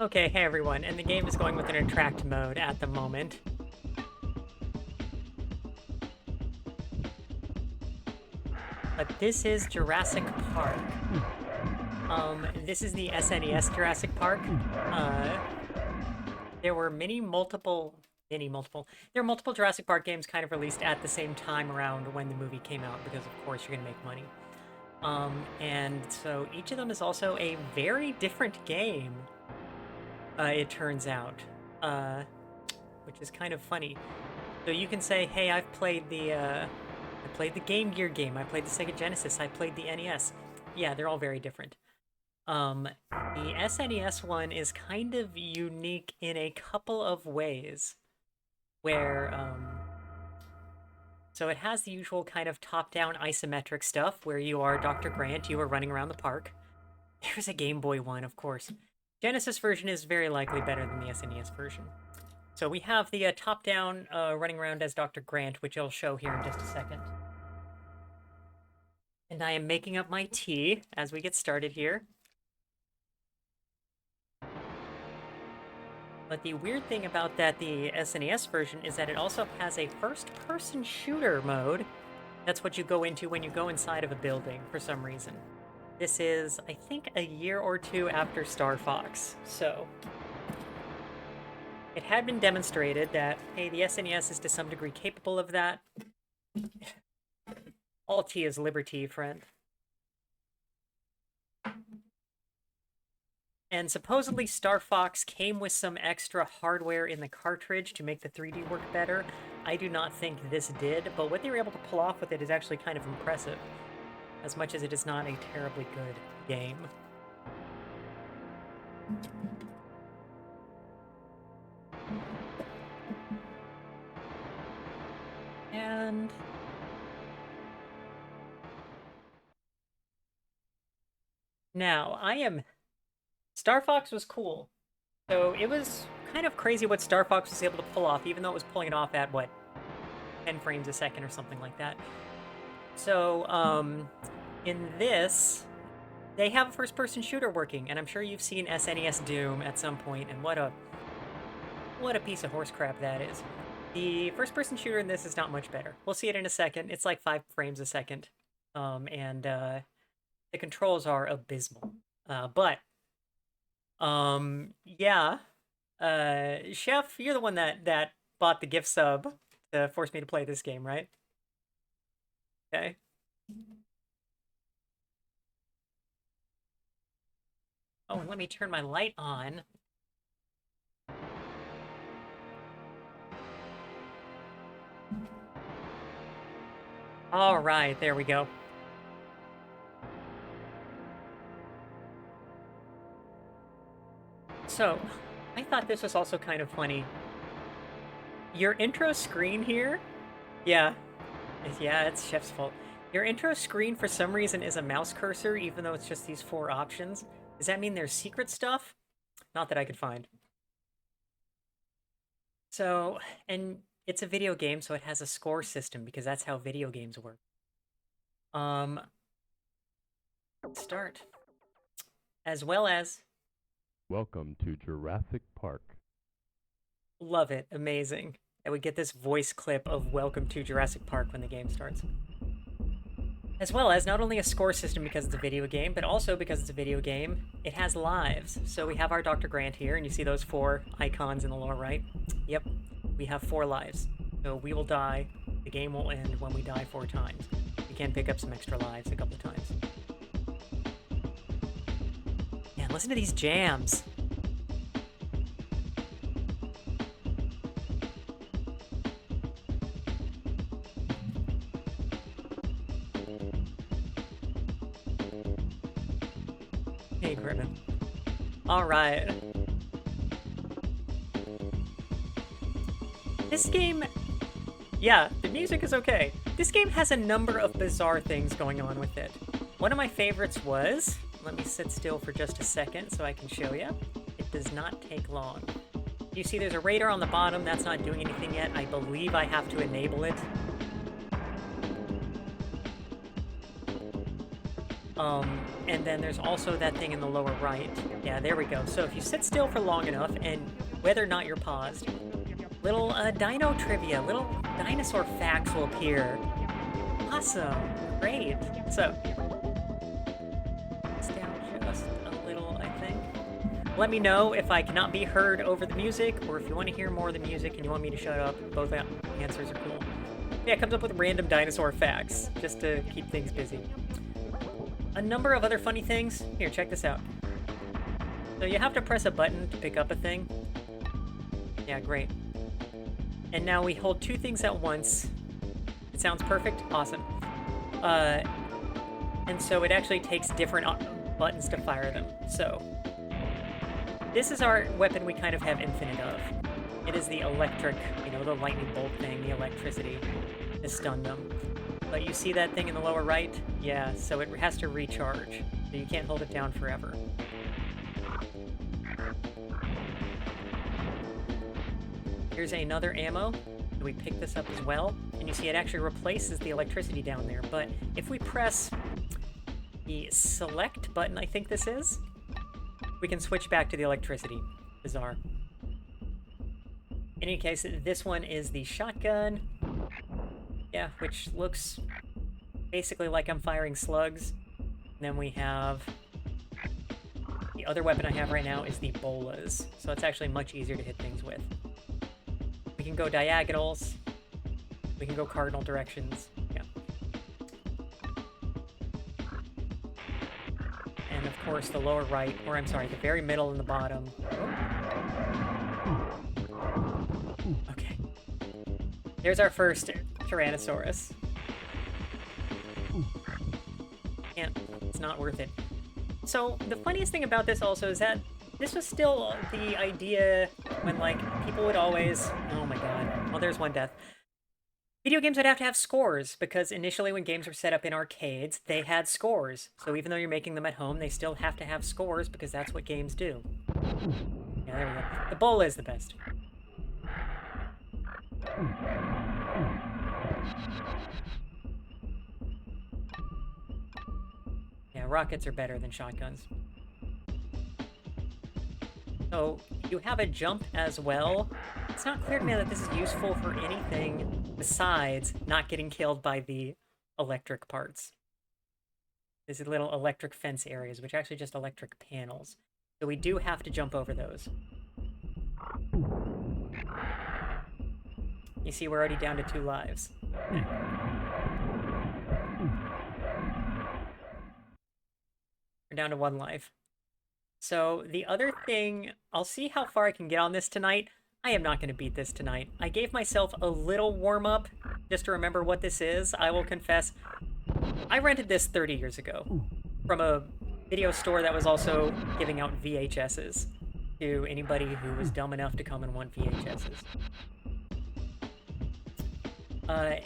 Okay, hey everyone, and the game is going with an attract mode at the moment. But this is Jurassic Park. This is the SNES Jurassic Park. There were there were multiple Jurassic Park games kind of released at the same time around when the movie came out, because of course you're gonna make money. And so each of them is also a very different game, it turns out, which is kind of funny. So you can say, hey, I played the Game Gear game, I played the Sega Genesis, I played the NES. Yeah, they're all very different. The SNES one is kind of unique in a couple of ways, where, so it has the usual kind of top-down isometric stuff, where you are Dr. Grant, you are running around the park. There's a Game Boy one, of course. Genesis version is very likely better than the SNES version. So we have the top-down running around as Dr. Grant, which I'll show here in just a second. And I am making up my tea as we get started here. But the weird thing about the SNES version is that it also has a first-person shooter mode. That's what you go into when you go inside of a building, for some reason. This is, I think, a year or two after Star Fox, so... It had been demonstrated that, hey, the SNES is to some degree capable of that. All tea is liberty, friend. And supposedly Star Fox came with some extra hardware in the cartridge to make the 3D work better. I do not think this did, but what they were able to pull off with it is actually kind of impressive, as much as it is not a terribly good game. And... now, Star Fox was cool. So it was kind of crazy what Star Fox was able to pull off, even though it was pulling it off at, what, 10 frames a second or something like that. So, in this, they have a first-person shooter working, and I'm sure you've seen SNES Doom at some point, and what a piece of horse crap that is. The first-person shooter in this is not much better. We'll see it in a second. It's like 5 frames a second, and the controls are abysmal. Yeah. Chef, you're the one that bought the gift sub to force me to play this game, right? Okay. Oh, and let me turn my light on. All right, there we go. So, I thought this was also kind of funny. Your intro screen here... Yeah, it's Chef's fault. Your intro screen, for some reason, is a mouse cursor, even though it's just these 4 options. Does that mean there's secret stuff? Not that I could find. So, and it's a video game, so it has a score system, because that's how video games work. Let's start. As well as... Welcome to Jurassic Park. Love it. Amazing. And we get this voice clip of Welcome to Jurassic Park when the game starts. As well as not only a score system because it's a video game, but also because it's a video game, it has lives. So we have our Dr. Grant here, and you see those 4 icons in the lower right? Yep. We have 4 lives. So we will die. The game will end when we die 4 times. We can pick up some extra lives a couple of times. Man, listen to these jams. Hey, Griffin. All right. This game... yeah, the music is okay. This game has a number of bizarre things going on with it. One of my favorites was... let me sit still for just a second so I can show you. It does not take long. You see there's a radar on the bottom. That's not doing anything yet. I believe I have to enable it. And then there's also that thing in the lower right. Yeah, there we go. So if you sit still for long enough, and whether or not you're paused, little dino trivia, little dinosaur facts will appear. Awesome. Great. So, it's down just a little, I think. Let me know if I cannot be heard over the music, or if you want to hear more of the music and you want me to shut up. Both answers are cool. Yeah, it comes up with random dinosaur facts, just to keep things busy. A number of other funny things. Here, check this out. So you have to press a button to pick up a thing. Yeah, great. And now we hold two things at once. It sounds perfect? Awesome. And so it actually takes different buttons to fire them. So this is our weapon we kind of have infinite of. It is the electric, you know, the lightning bolt thing, the electricity to stun them. But you see that thing in the lower right? Yeah, so it has to recharge. So you can't hold it down forever. Here's another ammo. We pick this up as well. And you see it actually replaces the electricity down there. But if we press the select button, I think this is, we can switch back to the electricity. Bizarre. In any case, this one is the shotgun. Yeah, which looks basically like I'm firing slugs. And then we have the other weapon I have right now is the bolas. So it's actually much easier to hit things with. We can go diagonals. We can go cardinal directions. Yeah. And of course the lower right, or I'm sorry, the very middle and the bottom. Okay. There's our first Tyrannosaurus. Can't, it's not worth it. So the funniest thing about this also is that this was still the idea when, like, people would always... Oh my god. Well, there's one death. Video games would have to have scores, because initially when games were set up in arcades, they had scores. So even though you're making them at home, they still have to have scores, because that's what games do. Yeah, there we go. The bola is the best. Yeah, rockets are better than shotguns. So you have a jump as well. It's not clear to me that this is useful for anything besides not getting killed by the electric parts. These are little electric fence areas, which are actually just electric panels. So we do have to jump over those. You see, we're already down to 2 lives. We're down to 1 life. So the other thing, I'll see how far I can get on this tonight. I am not going to beat this tonight. I gave myself a little warm-up just to remember what this is. I will confess, I rented this 30 years ago from a video store that was also giving out VHSs to anybody who was dumb enough to come and want VHSs.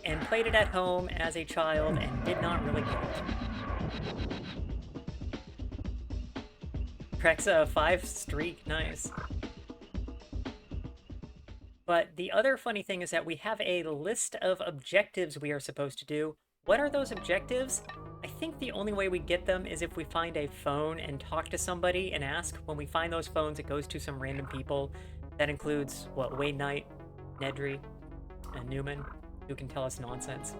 And played it at home as a child and did not really get it. Cracks a 5 streak, nice. But the other funny thing is that we have a list of objectives we are supposed to do. What are those objectives? I think the only way we get them is if we find a phone and talk to somebody and ask. When we find those phones, it goes to some random people. That includes, what, Wade Knight, Nedry, and Newman, who can tell us nonsense.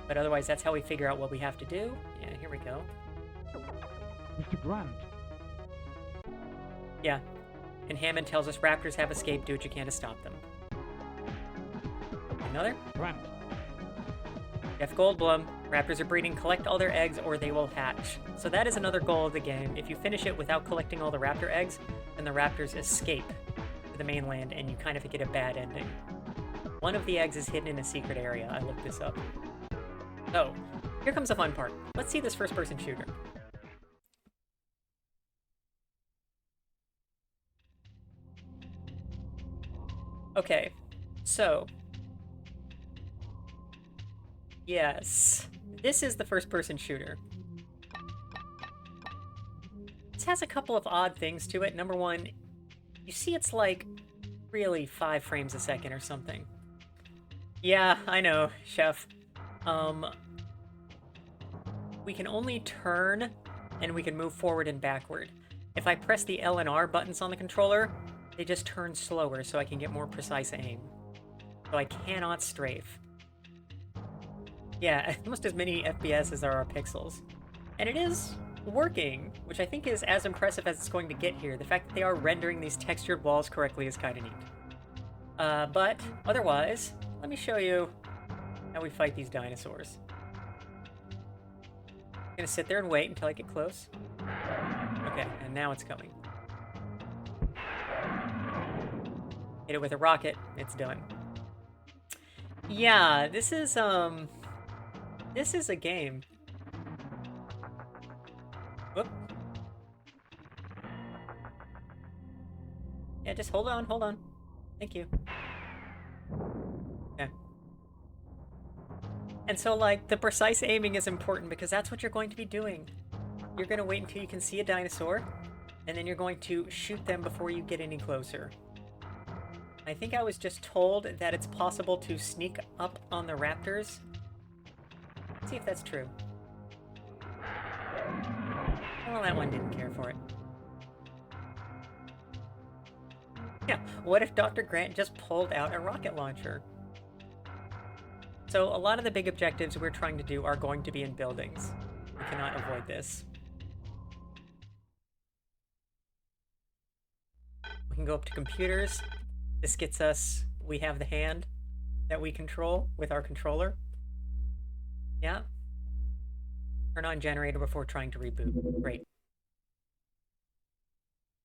But otherwise, that's how we figure out what we have to do. Yeah, here we go. Mr. Grant. Yeah. And Hammond tells us raptors have escaped, do what you can to stop them. Another? Grant. Jeff Goldblum. Raptors are breeding, collect all their eggs or they will hatch. So that is another goal of the game. If you finish it without collecting all the raptor eggs, then the raptors escape to the mainland and you kind of get a bad ending. One of the eggs is hidden in a secret area. I looked this up. So, here comes the fun part. Let's see this first-person shooter. Okay, so... Yes, this is the first-person shooter. This has a couple of odd things to it. Number one, you see it's like really 5 frames a second or something. we can only turn and we can move forward and backward. If I press the L and R buttons on the controller, they just turn slower so I can get more precise aim. So I cannot strafe. Yeah, almost as many FPS as there are pixels. And it is working, which I think is as impressive as it's going to get here. The fact that they are rendering these textured walls correctly is kind of neat. But otherwise, let me show you how we fight these dinosaurs. I'm gonna sit there and wait until I get close. Okay, and now it's coming. Hit it with a rocket, it's done. Yeah, this is a game. Whoop. Yeah, just hold on, hold on. Thank you. Yeah. And so, like, the precise aiming is important because that's what you're going to be doing. You're going to wait until you can see a dinosaur, and then you're going to shoot them before you get any closer. I think I was just told that it's possible to sneak up on the raptors. Let's see if that's true. Well, that one didn't care for it. Yeah, what if Dr. Grant just pulled out a rocket launcher? So a lot of the big objectives we're trying to do are going to be in buildings. We cannot avoid this. We can go up to computers. This gets us, we have the hand that we control with our controller. Yeah. Turn on generator before trying to reboot. Great.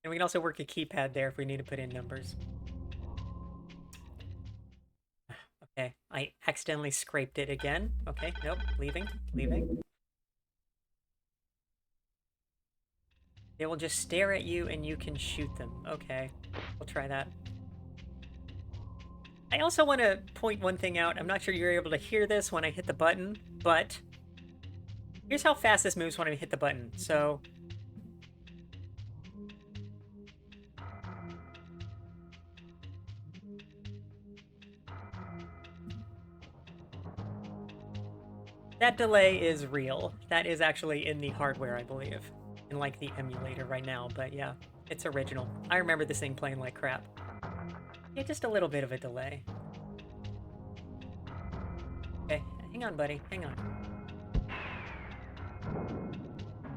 And we can also work a keypad there if we need to put in numbers. Okay, I accidentally scraped it again. Okay, nope, leaving. They will just stare at you and you can shoot them. Okay, we'll try that. I also want to point one thing out. I'm not sure you're able to hear this when I hit the button, but here's how fast this moves when I hit the button. So that delay is real. That is actually in the hardware, I believe. In like the emulator right now, but yeah, it's original. I remember this thing playing like crap. Yeah, just a little bit of a delay. Okay, hang on, buddy, hang on.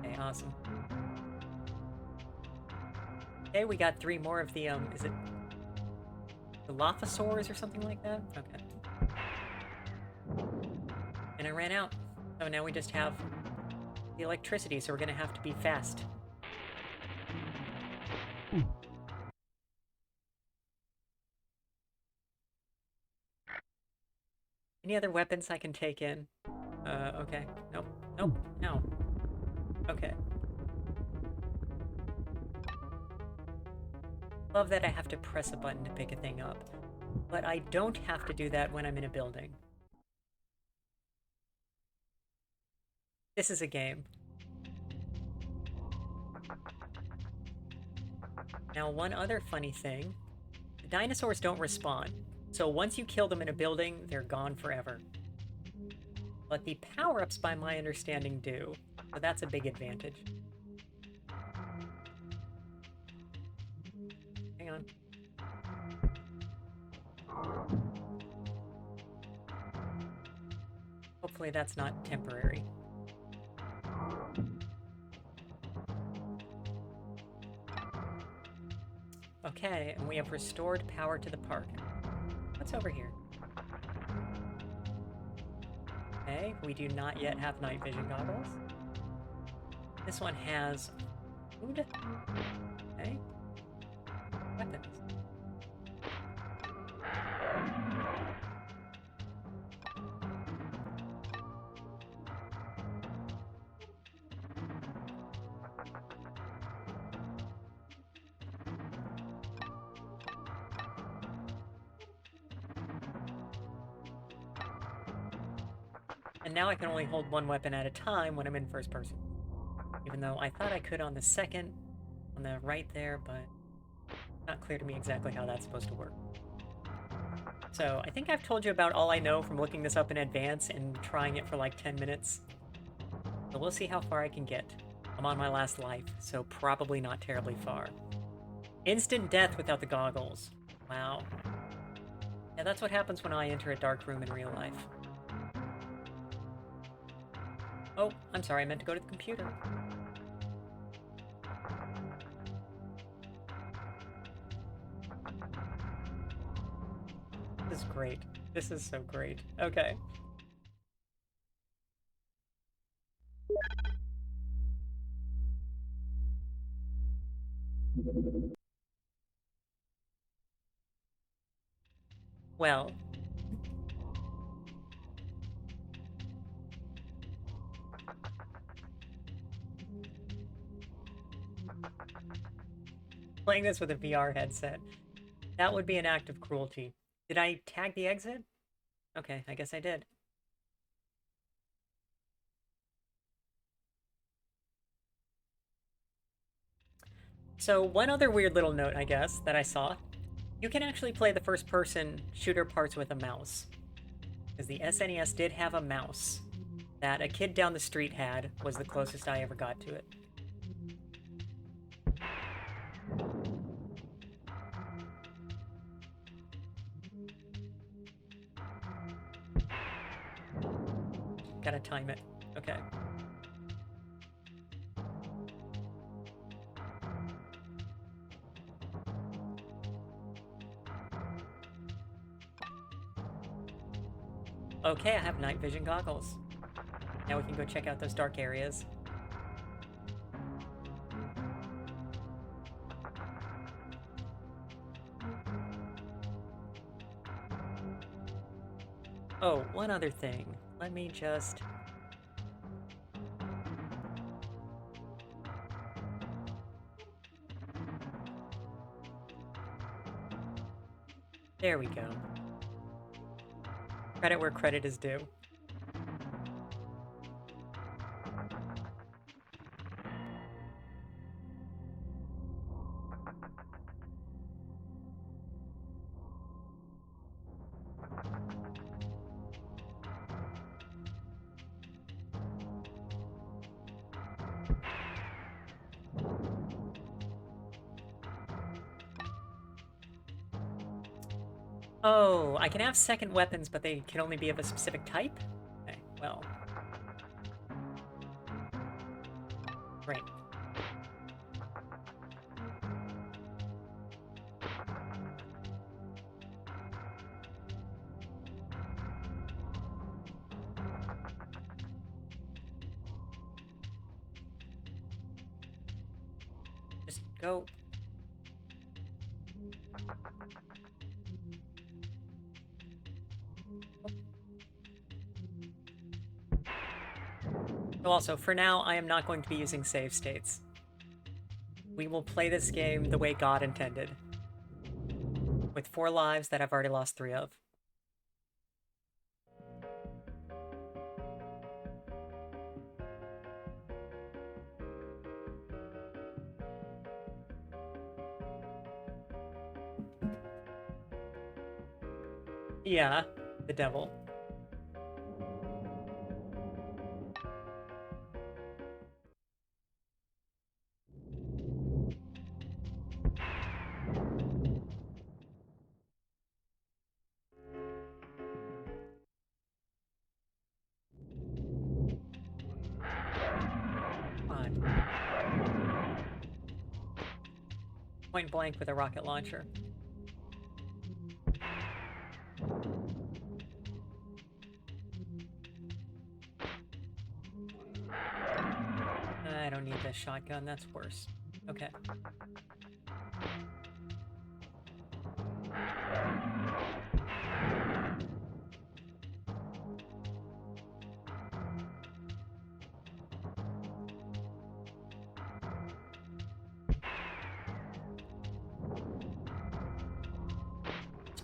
Okay, awesome. Okay, we got 3 more of the, is it the Dilophosaurs or something like that? Okay. And I ran out. So now we just have the electricity, so we're gonna have to be fast. Any other weapons I can take in? Okay. Nope. Nope. No. Okay. Love that I have to press a button to pick a thing up, but I don't have to do that when I'm in a building. This is a game. Now, one other funny thing, the dinosaurs don't respawn. So once you kill them in a building, they're gone forever. But the power-ups, by my understanding, do. So that's a big advantage. Hang on. Hopefully that's not temporary. Okay, and we have restored power to the park. What's over here? Okay, we do not yet have night vision goggles. This one has food. Okay. Weapons. And now I can only hold one weapon at a time when I'm in first person. Even though I thought I could on the second, on the right there, but it's not clear to me exactly how that's supposed to work. So I think I've told you about all I know from looking this up in advance and trying it for like 10 minutes. So we'll see how far I can get. I'm on my last life, so probably not terribly far. Instant death without the goggles. Wow. Yeah, that's what happens when I enter a dark room in real life. Oh, I'm sorry, I meant to go to the computer. This is great. This is so great. Okay. Well. Playing this with a VR headset. That would be an act of cruelty. Did I tag the exit? Okay, I guess I did. So one other weird little note, I guess, that I saw. You can actually play the first-person shooter parts with a mouse. Because the SNES did have a mouse that a kid down the street had, was the closest I ever got to it. Gotta time it. Okay. Okay, I have night vision goggles. Now we can go check out those dark areas. Oh, one other thing. Let me just... There we go. Credit where credit is due. Oh, I can have second weapons, but they can only be of a specific type? Okay, well. Great. Just go. So also, for now, I am not going to be using save states. We will play this game the way God intended. With 4 lives that I've already lost 3 of. Yeah, the devil. Point blank with a rocket launcher. I don't need this shotgun, that's worse. Okay.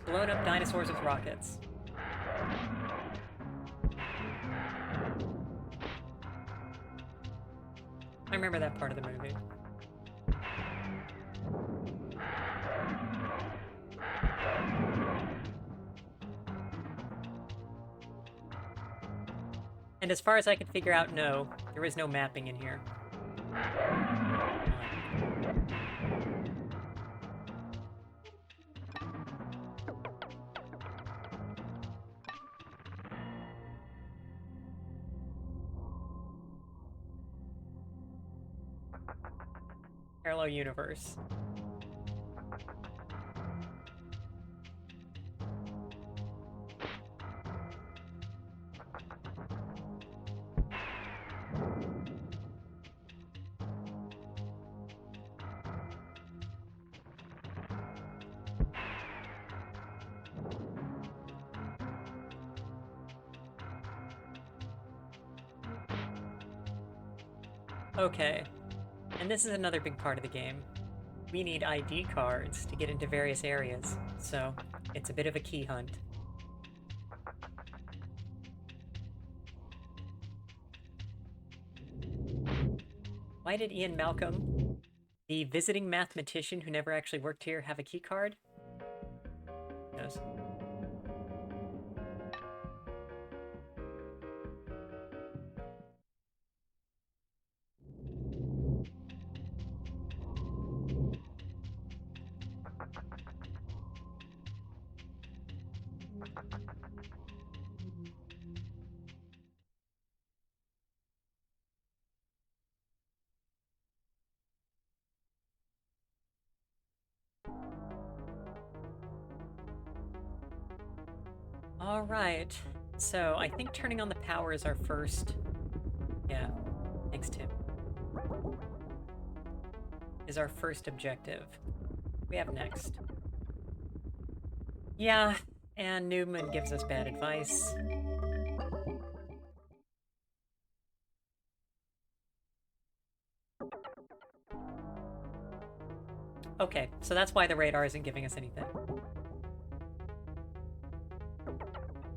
Blown up dinosaurs with rockets. I remember that part of the movie. And as far as I can figure out, no, there is no mapping in here. Parallel universe. Okay, and this is another big part of the game. We need ID cards to get into various areas, so it's a bit of a key hunt. Why did Ian Malcolm, the visiting mathematician who never actually worked here, have a key card? Who knows? Alright, so I think turning on the power is our first... Yeah, thanks Tim. Is our first objective. What we have next? Yeah, and Newman gives us bad advice. Okay, so that's why the radar isn't giving us anything.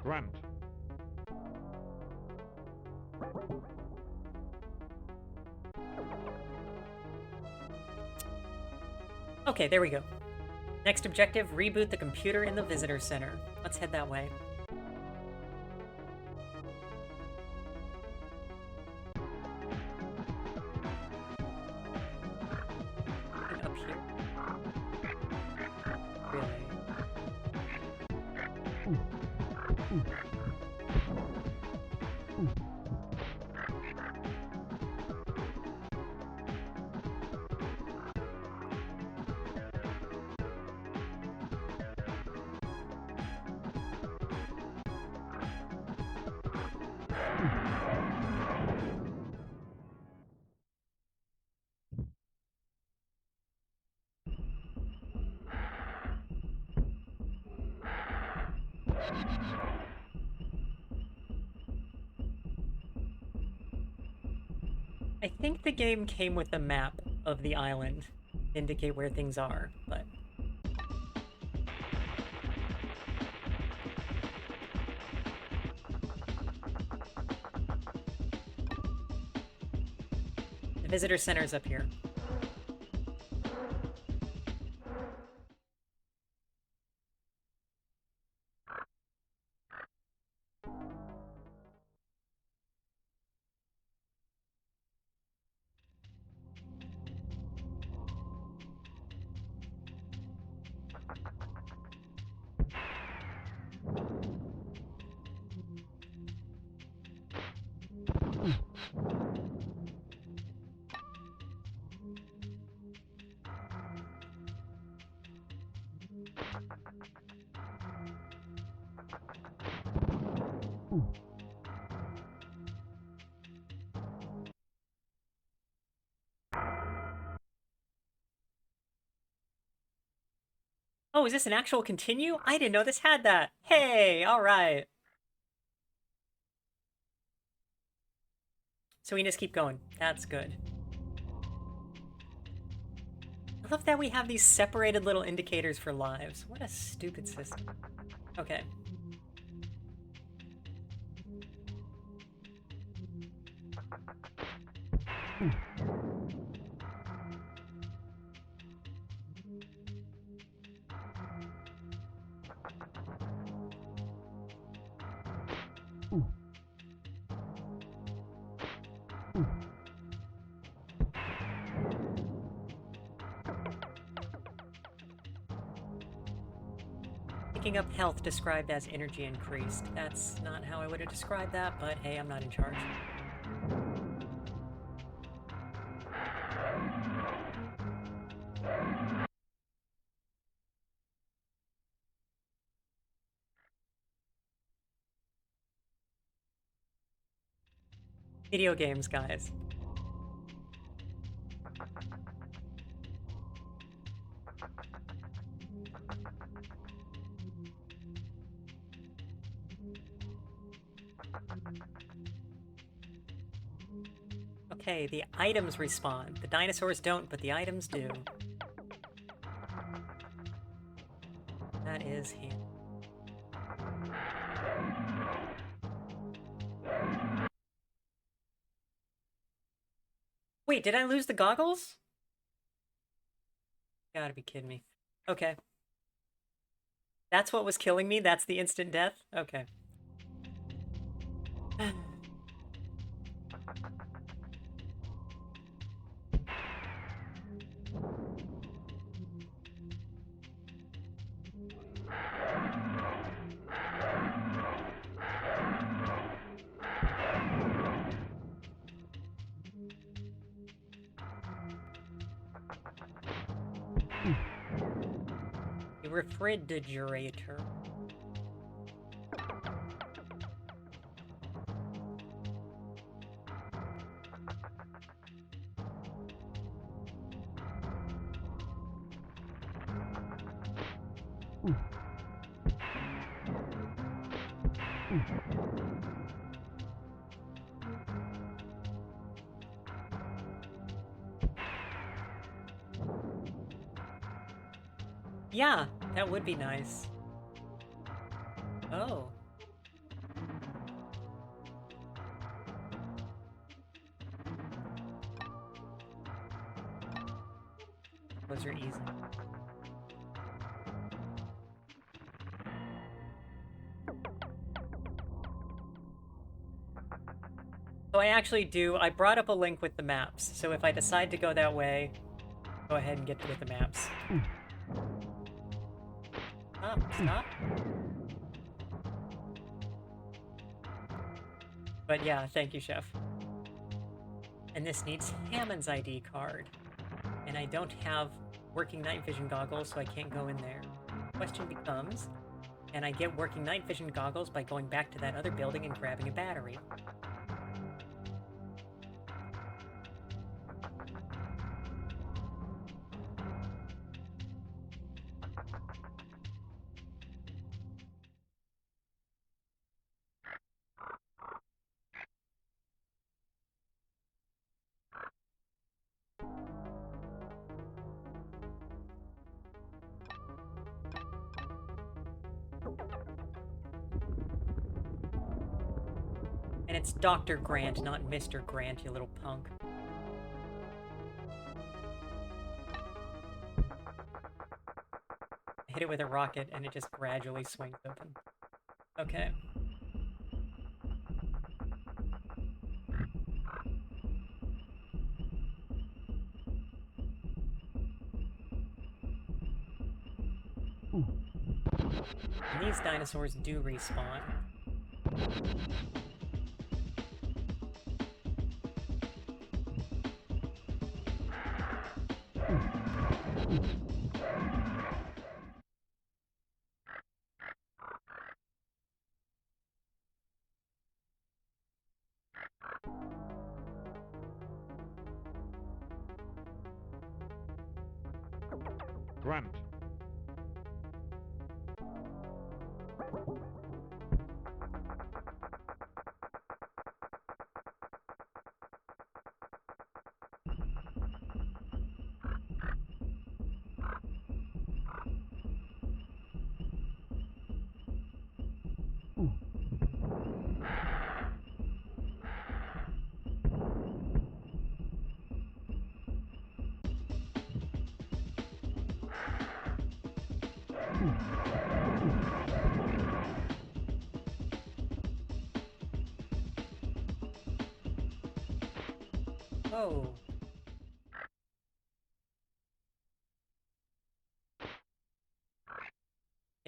Grant. Okay, there we go. Next objective, reboot the computer in the visitor center. Let's head that way. And up here. Really? I think the game came with a map of the island to indicate where things are, but... The visitor center is up here. Oh, is this an actual continue? I didn't know this had that! Hey, alright! So we just keep going. That's good. I love that we have these separated little indicators for lives. What a stupid system. Okay. Picking up health described as energy increased. That's not how I would have described that, but hey, I'm not in charge. Video games, guys. Okay, the items respawn. The dinosaurs don't, but the items do. That is him. Wait, did I lose the goggles? Gotta be kidding me. Okay. That's what was killing me? That's the instant death? Okay. The refrigerator. Yeah, that would be nice. Oh. Those are easy. So I actually do, I brought up a link with the maps, so if I decide to go that way, go ahead and get with the maps. Stop. But yeah, thank you, Chef. And this needs Hammond's ID card. And I don't have working night vision goggles, so I can't go in there. Question becomes, can I get working night vision goggles by going back to that other building and grabbing a battery? And it's Dr. Grant, not Mr. Grant, you little punk. I hit it with a rocket and it just gradually swings open. Okay. And these dinosaurs do respawn. Grunt. Oh.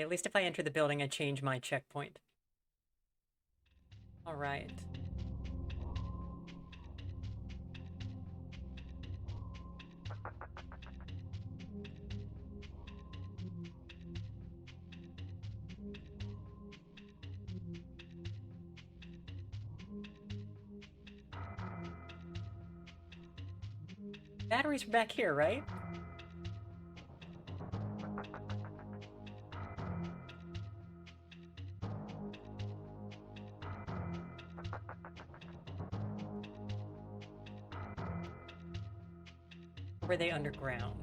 At least if I enter the building, I change my checkpoint. Alright. Batteries are back here, right? Or were they underground?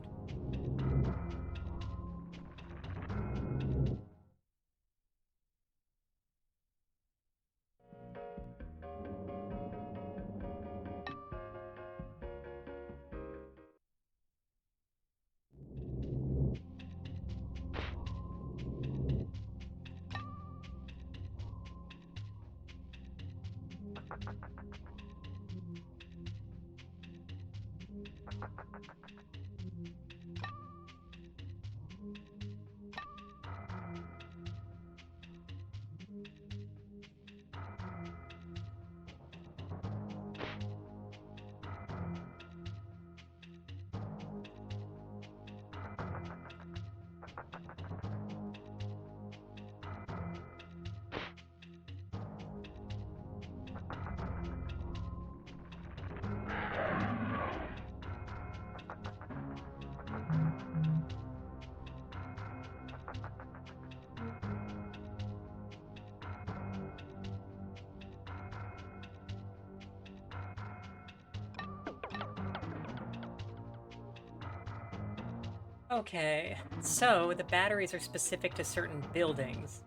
Okay, so the batteries are specific to certain buildings.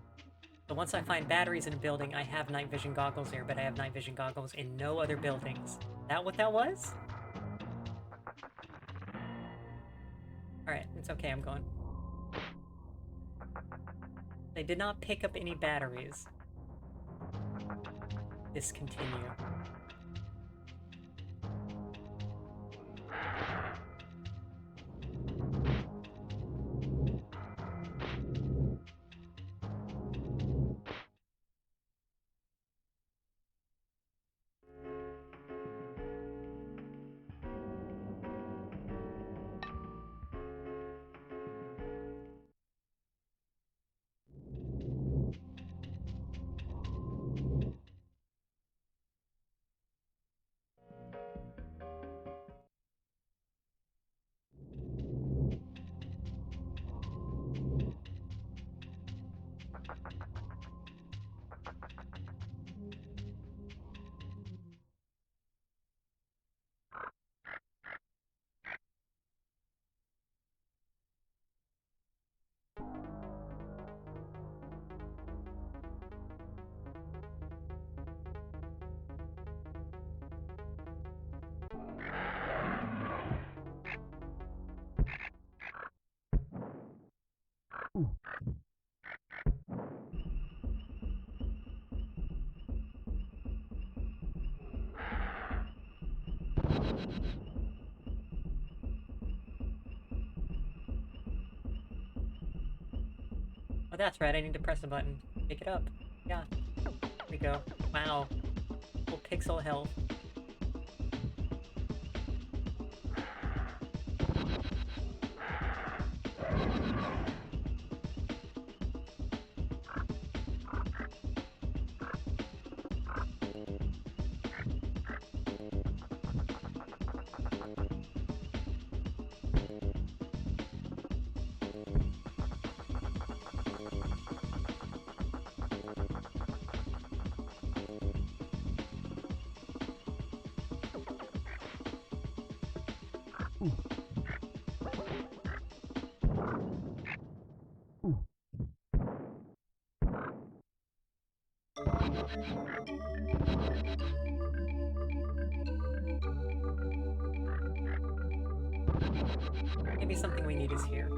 So once I find batteries in a building, I have night vision goggles there, but I have night vision goggles in no other buildings. That what that was? Alright, it's okay, I'm going. They did not pick up any batteries. Discontinue. Oh, that's right, I need to press a button. Pick it up. Yeah. There we go. Wow. Full pixel health. Maybe something we need is here.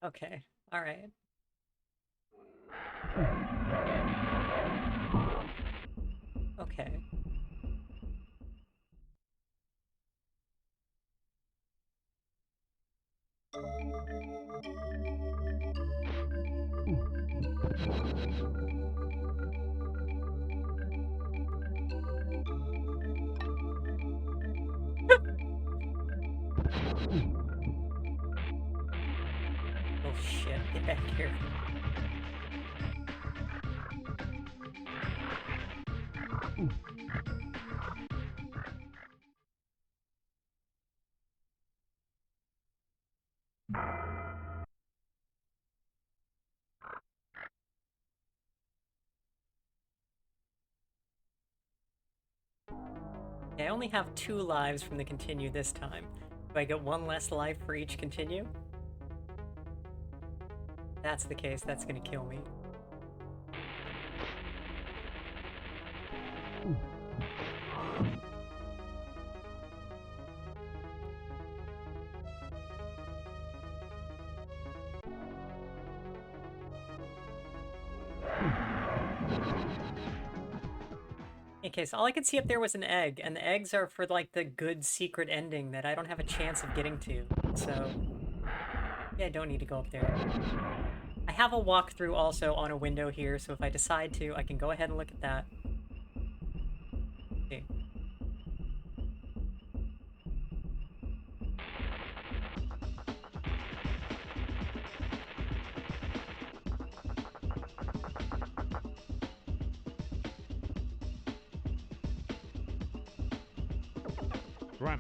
Okay. All right. Okay. Oh shit, get back here. Okay, I only have 2 lives from the continue this time. Do I get 1 less life for each continue? If that's the case, that's gonna kill me. Okay, so all I could see up there was an egg, and the eggs are for, like, the good secret ending that I don't have a chance of getting to, so... yeah, I don't need to go up there. I have a walkthrough also on a window here, so if I decide to, I can go ahead and look at that. Okay. Run.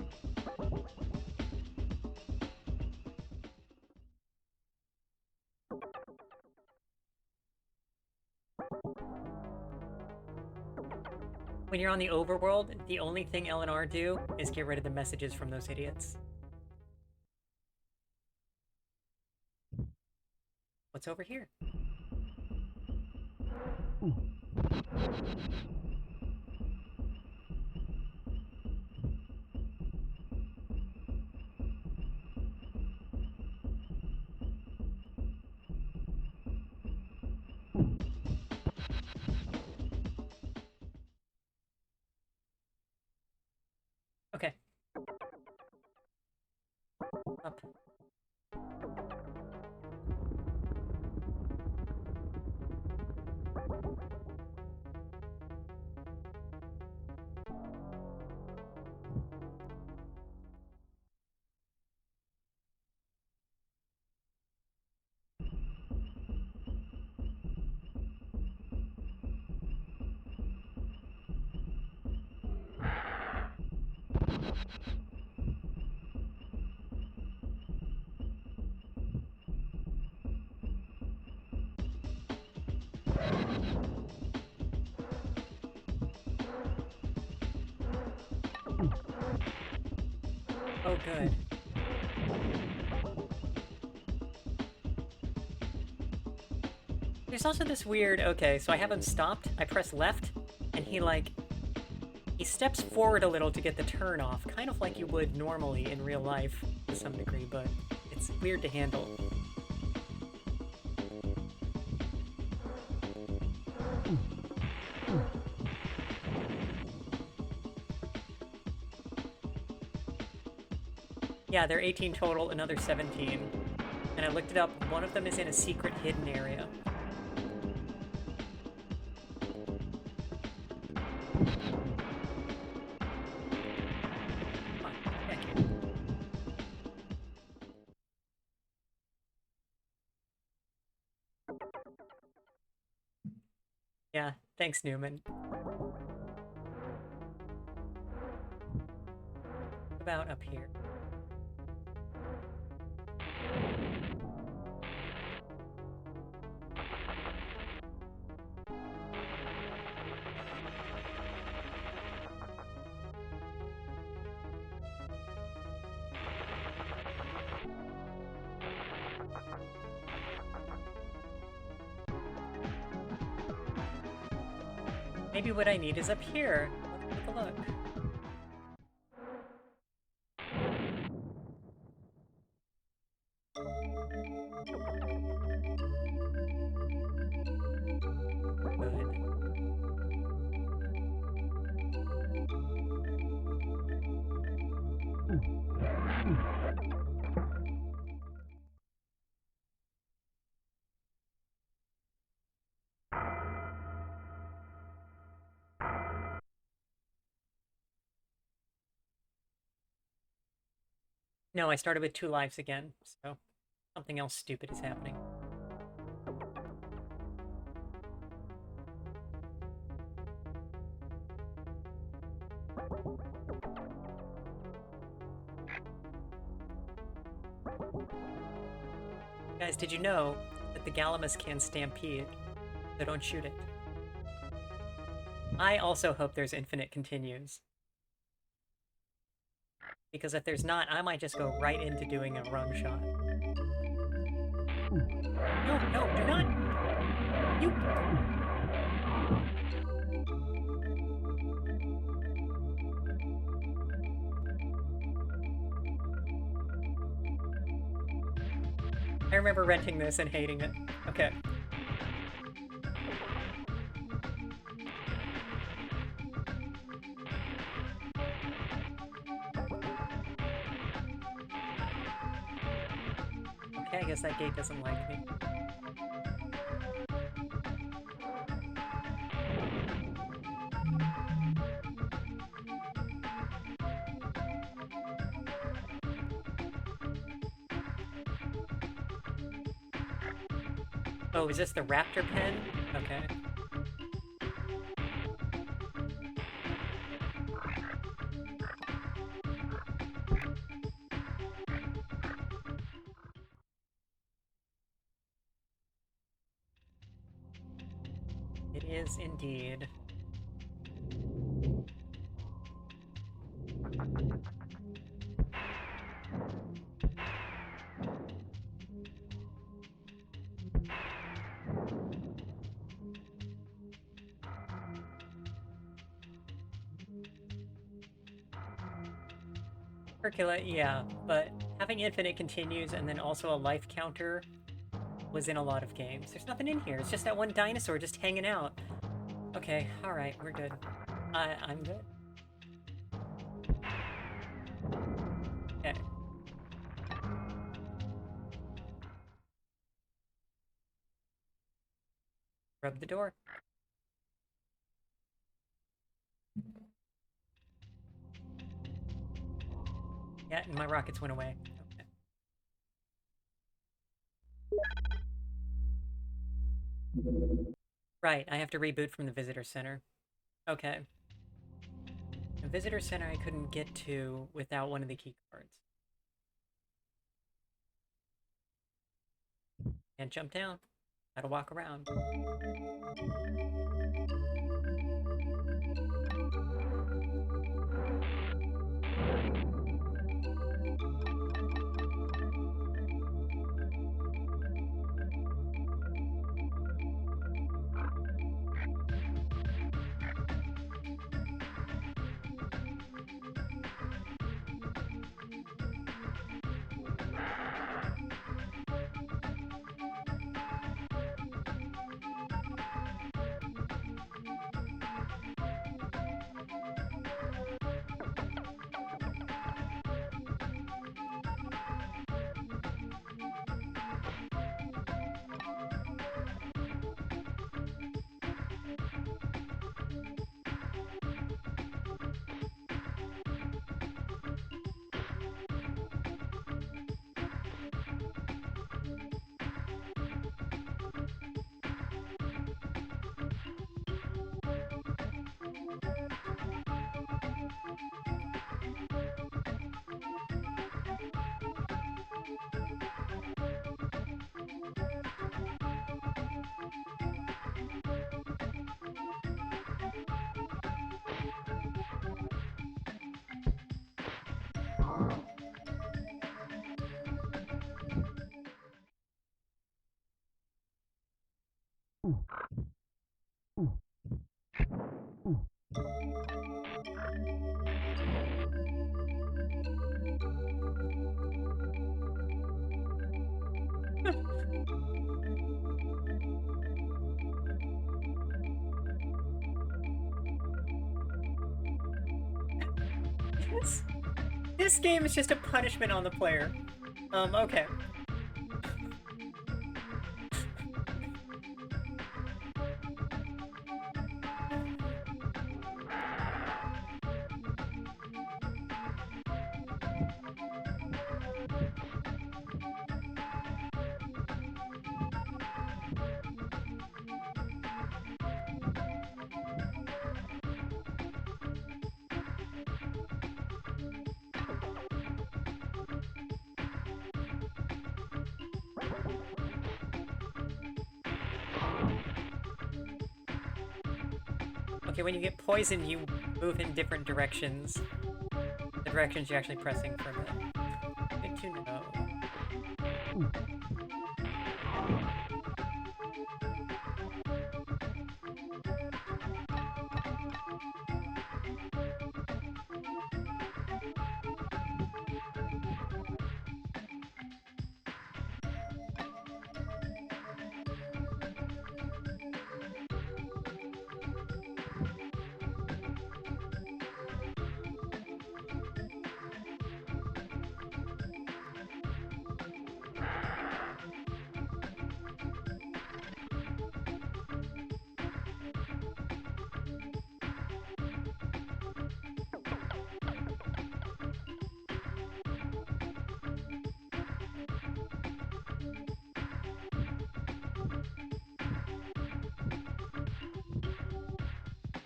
When you're on the overworld, the only thing L and R do is get rid of the messages from those idiots. What's over here? Okay. Up. Oh, good. There's also this weird... okay, so I have him stopped, I press left, and he, like... he steps forward a little to get the turn off, kind of like you would normally in real life, to some degree, but it's weird to handle. Yeah, there are 18 total, another 17. And I looked it up, one of them is in a secret hidden area. Yeah, thanks, Newman. What about up here? Maybe what I need is up here. Let's take a look. No, I started with 2 lives again, so something else stupid is happening. Guys, did you know that the Gallimimus can stampede, so don't shoot it? I also hope there's infinite continues. Because if there's not, I might just go right into doing a run shot. No, no, do not! You... I remember renting this and hating it. Okay. Okay, I guess that gate doesn't like me. Oh, is this the raptor pen? Okay. It is indeed. Hercula, yeah, but having infinite continues and then also a life counter was in a lot of games. There's nothing in here. It's just that one dinosaur just hanging out. Okay, alright, we're good. I'm good. Okay. Rub the door. Yeah, and my rockets went away. Okay. Right, I have to reboot from the visitor center. Okay. The visitor center I couldn't get to without one of the key cards. Can't jump down. Gotta walk around. Yes. This game is just a punishment on the player. Okay. Okay, when you get poisoned, you move in different directions. The directions you're actually pressing for a bit. Good to know.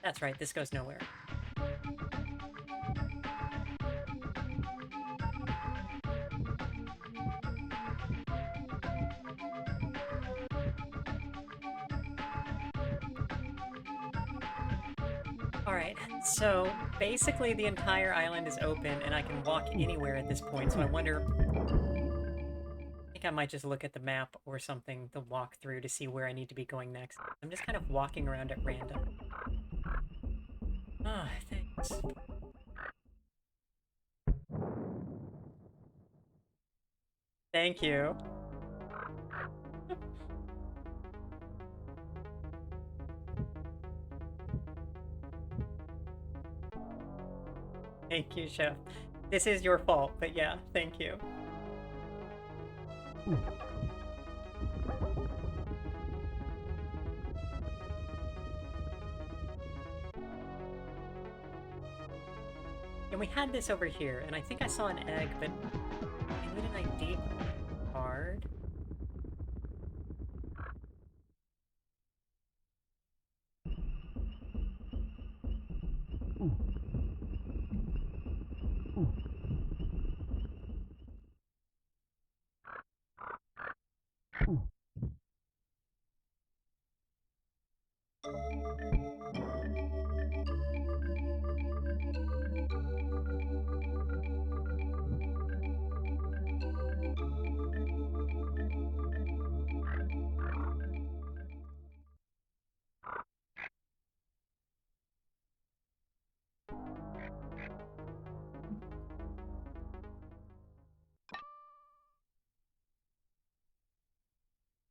That's right, this goes nowhere. Alright, so basically the entire island is open and I can walk anywhere at this point, so I wonder... I think I might just look at the map or something to walk through to see where I need to be going next. I'm just kind of walking around at random. Ah, thanks. Thank you. Thank you, Chef. This is your fault, but yeah, thank you. And we had this over here, and I think I saw an egg, but I need an ID card.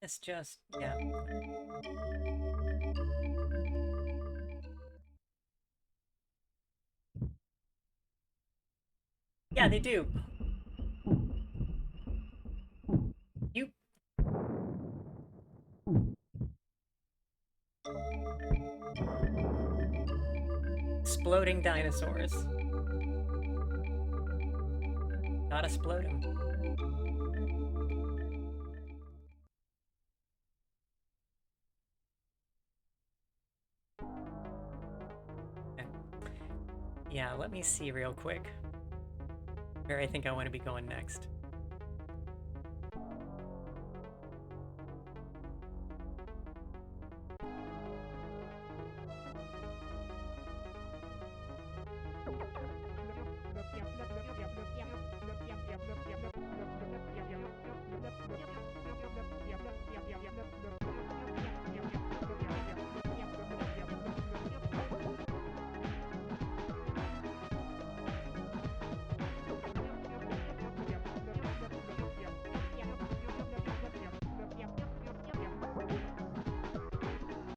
It's just, yeah. Yeah, they do. You... Exploding dinosaurs. Gotta explode them. Okay. Yeah, let me see real quick where I think I want to be going next.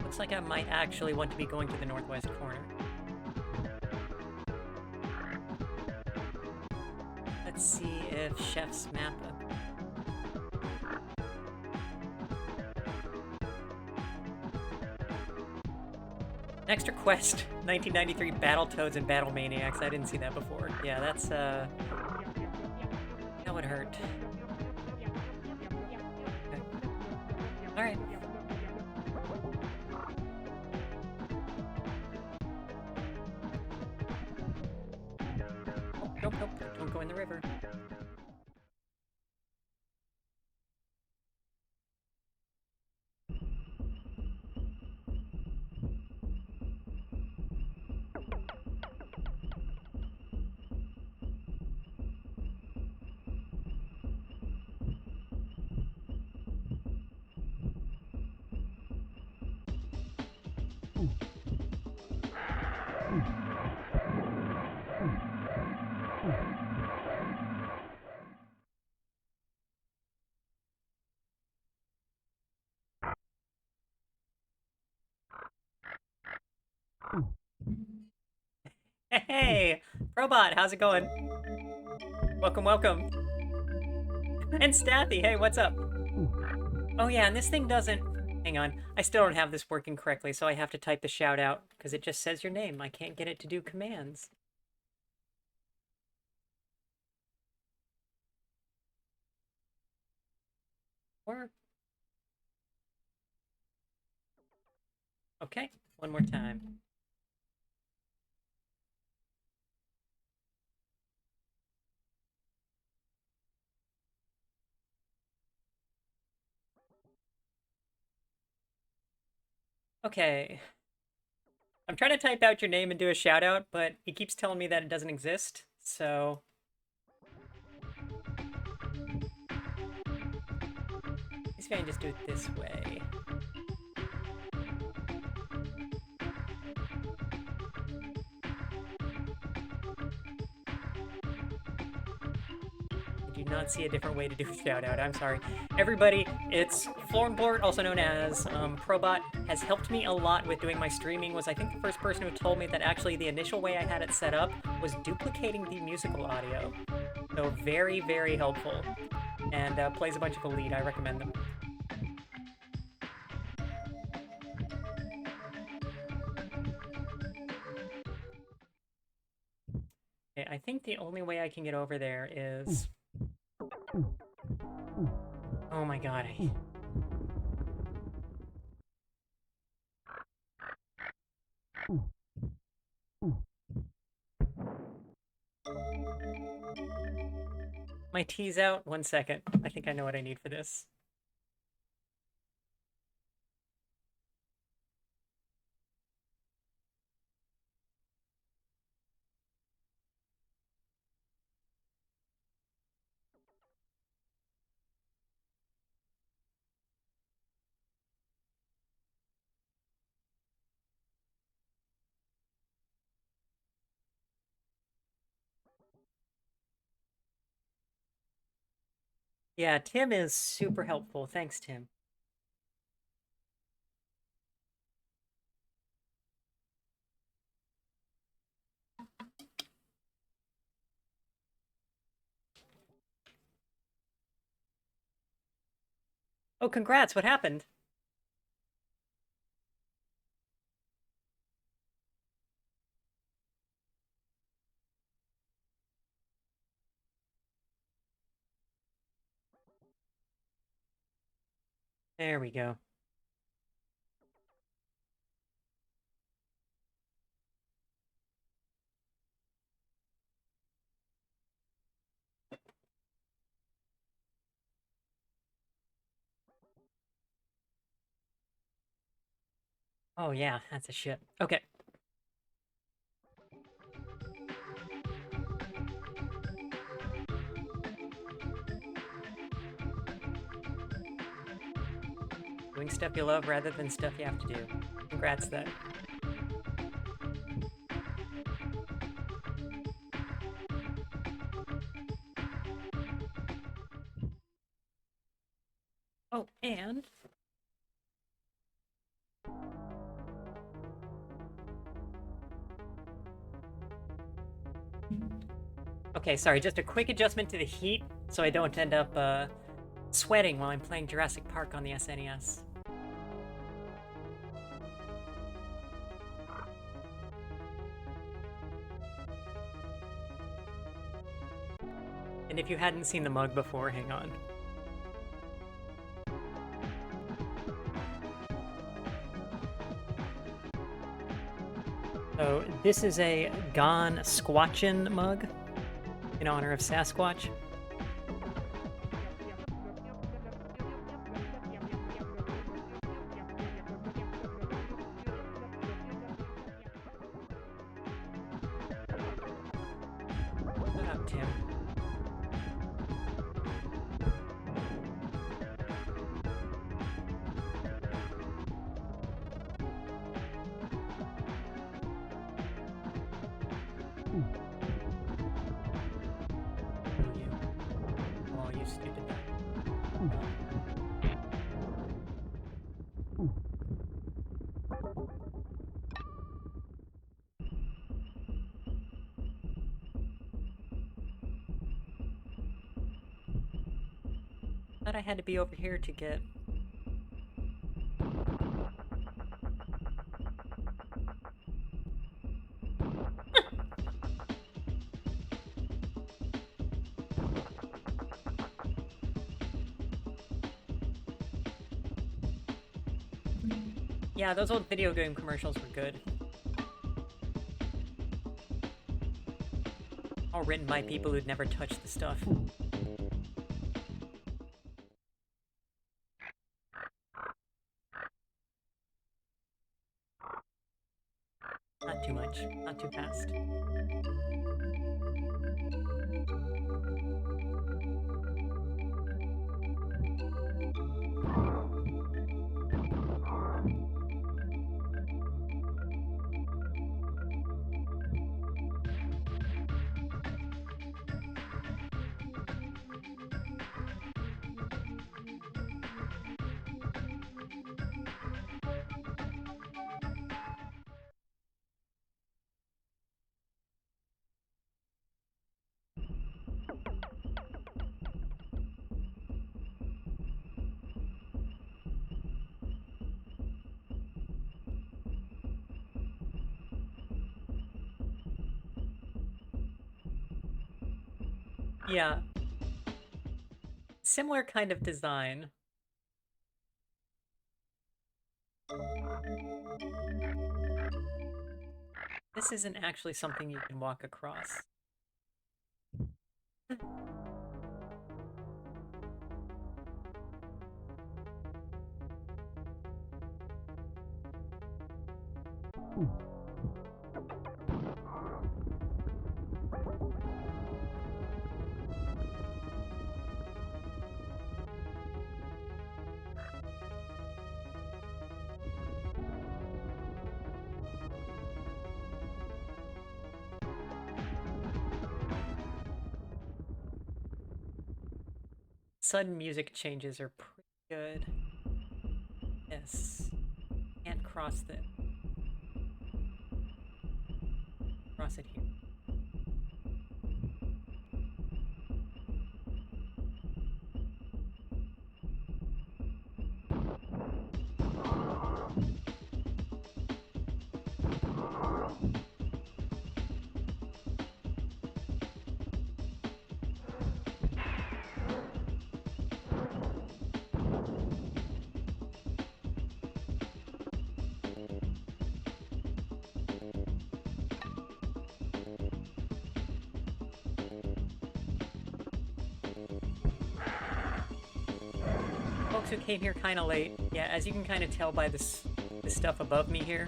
Looks like I might actually want to be going to the northwest corner. Let's see if Chef's map. Next request, 1993 Battletoads and Battle Maniacs. I didn't see that before. Yeah, that's, that would hurt. Okay. Alright. Oh, nope, nope, don't go in the river. Hey, Probot, how's it going? Welcome, welcome. And Staffy, hey, what's up? Oh yeah, and this thing doesn't... Hang on, I still don't have this working correctly, so I have to type the shout out, because it just says your name. I can't get it to do commands. Or... Okay, one more time. Okay. I'm trying to type out your name and do a shout out, but it keeps telling me that it doesn't exist, so... Let's go ahead and just do it this way. I do not see a different way to do a shout out. I'm sorry. Everybody, it's Floorboard, also known as Probot, has helped me a lot with doing my streaming. Was I think the first person who told me that actually the initial way I had it set up was duplicating the musical audio. So very, very helpful. And plays a bunch of Elite. I recommend them. Okay, I think the only way I can get over there is... Oh my god. My tea's out. 1 second. I think I know what I need for this. Yeah, Tim is super helpful. Thanks, Tim. Oh, congrats. What happened? There we go. Oh, yeah, that's a shit. Okay. Doing stuff you love rather than stuff you have to do. Congrats, then. Oh, and... Okay, sorry, just a quick adjustment to the heat so I don't end up sweating while I'm playing Jurassic Park on the SNES. And if you hadn't seen the mug before, hang on. So this is a Gone Squatchin' mug in honor of Sasquatch. Shut up, Tim. Oh, you stupid guy. Thought I had to be over here to get... Yeah, those old video game commercials were good. All written by people who'd never touched the stuff. Not too much, not too fast. Yeah. Similar kind of design. This isn't actually something you can walk across. Sudden music changes are pretty good. Yes. Can't cross the... Cross it here. Folks who came here kind of late, yeah, as you can kind of tell by this stuff above me here,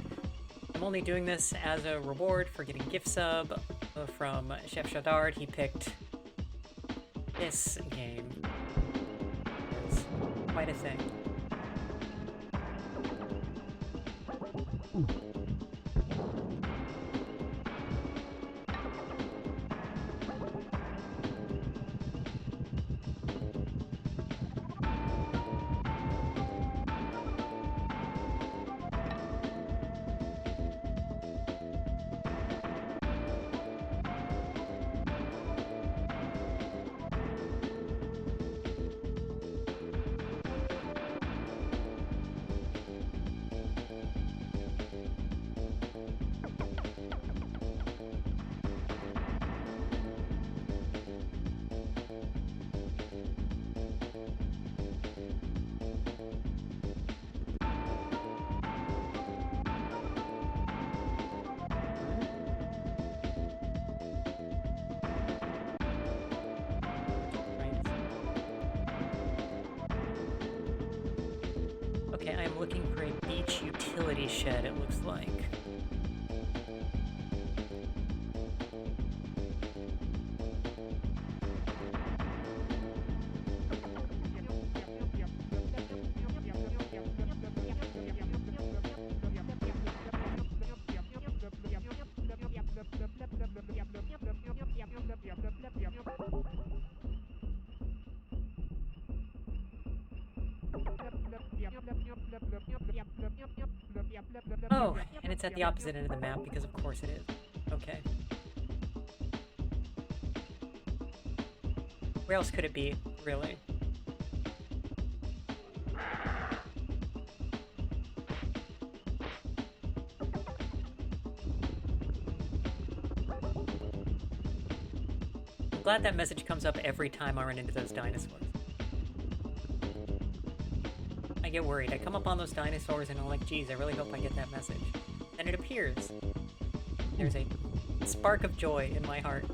I'm only doing this as a reward for getting gift sub from Chef Shadard. He picked this game. It's quite a thing. facility shed, it looks like. Oh, and it's at the opposite end of the map because of course it is. Okay. Where else could it be, really? I'm glad that message comes up every time I run into those dinosaurs. I get worried. I come up on those dinosaurs and I'm like, geez, I really hope I get that message. And it appears. There's a spark of joy in my heart.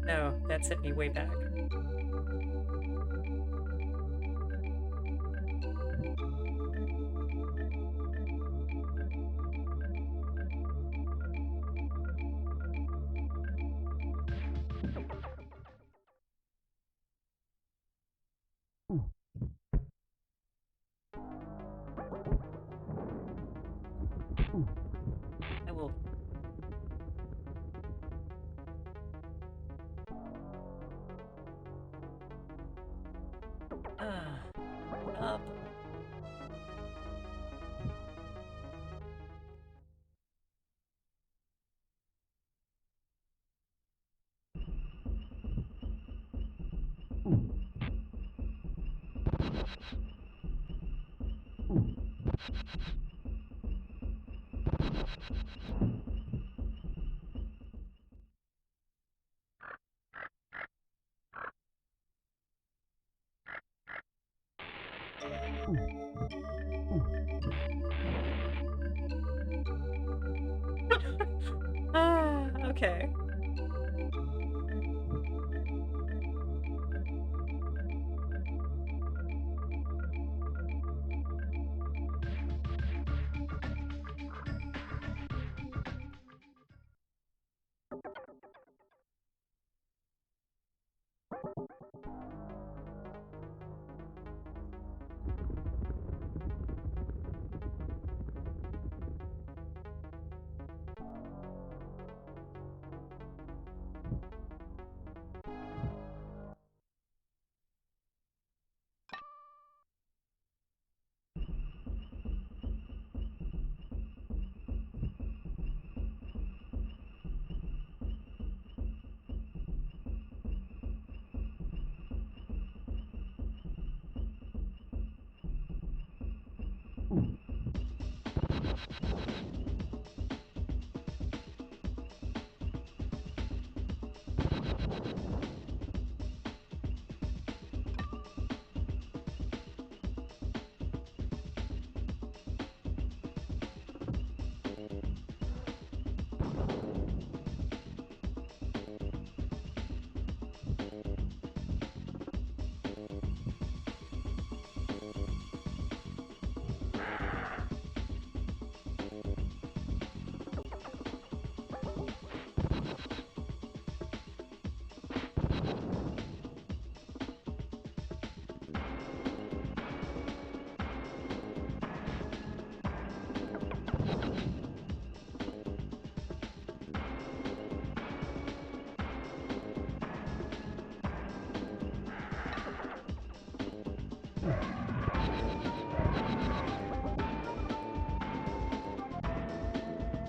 No, that sent me way back. I will... up. Okay.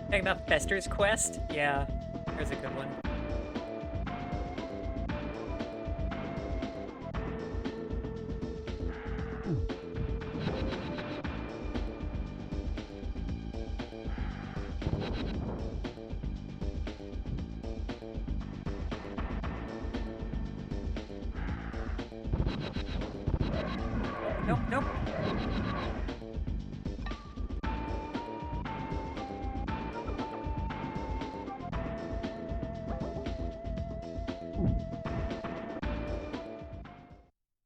Talking about Fester's Quest? Yeah, there's a good one. Nope, nope.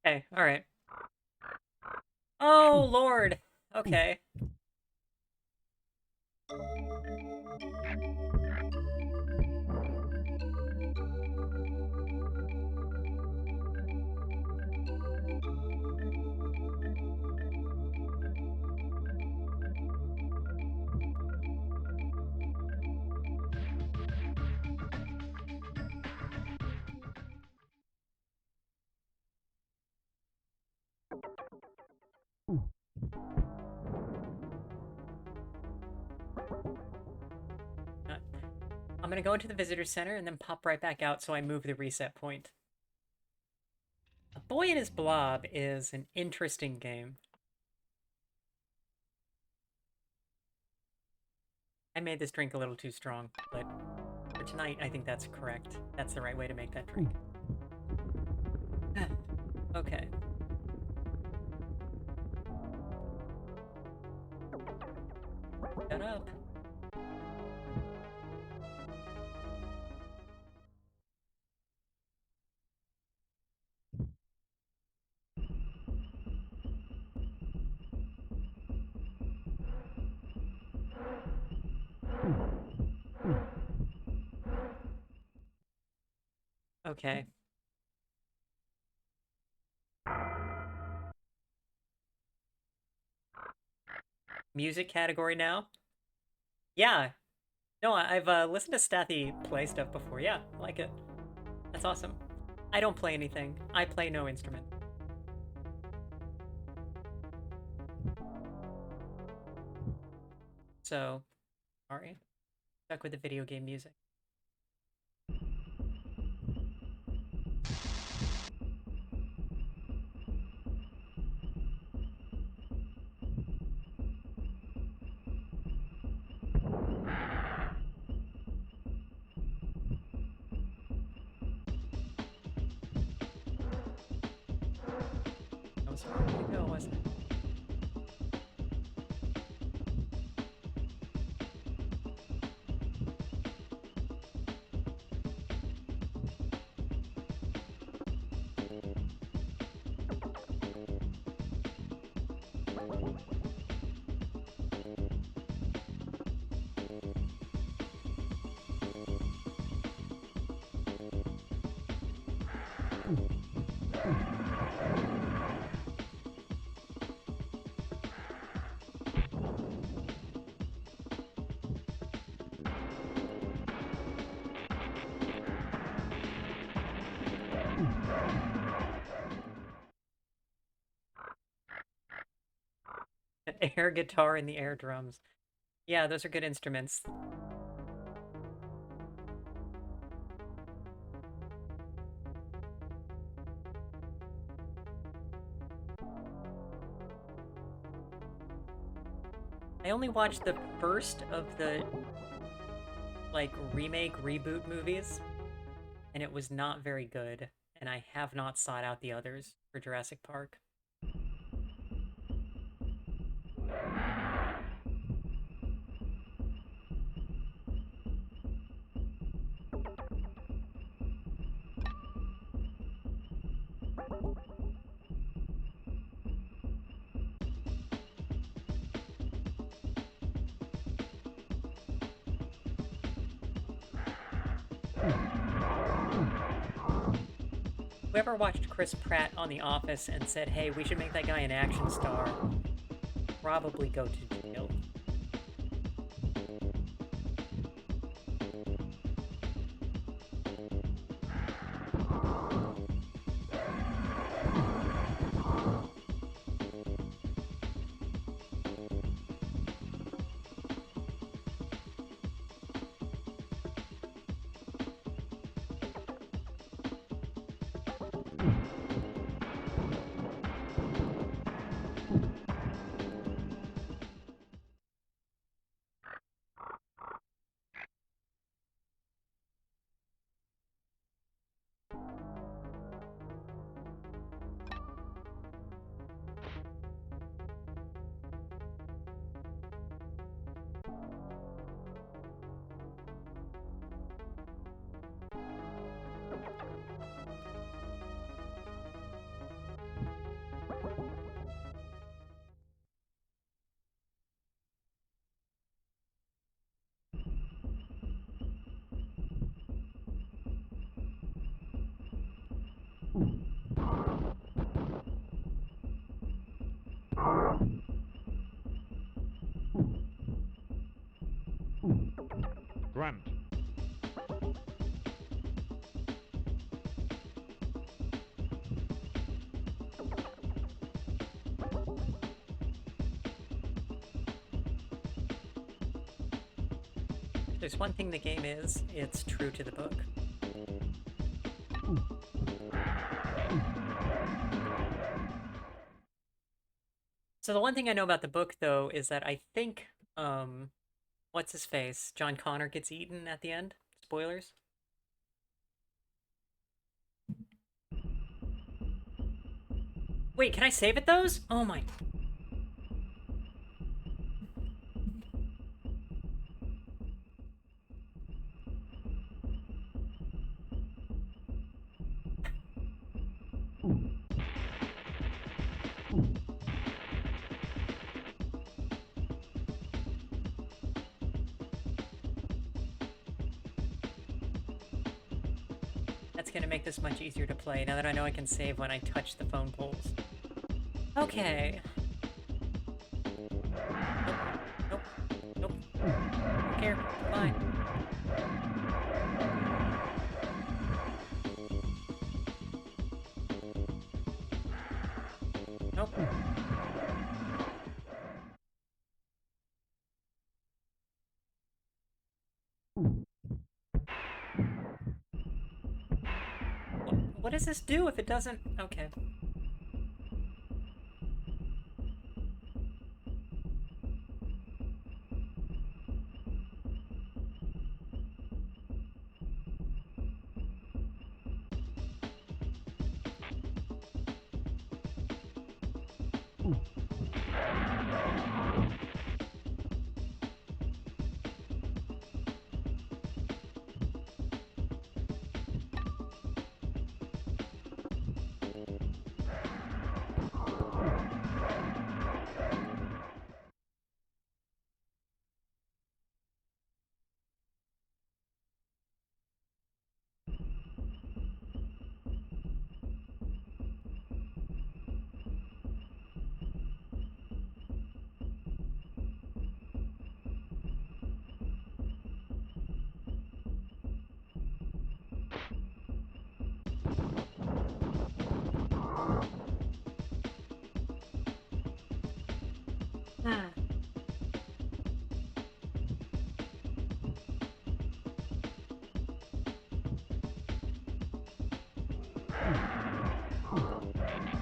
Okay, alright. Oh, Lord! Okay. I'm gonna go into the visitor center and then pop right back out so I move the reset point. A Boy and His Blob is an interesting game. I made this drink a little too strong, but for tonight, I think that's correct. That's the right way to make that drink. Okay. Shut up. Okay. Music category now? Yeah. No, I've listened to Stathy play stuff before. Yeah, I like it. That's awesome. I don't play anything. I play no instrument. So, sorry. Stuck with the video game music. That was a hard way to go, wasn't it? An air guitar and the air drums. Yeah, those are good instruments. I only watched the first of the, like, remake, reboot movies, and it was not very good, and I have not sought out the others for Jurassic Park. Whoever watched Chris Pratt on The Office and said, hey, we should make that guy an action star, probably go to jail. Grunt. There's one thing the game is, it's true to the book. So the one thing I know about the book, though, is that I think, what's his face? John Connor gets eaten at the end. Spoilers. Wait, can I save at those? Oh my... That's gonna make this much easier to play, now that I know I can save when I touch the phone poles. Okay. Nope. Nope. Don't care. Fine. Nope. What does this do if it doesn't? Okay.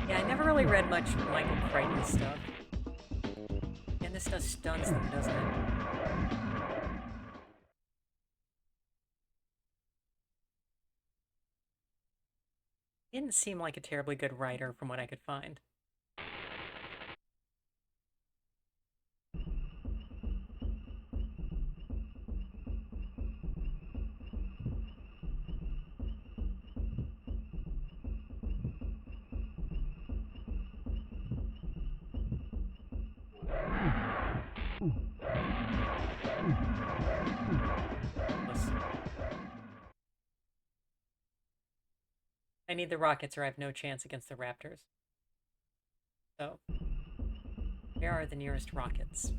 Yeah, I never really read much Michael Crichton stuff. And this stuff stuns them, doesn't it? He didn't seem like a terribly good writer from what I could find. I need the rockets or I have no chance against the raptors. So, where are the nearest rockets?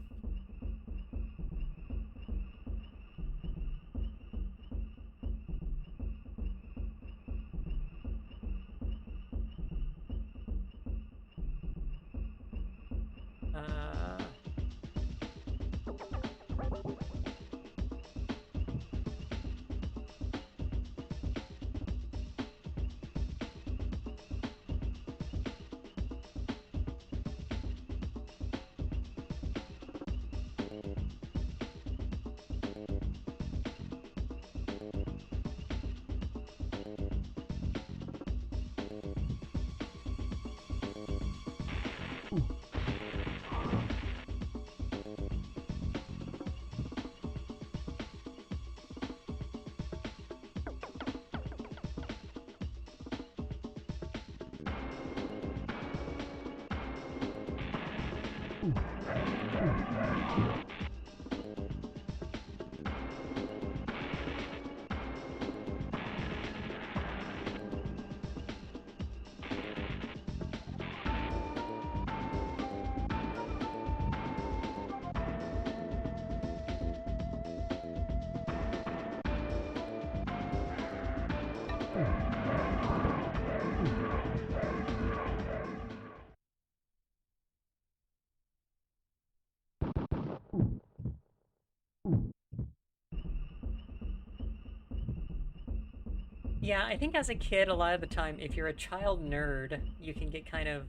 Yeah, I think as a kid, a lot of the time, if you're a child nerd, you can get kind of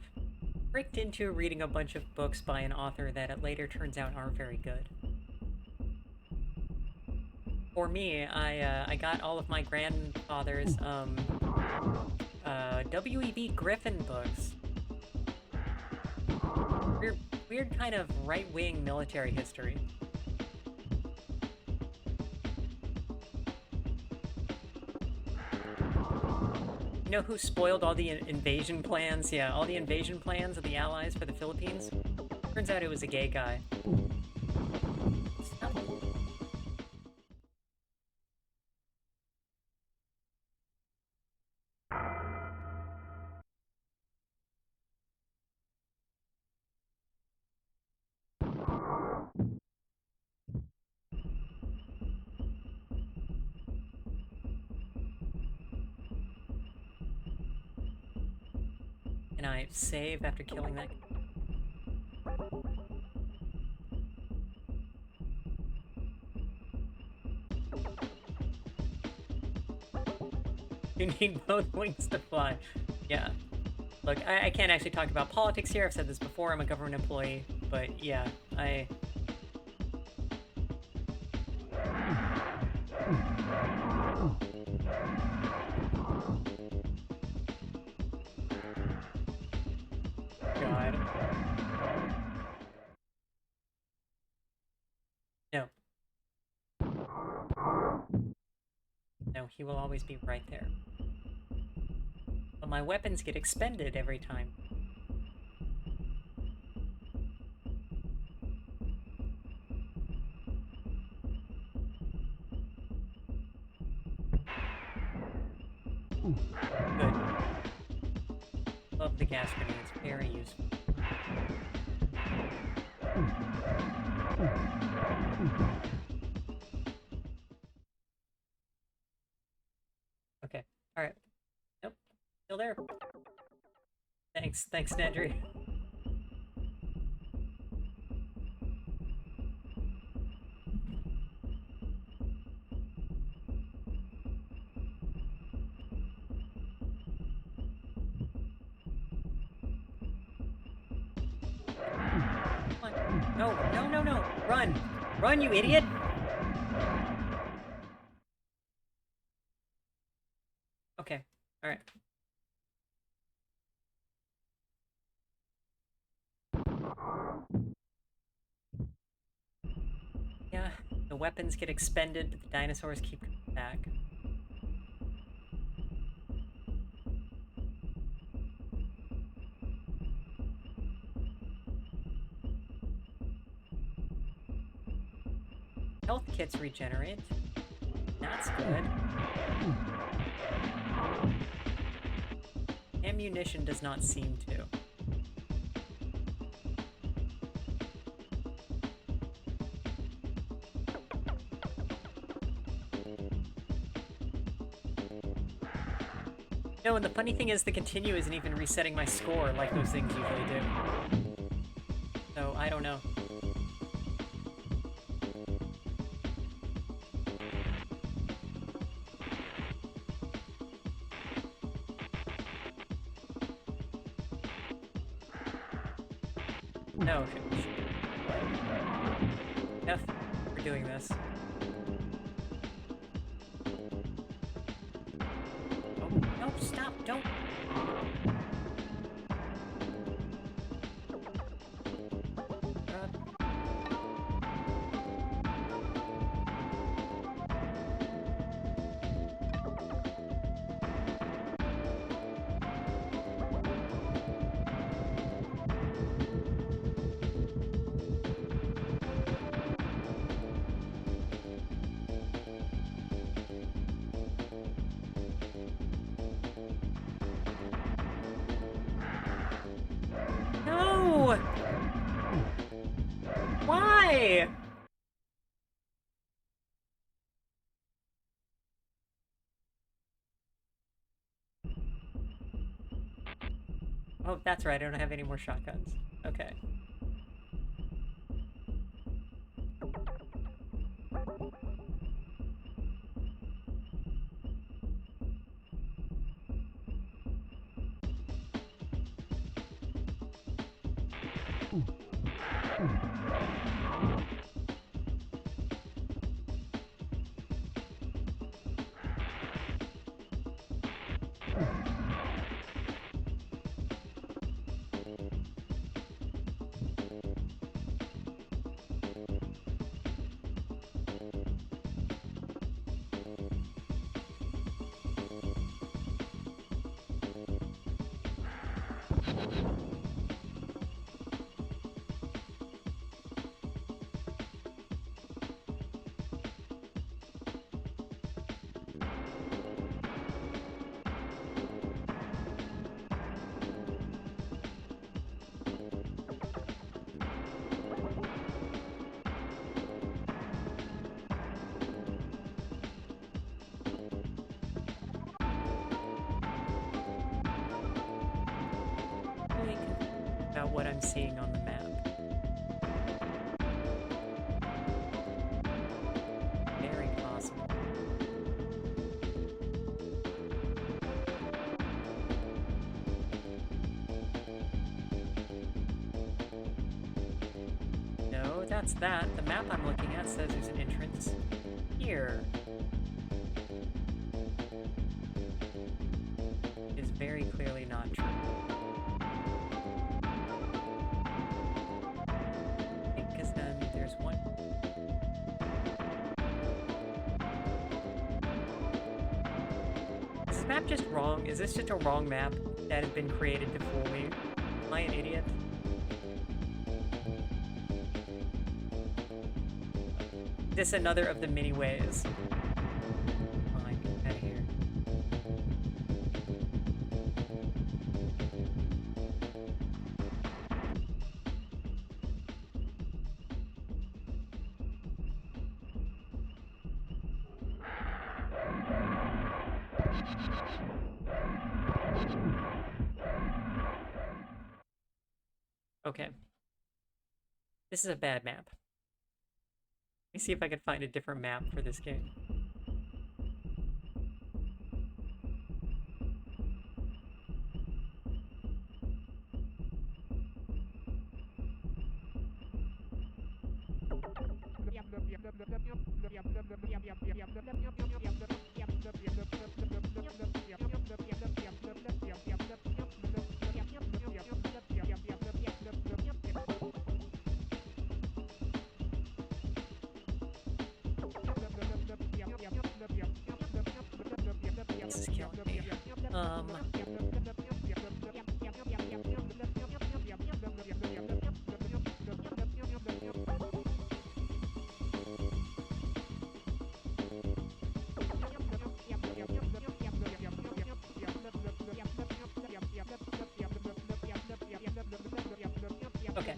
tricked into reading a bunch of books by an author that it later turns out aren't very good. For me, I got all of my grandfather's W.E.B. Griffin books. Weird kind of right-wing military history. You know who spoiled all the invasion plans? Yeah, all the invasion plans of the Allies for the Philippines? Turns out it was a gay guy. Stop. Can I save after killing that? You need both wings to fly. Yeah. Look, I can't actually talk about politics here. I've said this before. I'm a government employee. But yeah, God. No. No, he will always be right there. But my weapons get expended every time. Good. Love the gas grenades. Very useful. Okay. Alright. Nope. Still there. Thanks, Nedry. No, no, no, no! Run! Run, you idiot! Okay, alright. Yeah, the weapons get expended, but the dinosaurs keep coming back. Health kits regenerate. That's good. Ammunition does not seem to. No, and the funny thing is the continue isn't even resetting my score like those things usually do. So, I don't know. No, F for doing this. Oh, no, stop, don't. Oh, that's right, I don't have any more shotguns. Okay. Really confused about what I'm seeing on the map. Very possible. No, that's that. The map I'm looking at says there's an entrance here. Is very clearly not true. Because then there's one. Is this map just wrong? Is this just a wrong map that has been created to fool me? Am I an idiot? This another of the many ways. Fine, get out of here. Okay. This is a bad map. Let me see if I can find a different map for this game. This is killing me. Okay.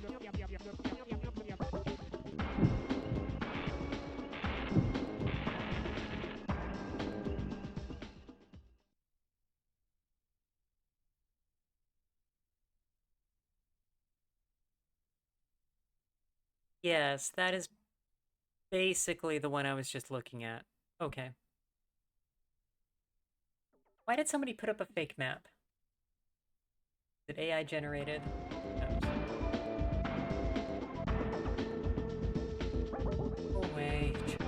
Yes, that is basically the one I was just looking at. Okay. Why did somebody put up a fake map? Is it AI generated? Who knows? Go away, child.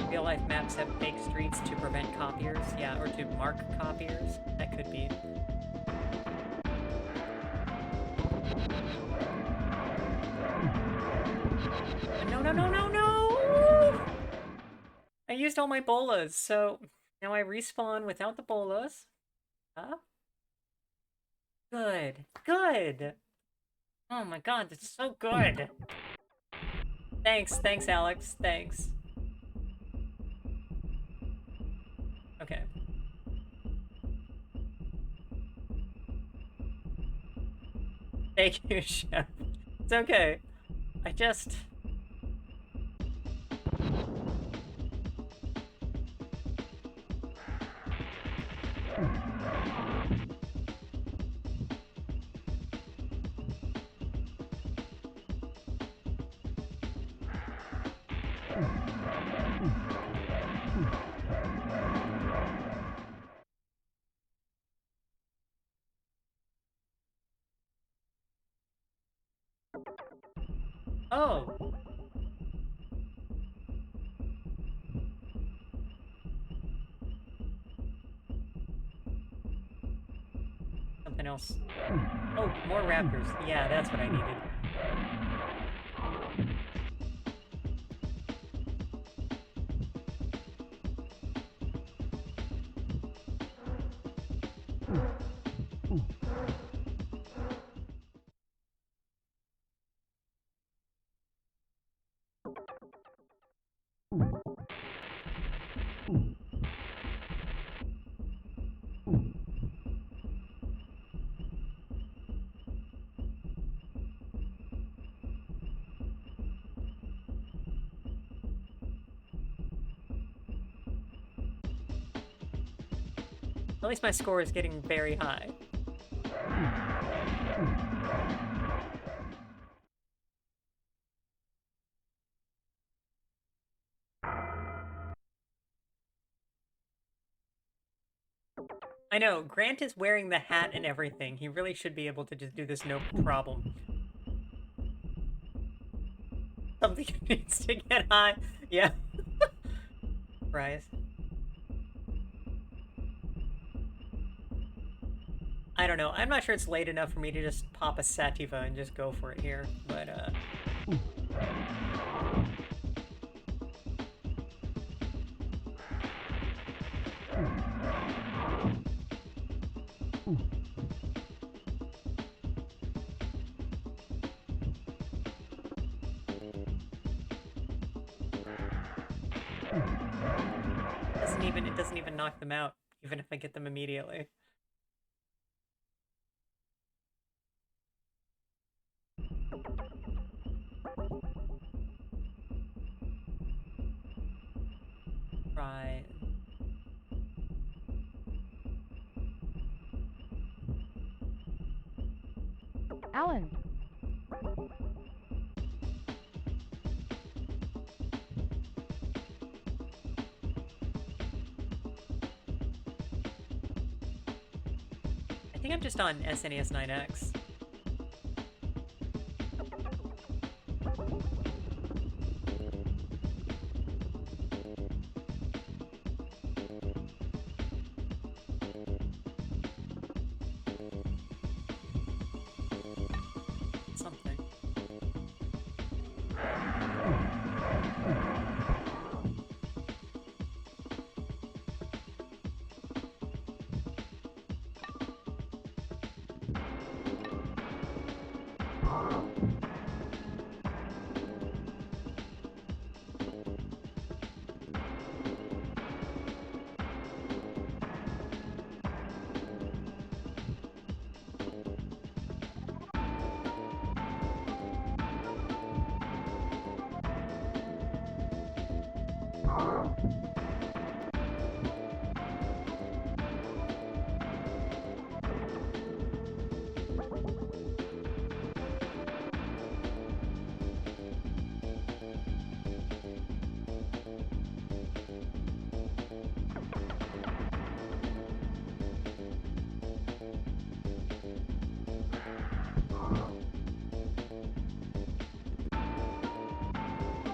Real life maps have fake streets to prevent copiers, yeah, or to mark copiers. That could be. No, no, no, no, no! I used all my bolas, so now I respawn without the bolas. Huh? Good, good! Oh my god, that's so good! Thanks, Alex, thanks. Okay. Thank you, Chef. It's okay. I just... Oh! Something else. Oh, more raptors. Yeah, that's what I needed. At least my score is getting very high. I know, Grant is wearing the hat and everything. He really should be able to just do this no problem. Something needs to get high. Yeah. Rise. I don't know. I'm not sure it's late enough for me to just pop a sativa and just go for it here, but it doesn't even knock them out, even if I get them immediately. Right. Alan. I think I'm just on SNES 9X. Something.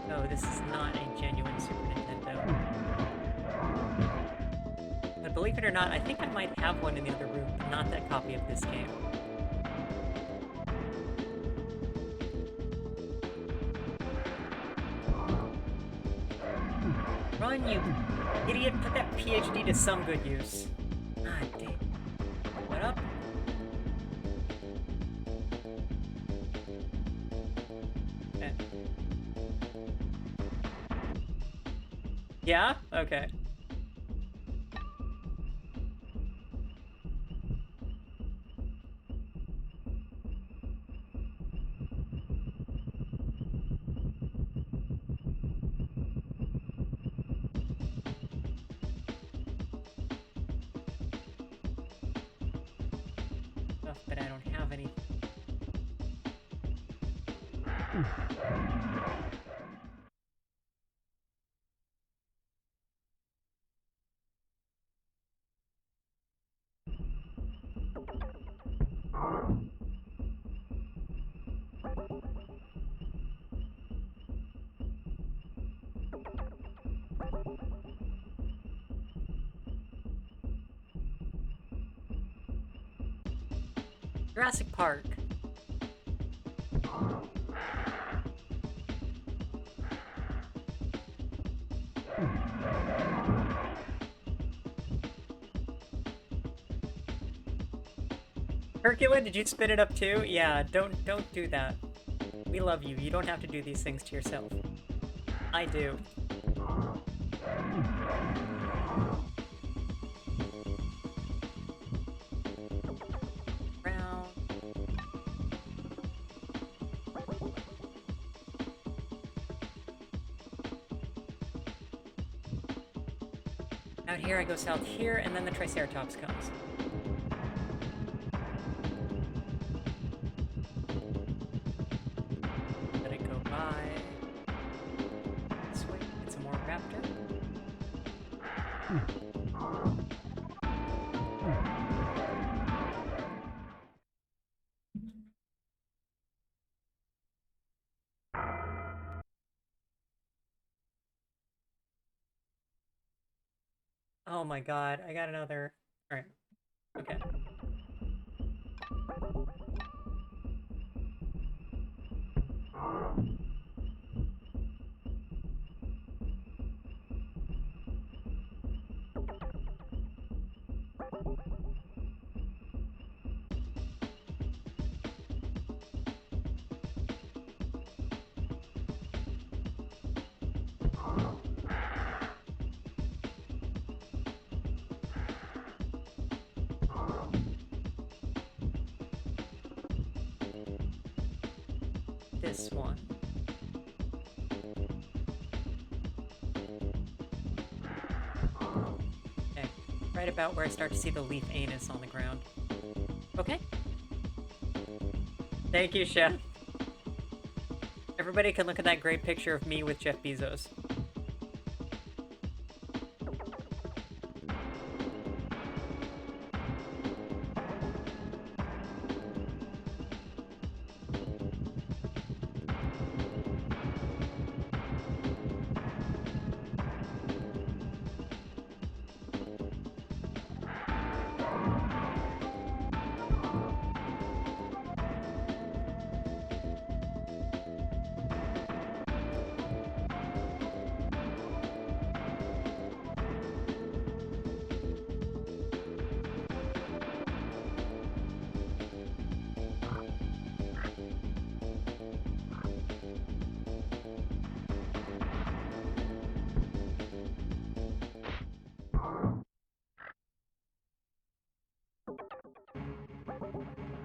Oh, this is not a genuine Super Nintendo. But believe it or not, I think I might have one in the other room, but not that copy of this game. Run, you idiot! Put that PhD to some good use. God damn. What up? Okay. Yeah? Okay. but I don't have any. Jurassic Park. Hercula, did you spin it up too? Yeah, don't do that. We love you. You don't have to do these things to yourself. I do. Round. Out here, I go south here, and then the Triceratops comes. Let it go by. This way, get some more raptor. Oh my god, I got another. Alright. Okay. This one. Okay, right about where I start to see the leaf anus on the ground. Okay. Thank you, Chef. Everybody can look at that great picture of me with Jeff Bezos.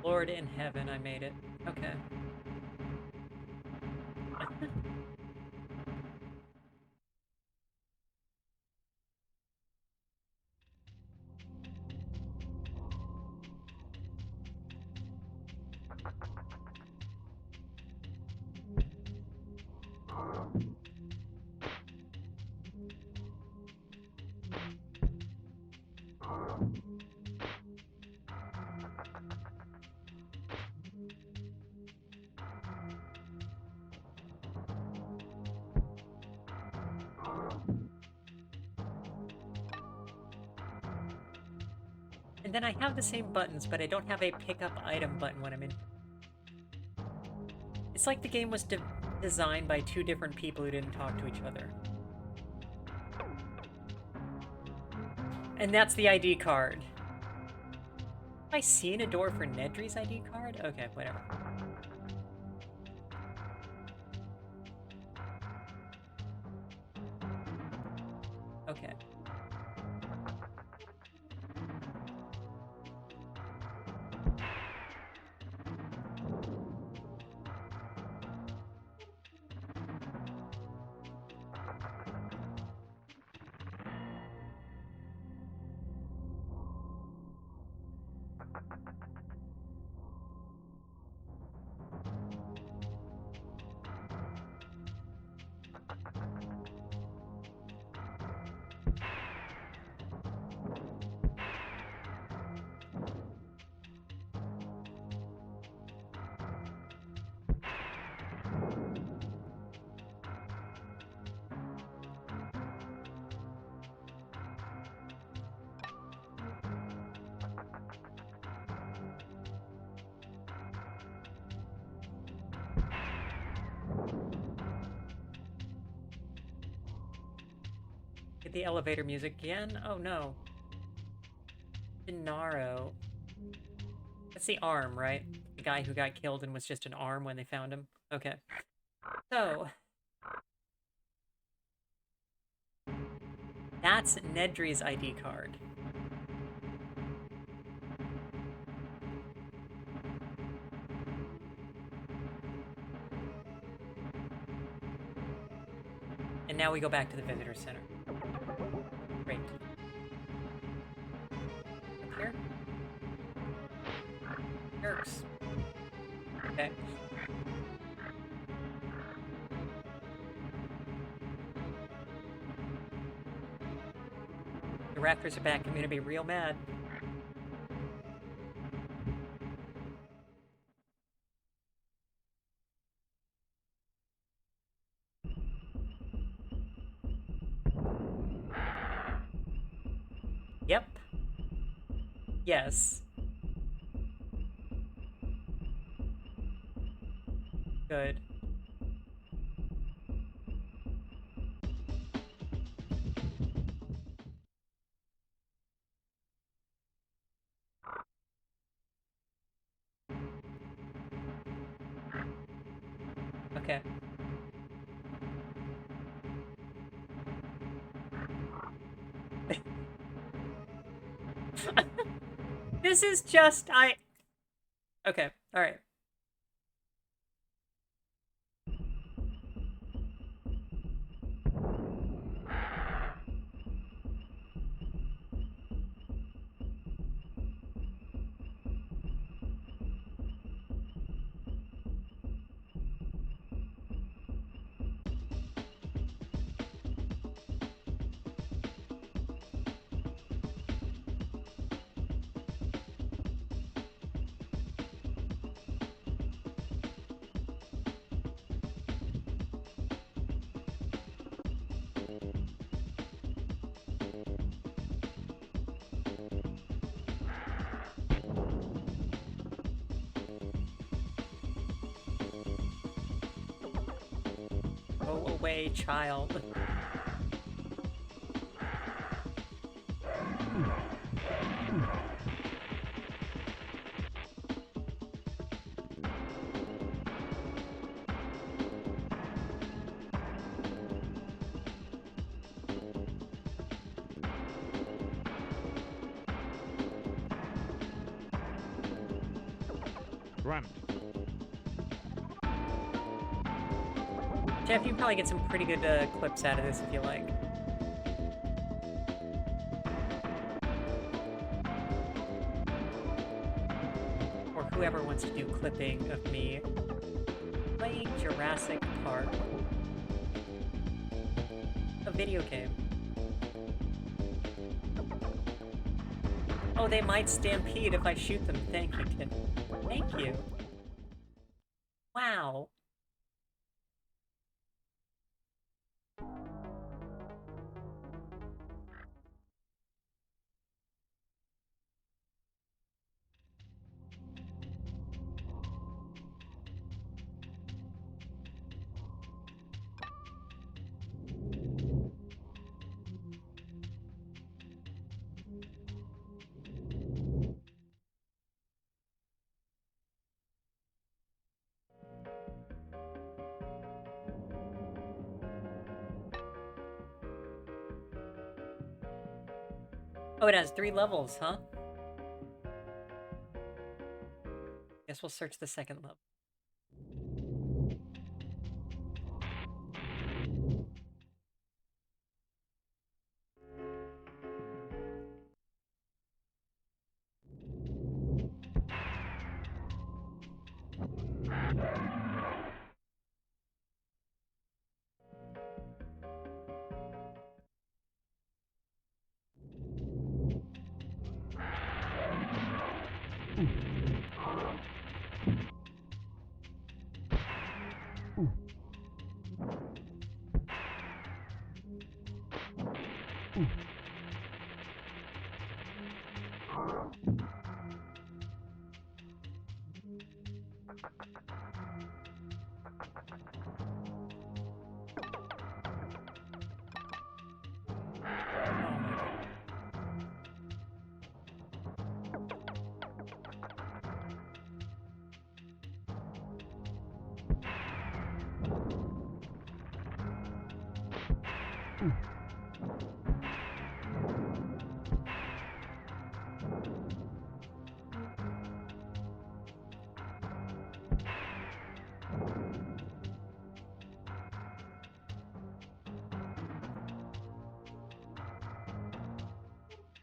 Lord in heaven, I made it. Okay. And then I have the same buttons, but I don't have a pick up item button when I'm in. It's like the game was designed by two different people who didn't talk to each other. And that's the ID card. Have I seen a door for Nedry's ID card? Okay, whatever. Okay. The elevator music again? Oh no. Gennaro. That's the arm, right? The guy who got killed and was just an arm when they found him. Okay. So. That's Nedry's ID card. And now we go back to the visitor center. Great. Up here? Jerks. Okay. The Raptors are back. I'm gonna be real mad. Yep. Yes. Good. Okay. This is just, Okay, alright. Go away, child. Grunt. Jeff, you can probably get some pretty good clips out of this if you like. Or whoever wants to do clipping of me playing Jurassic Park. A video game. Oh, they might stampede if I shoot them. Thank you, kid. Thank you. Wow. Oh, it has 3 levels, huh? Guess we'll search the second level.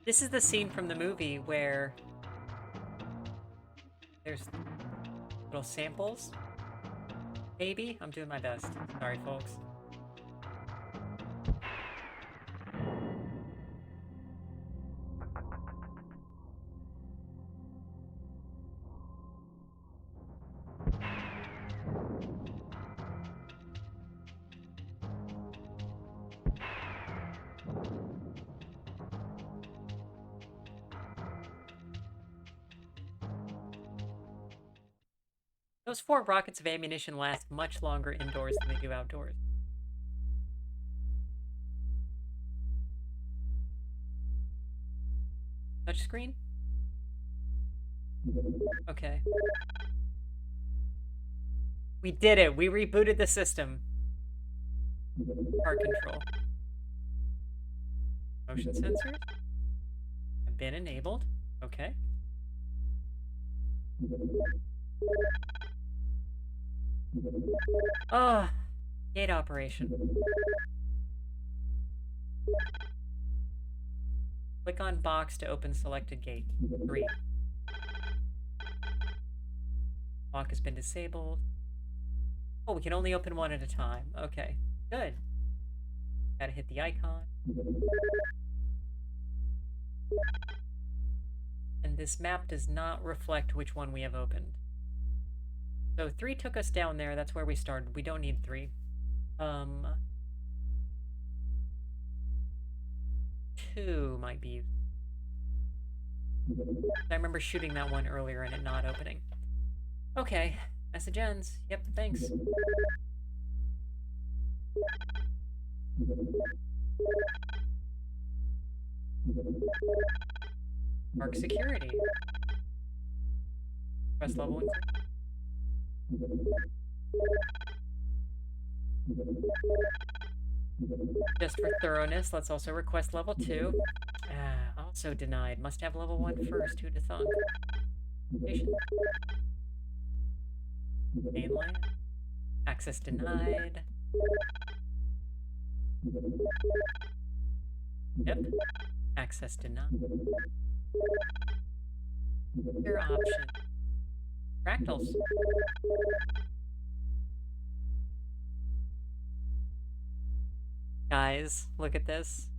This is the scene from the movie where there's little samples. Maybe? I'm doing my best. Sorry, folks. Those 4 rockets of ammunition last much longer indoors than they do outdoors. Touchscreen? Okay. We did it! We rebooted the system. Car control. Motion sensors have been enabled. Okay. Ah, gate operation. Click on box to open selected gate. 3. Lock has been disabled. Oh, we can only open one at a time. Okay, good. Gotta hit the icon. And this map does not reflect which one we have opened. So 3 took us down there. That's where we started. We don't need 3. 2 might be. I remember shooting that one earlier and it not opening. Okay. Message ends. Yep, thanks. Park security. Press level 1. Just for thoroughness, let's also request level 2. Also denied. Must have level 1 first. Who'd have thunk? Station. Mainline. Access denied. Yep. Access denied. Your option. Fractals. Guys, look at this.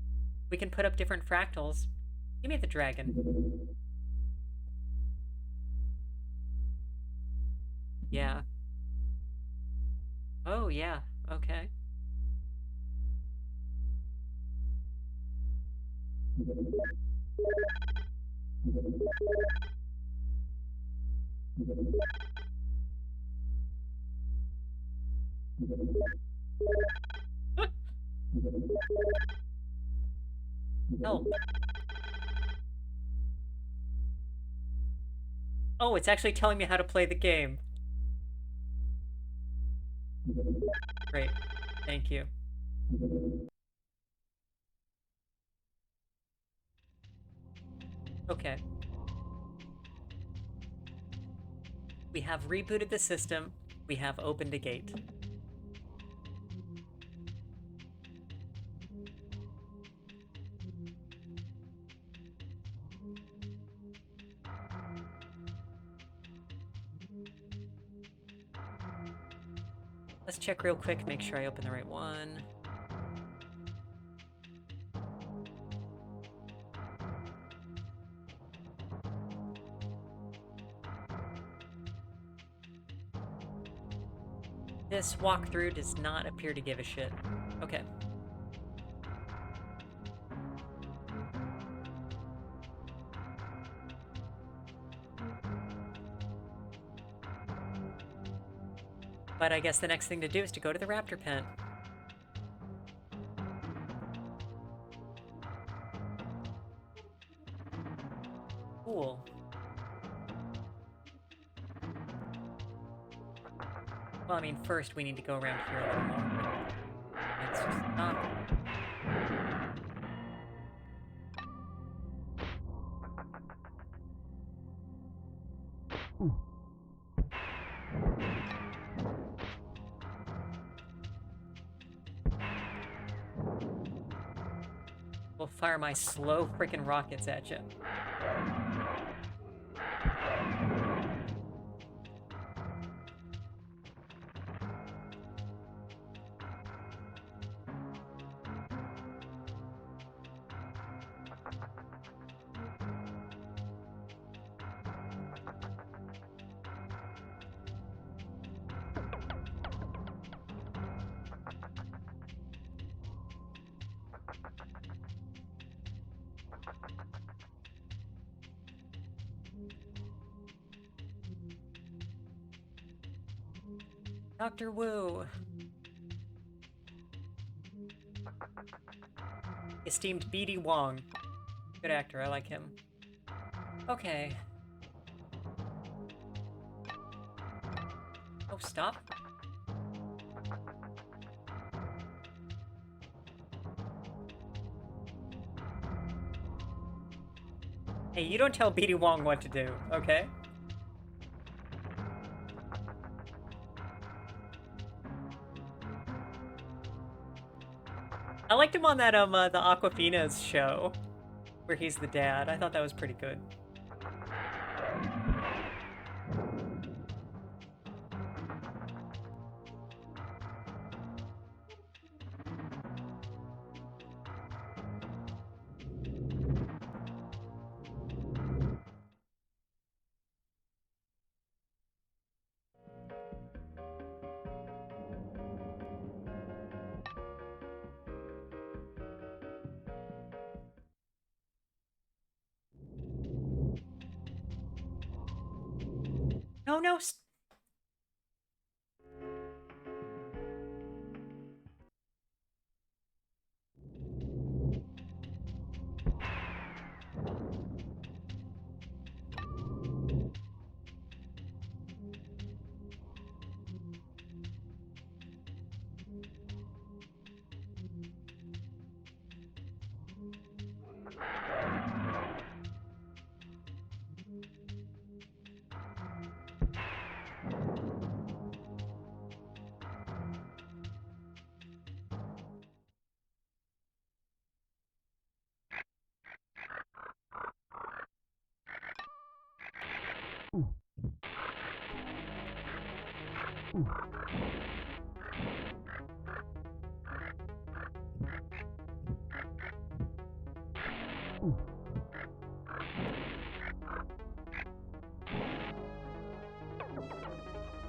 We can put up different fractals. Give me the dragon. Yeah. Oh, yeah. Okay. Help. Oh, it's actually telling me how to play the game. Great. Thank you. Okay. We have rebooted the system. We have opened a gate. Let's check real quick, make sure I open the right one. This walkthrough does not appear to give a shit. Okay. But I guess the next thing to do is to go to the raptor pen. Cool. Well, I mean, first we need to go around here a little more. Let's just stop. We'll fire my slow frickin' rockets at you. Dr. Wu. Esteemed B.D. Wong. Good actor, I like him. Okay. Oh, stop. Hey, you don't tell B.D. Wong what to do, okay? I liked him on that, the Aquafina's show, where he's the dad. I thought that was pretty good. No, no.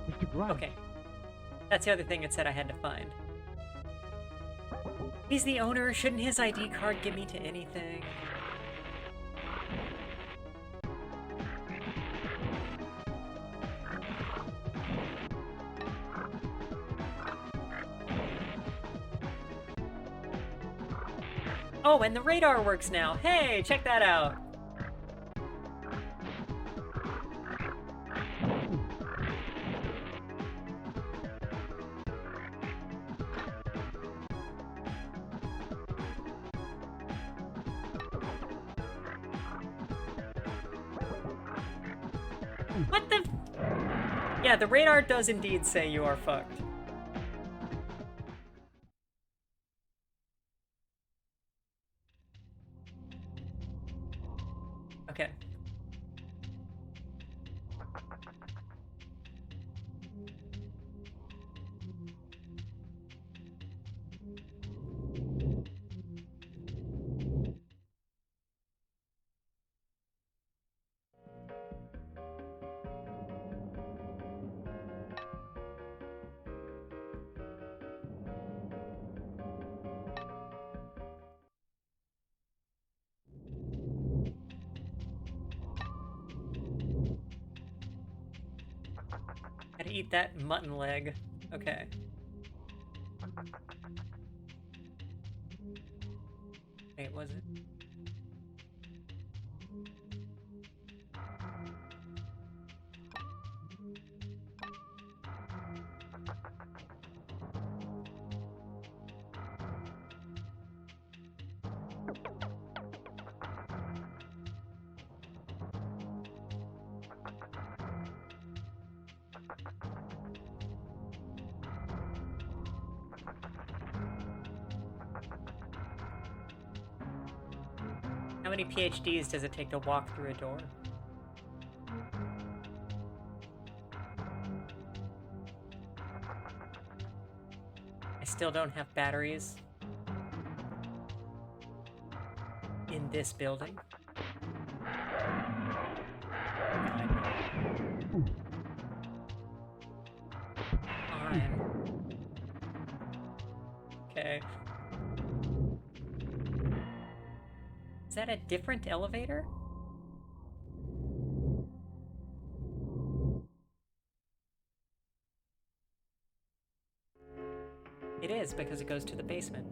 Mr. Grunt. Okay. That's the other thing it said I had to find. He's the owner. Shouldn't his ID card get me to anything? Oh, and the radar works now. Hey, check that out. What the? Yeah, the radar does indeed say you are fucked. Okay. Gotta eat that mutton leg. Okay. Wait, was it? many PhDs does it take to walk through a door? I still don't have batteries in this building. Fine. Okay. Is that a different elevator? It is, because it goes to the basement.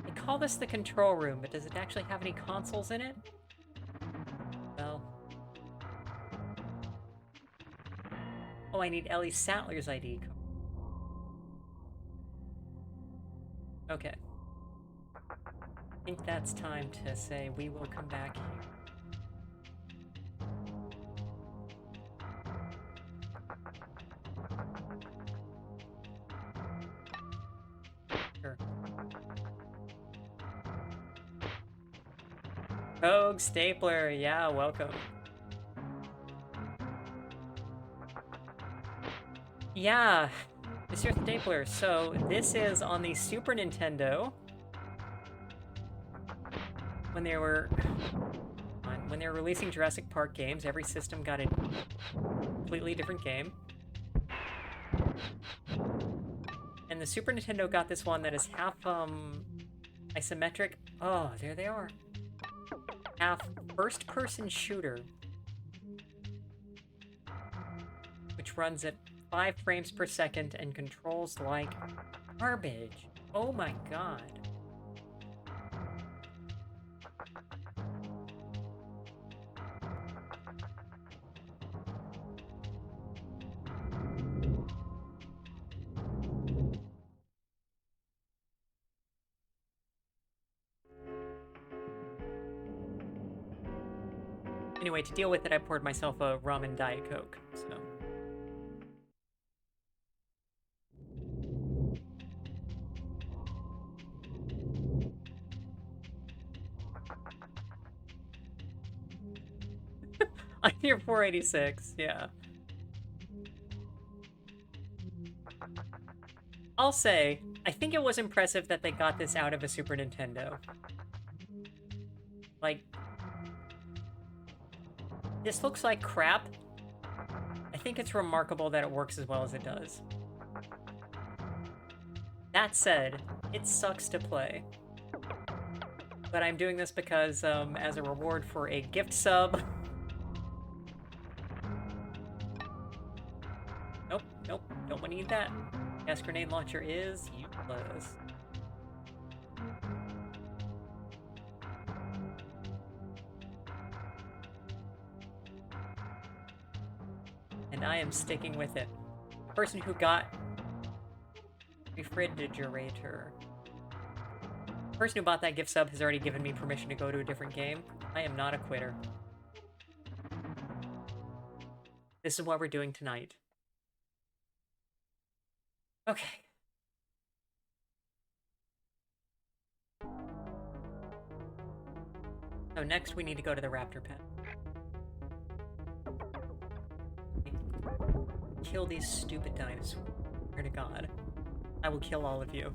They call this the control room, but does it actually have any consoles in it? Well. Oh, I need Ellie Sattler's ID card. Okay. I think that's time to say we will come back here. Sure. Rogue Stapler, yeah, welcome. Yeah, Mr. Stapler, so this is on the Super Nintendo. When they were releasing Jurassic Park games, every system got a completely different game. And the Super Nintendo got this one that is half isometric. Oh, there they are. Half first-person shooter, which runs at 5 frames per second and controls like garbage. Oh my god. Anyway, to deal with it, I poured myself a rum and Diet Coke, so... I'm near 486, yeah. I'll say, I think it was impressive that they got this out of a Super Nintendo. Like... This looks like crap. I think it's remarkable that it works as well as it does. That said, it sucks to play. But I'm doing this because, as a reward for a gift sub... Nope, nope, don't need that. Gas grenade launcher is useless. And I am sticking with it. The person who got refrigerator. The person who bought that gift sub has already given me permission to go to a different game. I am not a quitter. This is what we're doing tonight. Okay, So next we need to go to the raptor pen. Kill these stupid dinosaurs. Swear to God. I will kill all of you.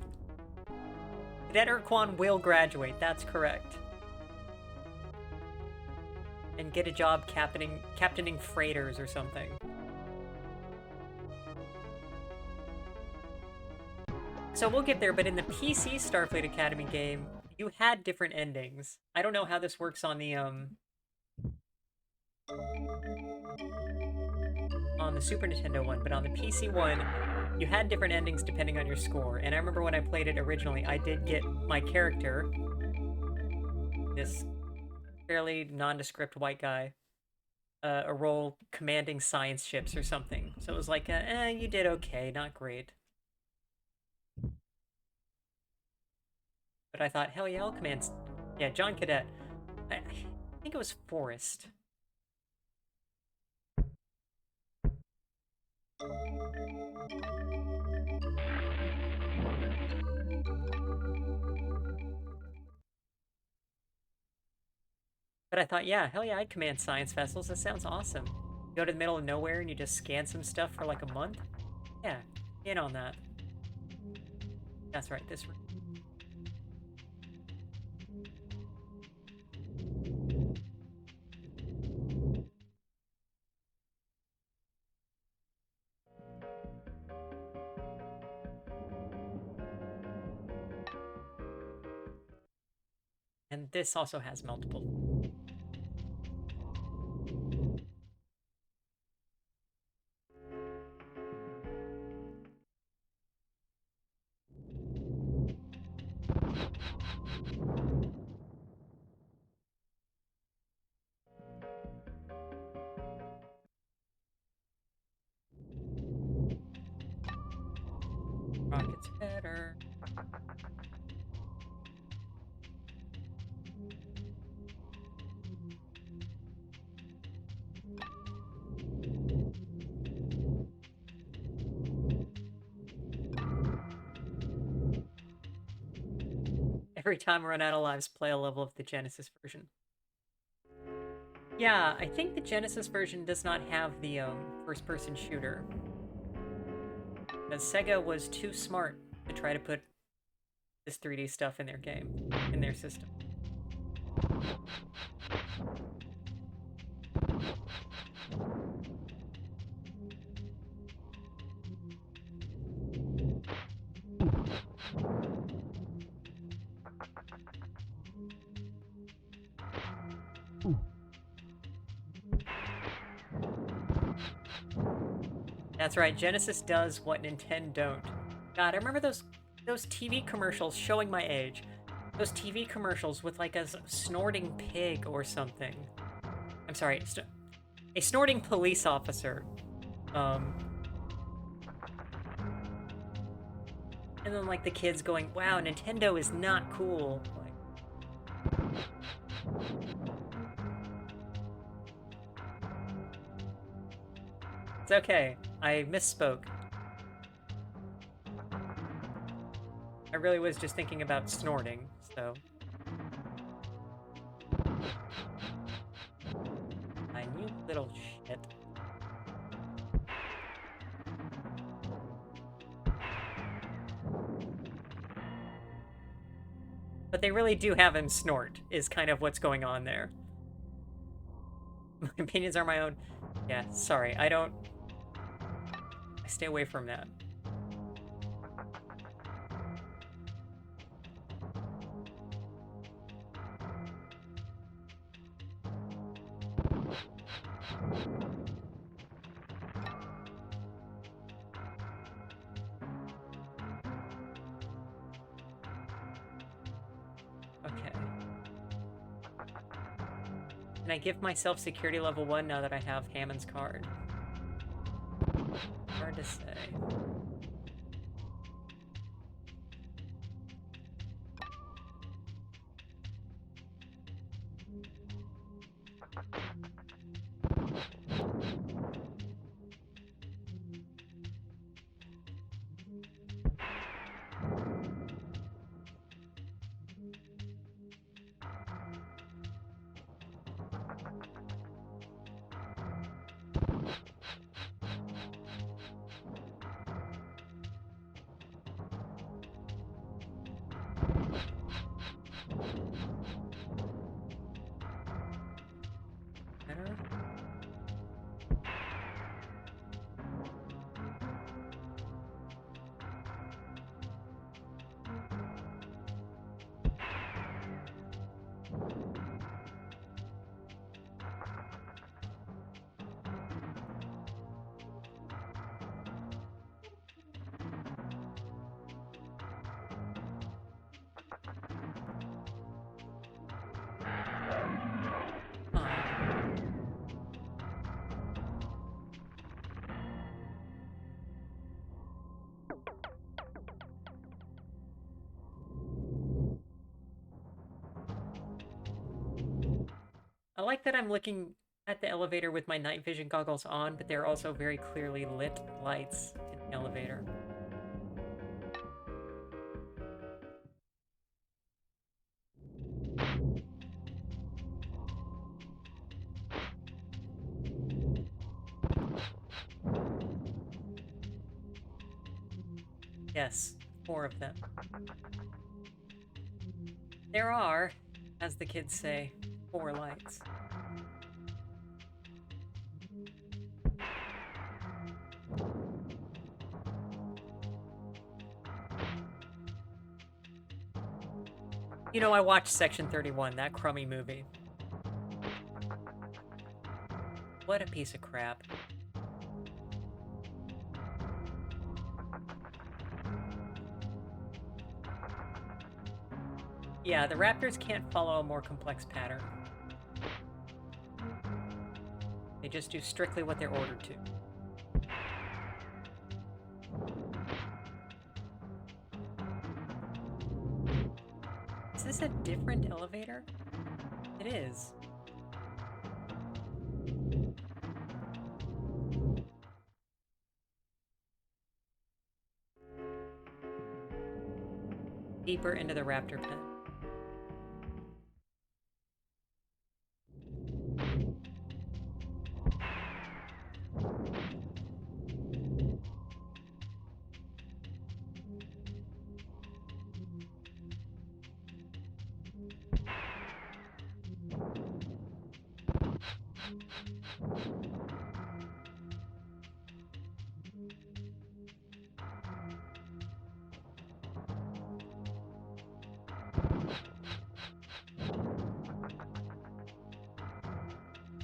Cadet Urquan will graduate, that's correct. And get a job captaining freighters or something. So we'll get there, but in the PC Starfleet Academy game, you had different endings. I don't know how this works on the Super Nintendo one, but on the PC one, you had different endings depending on your score. And I remember when I played it originally, I did get my character, this fairly nondescript white guy, a role commanding science ships or something. So it was like, you did okay, not great. But I thought, hell yeah, I'll command... Yeah, John Cadet. I think it was Forrest. But I thought, yeah, hell yeah, I'd command science vessels. That sounds awesome. You go to the middle of nowhere and you just scan some stuff for like a month? Yeah, in on that. That's right, this room. And this also has multiple. Rockets better. Every time I run out of lives, play a level of the Genesis version. Yeah, I think the Genesis version does not have the first-person shooter. Because Sega was too smart to try to put this 3D stuff in their game, in their system. That's right, Genesis does what Nintendo don't. God, I remember those TV commercials showing my age. Those TV commercials with like a snorting pig or something. I'm sorry, a snorting police officer. And then like the kids going, wow, Nintendo is not cool. Like... It's okay. I misspoke. I really was just thinking about snorting, so... You little shit. But they really do have him snort, is kind of what's going on there. My opinions are my own. Yeah, sorry, I stay away from that. Okay. Can I give myself security level 1 now that I have Hammond's card? Hard to say. like that I'm looking at the elevator with my night vision goggles on, but there are also very clearly lit lights in the elevator. Yes, 4 of them. There are, as the kids say, 4 lights. You know, I watched Section 31, that crummy movie. What a piece of crap. Yeah, the raptors can't follow a more complex pattern. They just do strictly what they're ordered to. Is this a different elevator? It is. Deeper into the raptor pen.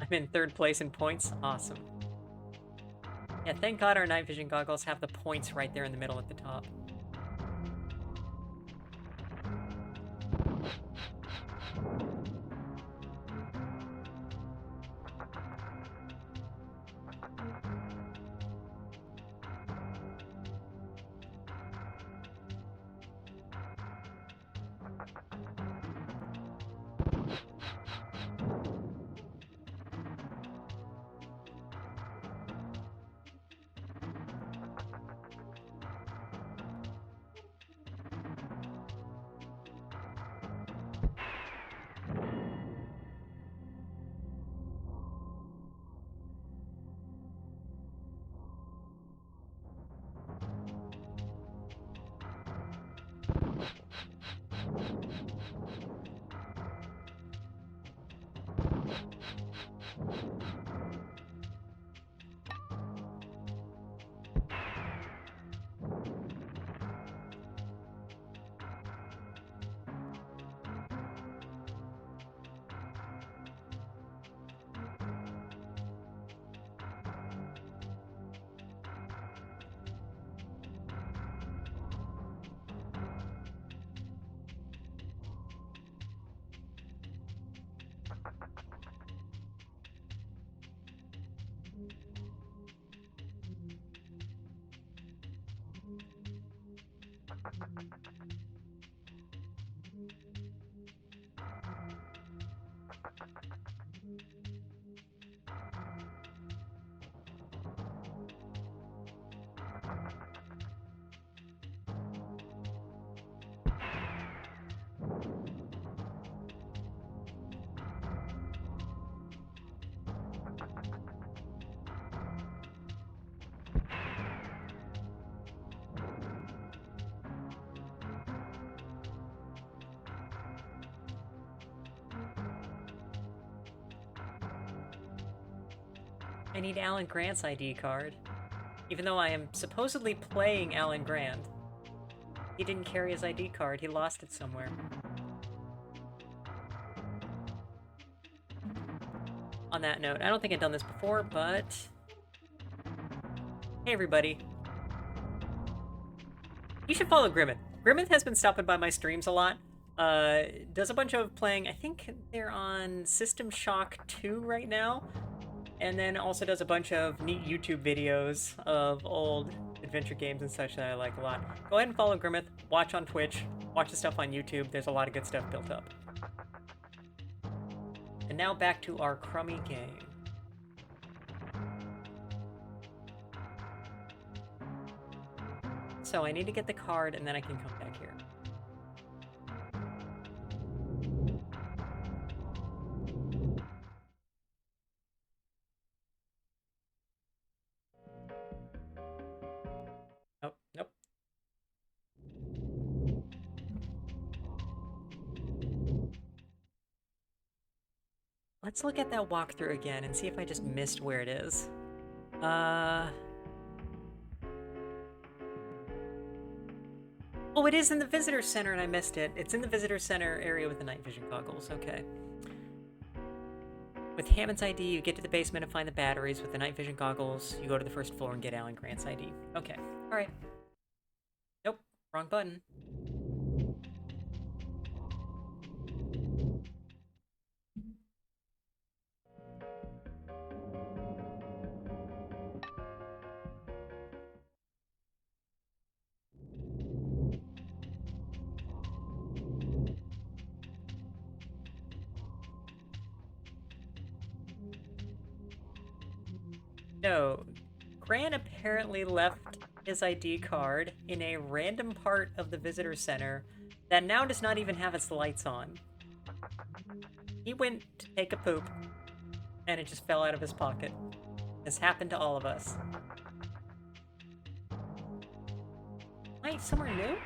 I'm in 3rd place in points. Awesome. Yeah, thank God our night vision goggles have the points right there in the middle at the top. I need Alan Grant's ID card. Even though I am supposedly playing Alan Grant. He didn't carry his ID card, he lost it somewhere. On that note, I don't think I've done this before, but... Hey everybody. You should follow Grimmett. Grimmett has been stopping by my streams a lot. Does a bunch of playing, I think they're on System Shock 2 right now. And then also does a bunch of neat YouTube videos of old adventure games and such that I like a lot. Go ahead and follow Grimmett, watch on Twitch, watch the stuff on YouTube. There's a lot of good stuff built up. And now back to our crummy game. So I need to get the card and then I can come back here. Oh, nope. Let's look at that walkthrough again and see if I just missed where it is. Oh, it is in the visitor center and I missed it. It's in the visitor center area with the night vision goggles. Okay. With Hammond's ID, you get to the basement and find the batteries. With the night vision goggles, you go to the first floor and get Alan Grant's ID. Okay. All right. Nope. Wrong button. No. Grant apparently left his ID card in a random part of the visitor center that now does not even have its lights on. He went to take a poop, and it just fell out of his pocket. This happened to all of us. Wait, somewhere new?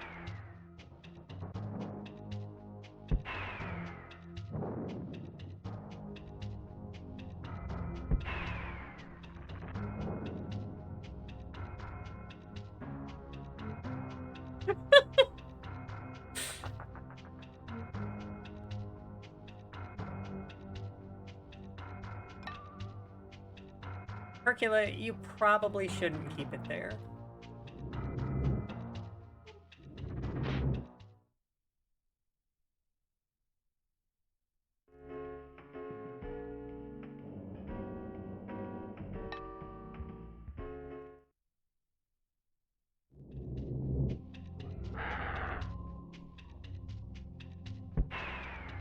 Hercula, you probably shouldn't keep it there.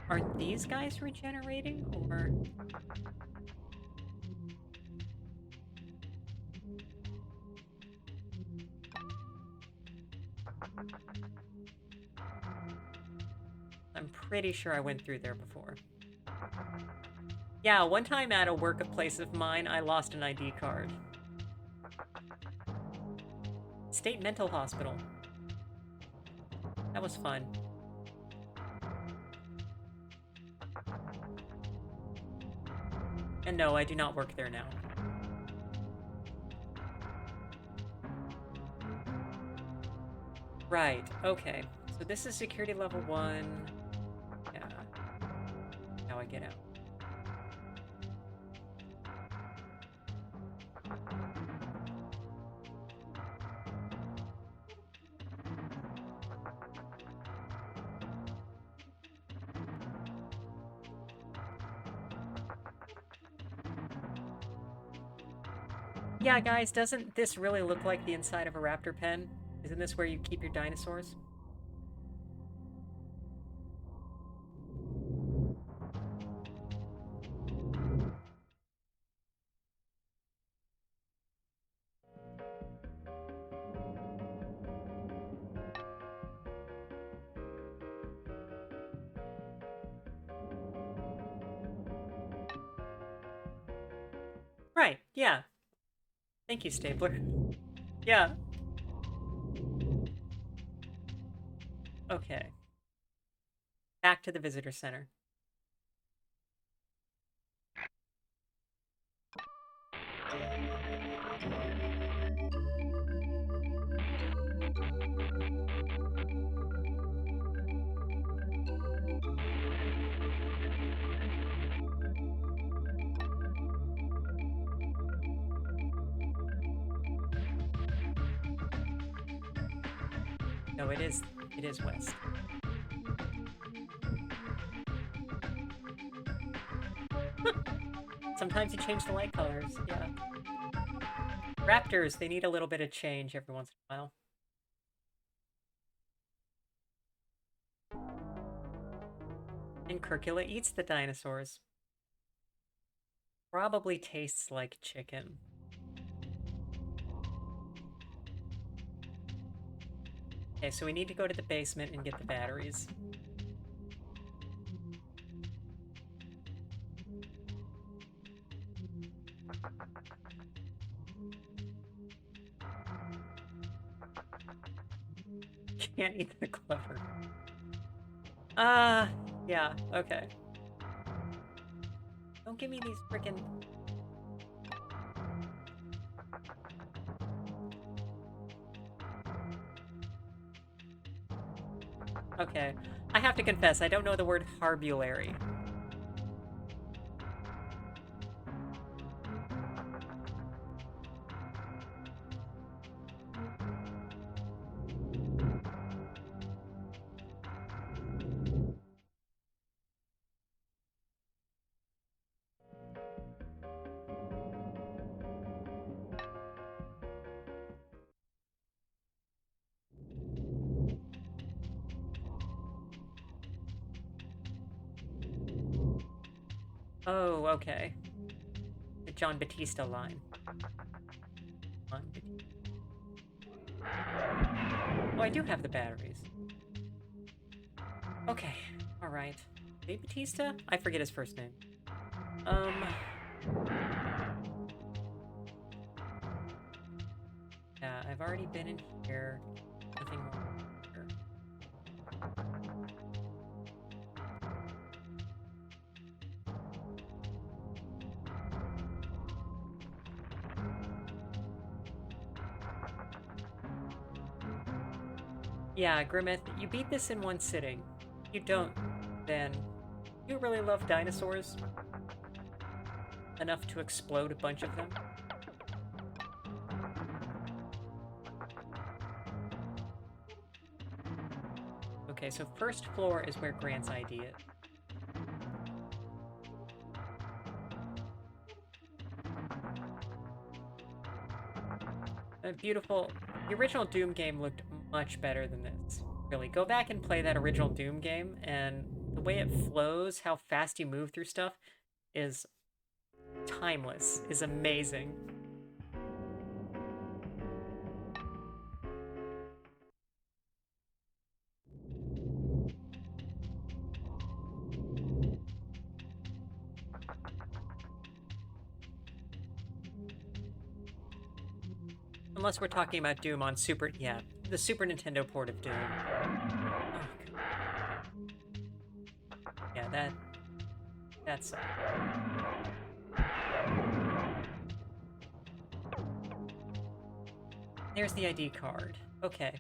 Aren't these guys regenerating, or...? I'm pretty sure I went through there before. Yeah, one time at a workplace of mine, I lost an ID card. State Mental Hospital. That was fun. And no, I do not work there now. Right, okay. So this is security level 1. Yeah. How I get out. Yeah, guys, doesn't this really look like the inside of a raptor pen? Isn't this where you keep your dinosaurs? Right, yeah. Thank you, Stapler. Yeah. Okay. Back to the visitor center. No, it is west. Sometimes you change the light colors, yeah. Raptors, they need a little bit of change every once in a while. And Curcula eats the dinosaurs. Probably tastes like chicken. Okay, so we need to go to the basement and get the batteries. Can't eat the clover. Yeah, okay. Don't give me these frickin'... Okay. I have to confess, I don't know the word harbulary. Oh, okay. The John Batista line. Oh, I do have the batteries. Okay, alright. Dave Batista? I forget his first name. Yeah, I've already been in here. Nothing more here. Yeah, Grimmeth, you beat this in one sitting. If you don't, then you really love dinosaurs enough to explode a bunch of them. Okay, so first floor is where Grant's ID is. Beautiful. The original Doom game looked much better than this. Really, go back and play that original Doom game, and the way it flows, how fast you move through stuff, is timeless, is amazing. Unless we're talking about Doom on Super... Yeah, the Super Nintendo port of Doom. Oh, yeah, that's... There's the ID card. Okay.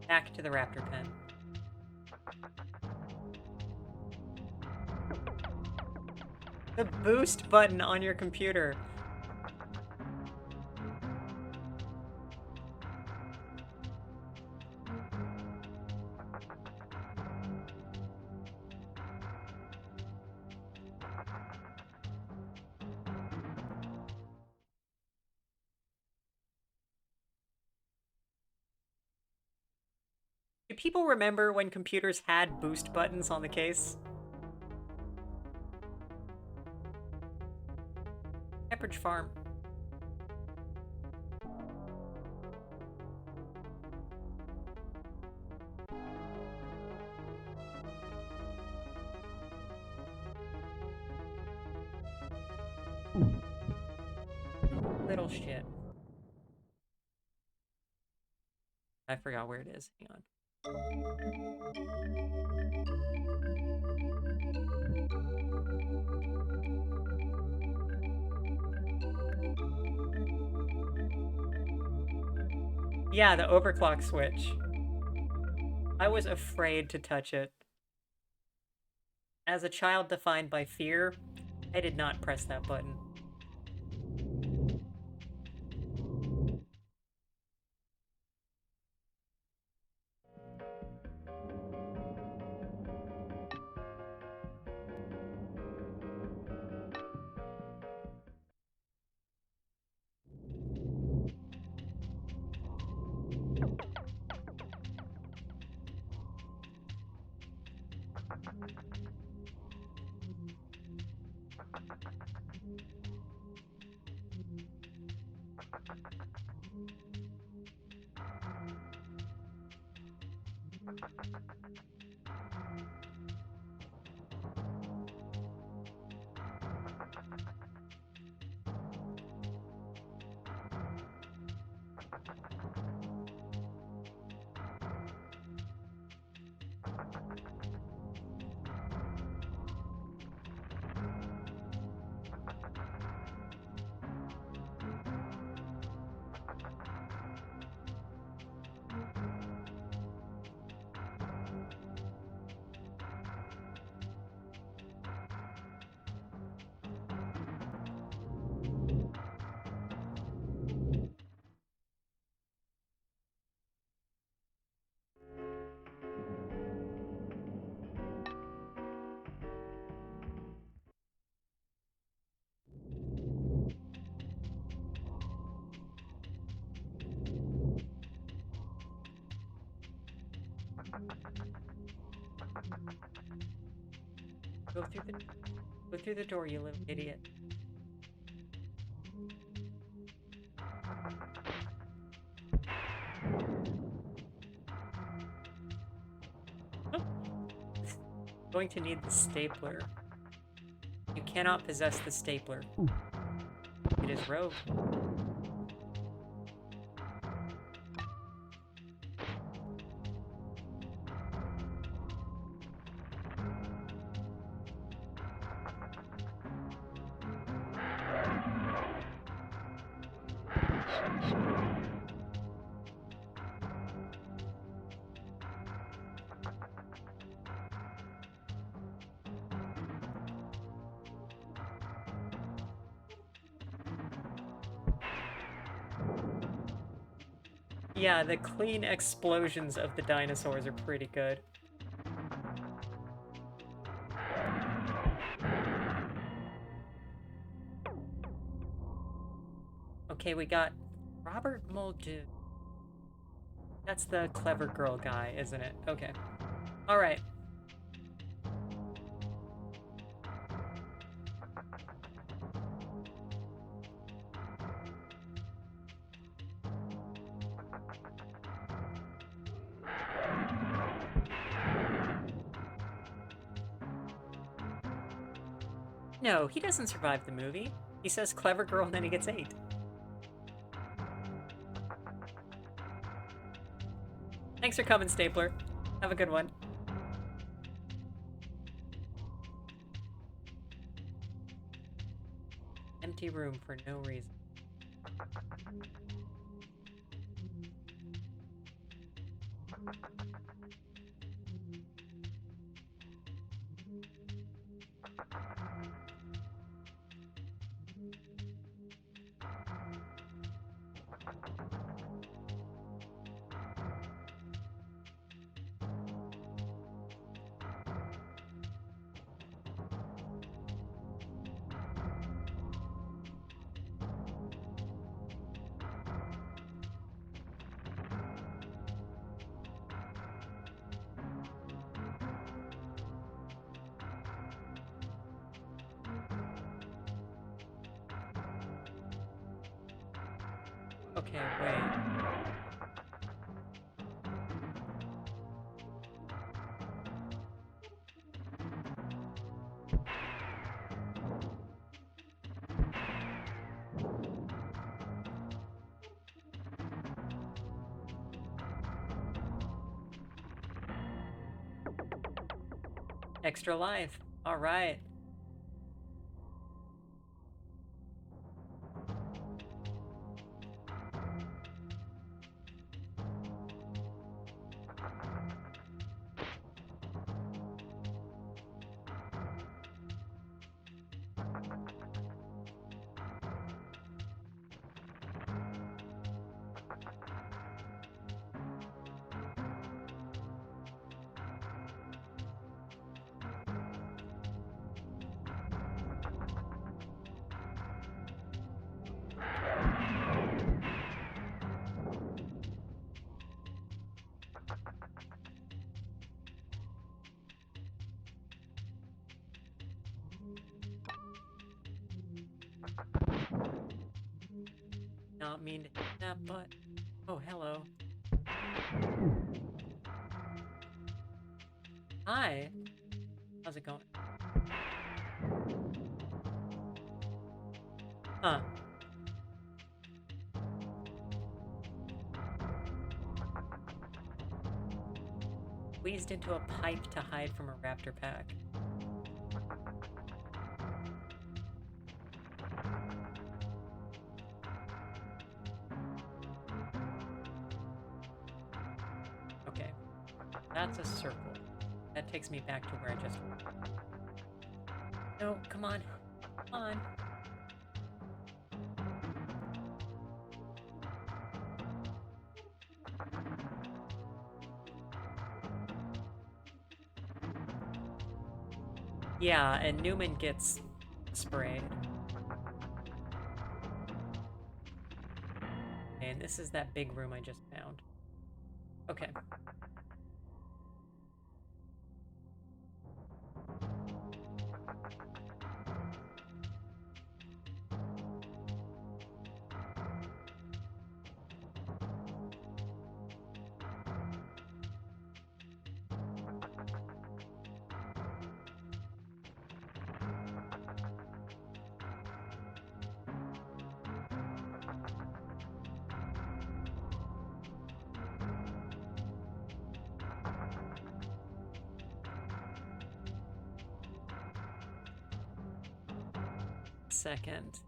Back to the raptor pen. The boost button on your computer. Do people remember when computers had boost buttons on the case? Pepperidge Farm. Little shit. I forgot where it is. Hang on. Yeah, the overclock switch. I was afraid to touch it. As a child defined by fear, I did not press that button. Go through the door, you little idiot. Oh. Going to need the stapler. You cannot possess the stapler. It is rogue. Yeah, the clean explosions of the dinosaurs are pretty good. Okay, we got Robert Muldoon. That's the clever girl guy, isn't it? Okay. Alright. No, he doesn't survive the movie. He says clever girl and then he gets ate. Thanks for coming, Stapler. Have a good one. Empty room for no reason. Okay, wait. Extra life. All right. Not mean to hit that, but... Oh, hello. Hi. How's it going? Huh. Squeezed into a pipe to hide from a raptor pack. Okay. That's a circle. That takes me back to where I just went. No, come on. Come on. Yeah, and Newman gets sprayed. And this is that big room I just found. Okay. Second.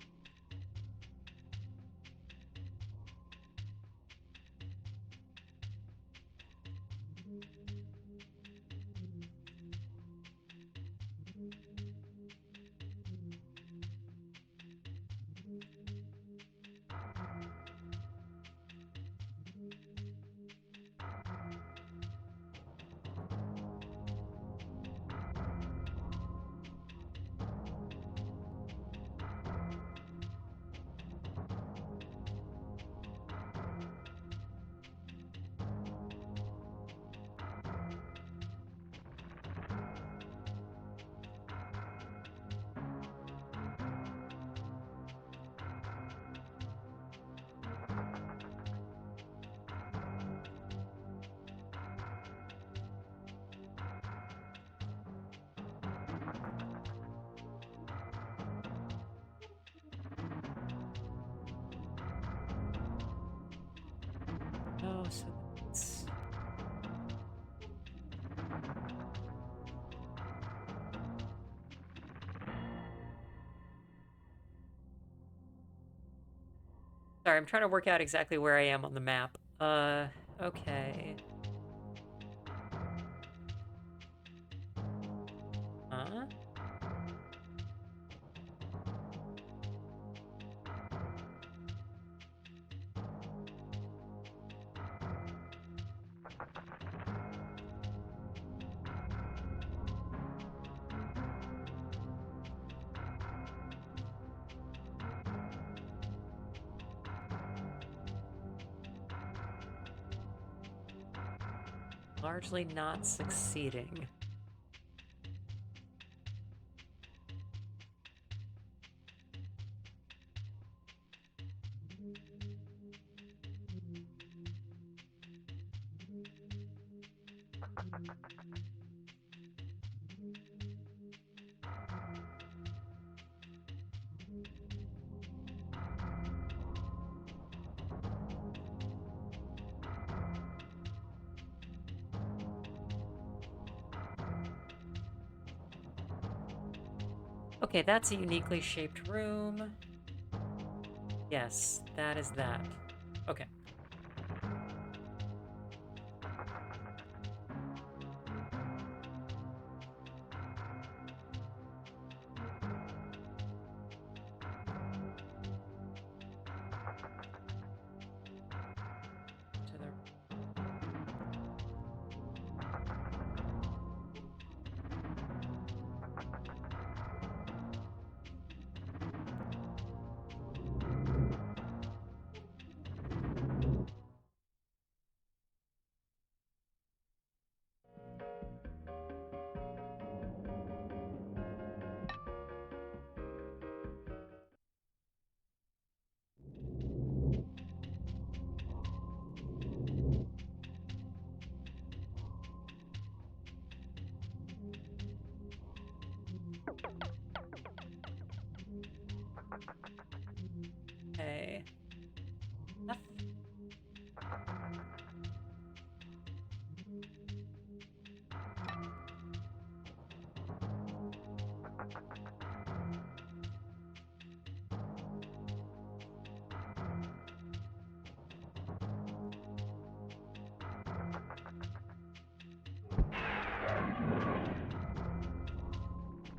Oh, so that's... Sorry, I'm trying to work out exactly where I am on the map. Okay. Huh? Largely not succeeding. Okay, that's a uniquely shaped room. Yes, that is that. Okay. To the...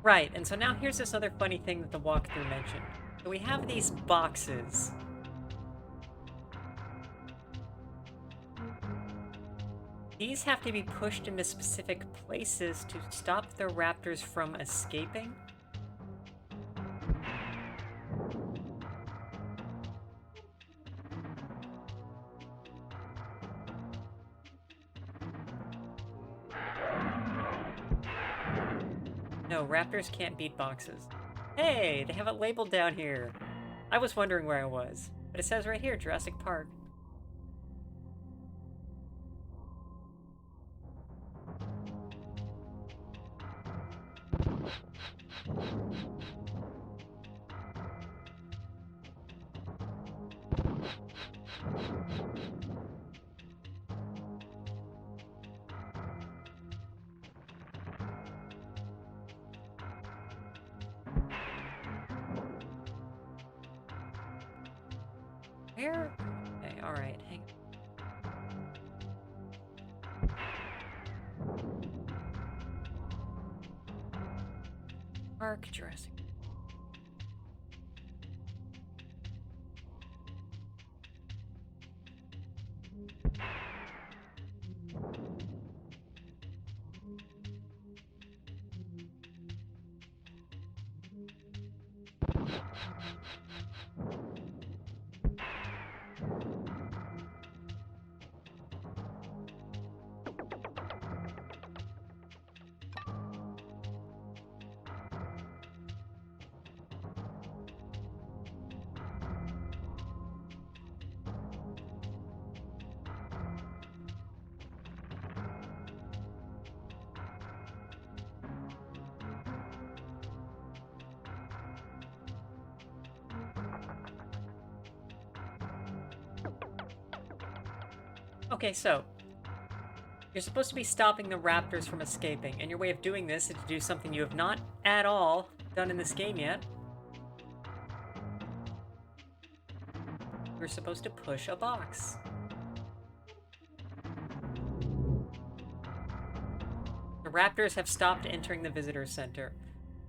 Right, and so now here's this other funny thing that the walkthrough mentioned. So we have these boxes. These have to be pushed into specific places to stop the raptors from escaping. No, raptors can't beat boxes. Hey, they have it labeled down here. I was wondering where I was, but it says right here, Jurassic Park. Where? Okay, alright, hang on. Park, Jurassic. Okay, so you're supposed to be stopping the raptors from escaping, and your way of doing this is to do something you have not at all done in this game yet. You're supposed to push a box. The raptors have stopped entering the visitor center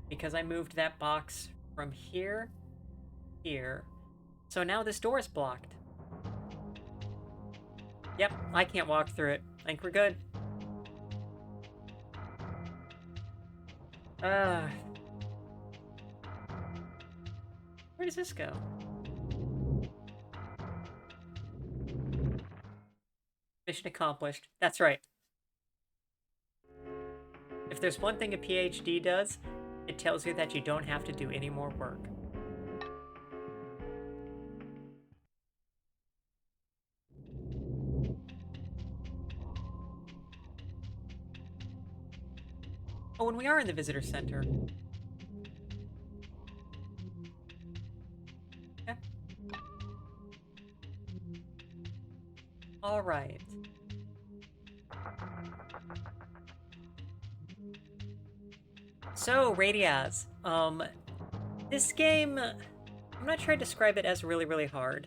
because I moved that box from here, here. So now this door is blocked. Yep, I can't walk through it. I think we're good. Where does this go? Mission accomplished. That's right. If there's one thing a PhD does, it tells you that you don't have to do any more work. Oh, and we are in the visitor center. Okay. All right. So, Radiaz, this game, I'm not sure to describe it as really, really hard.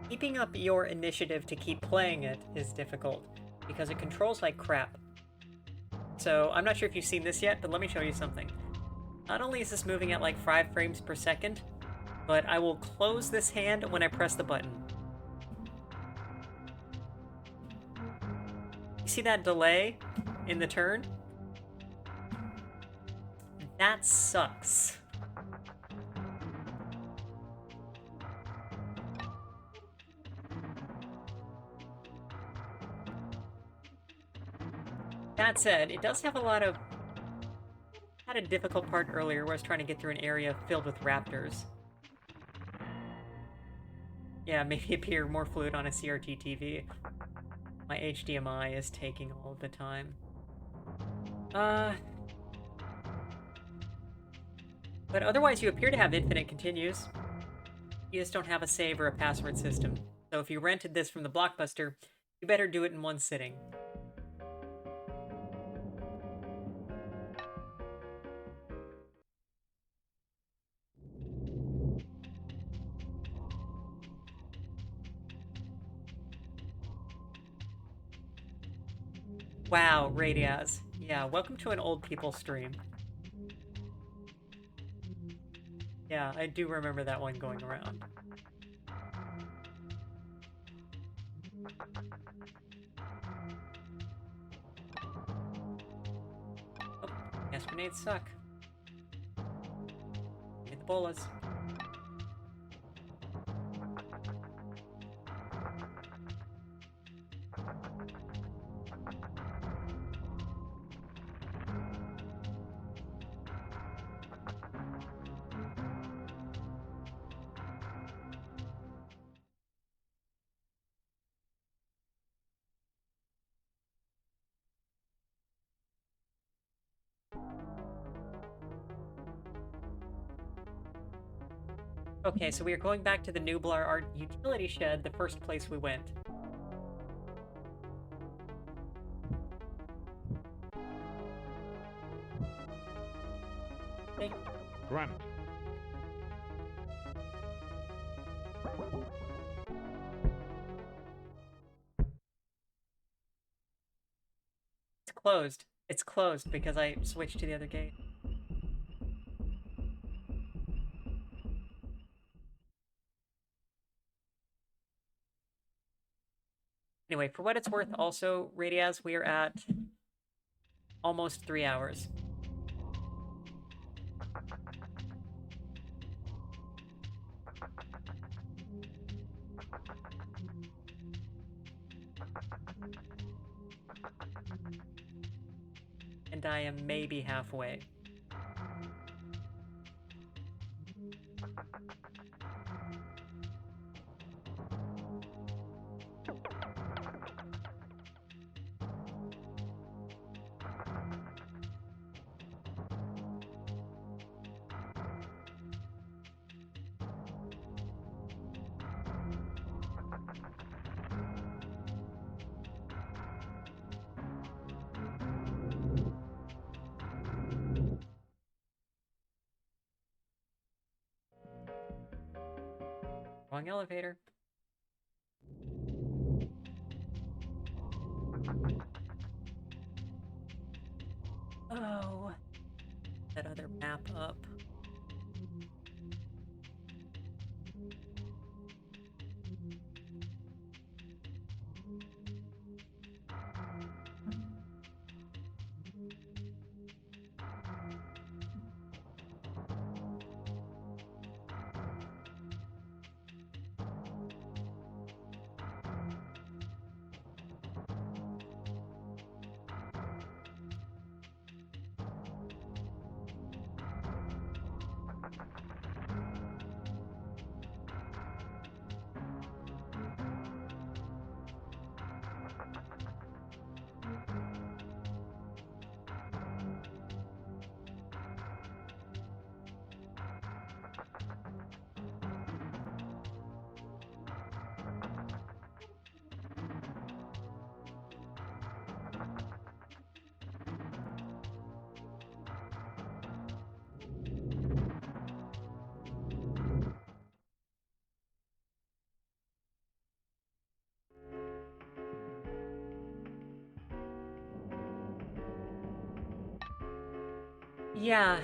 Keeping up your initiative to keep playing it is difficult, because it controls like crap. So, I'm not sure if you've seen this yet, but let me show you something. Not only is this moving at like 5 frames per second, but I will close this hand when I press the button. You see that delay in the turn? That sucks. That said, it does have a lot of... had a difficult part earlier where I was trying to get through an area filled with raptors. Yeah, maybe appear more fluid on a CRT TV. My HDMI is taking all the time. But otherwise you appear to have infinite continues. You just don't have a save or a password system. So if you rented this from the Blockbuster, you better do it in one sitting. Wow, Radiaz, Yeah, welcome to an old people stream. Yeah, I do remember that one going around. Oh, gas grenades suck. Give me the bolas. Okay, so we are going back to the Nublar Art Utility Shed, the first place we went. Hey. Grant. It's closed. It's closed because I switched to the other gate. Anyway, for what it's worth, also, Radiaz, we are at almost 3 hours. And I am maybe halfway. Wrong elevator. Oh, that other map up. Yeah,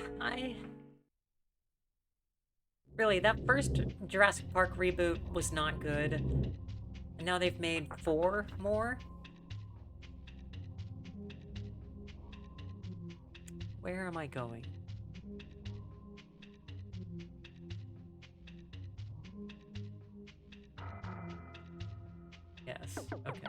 Really, that first Jurassic Park reboot was not good. And now they've made 4 more? Where am I going? Yes, okay.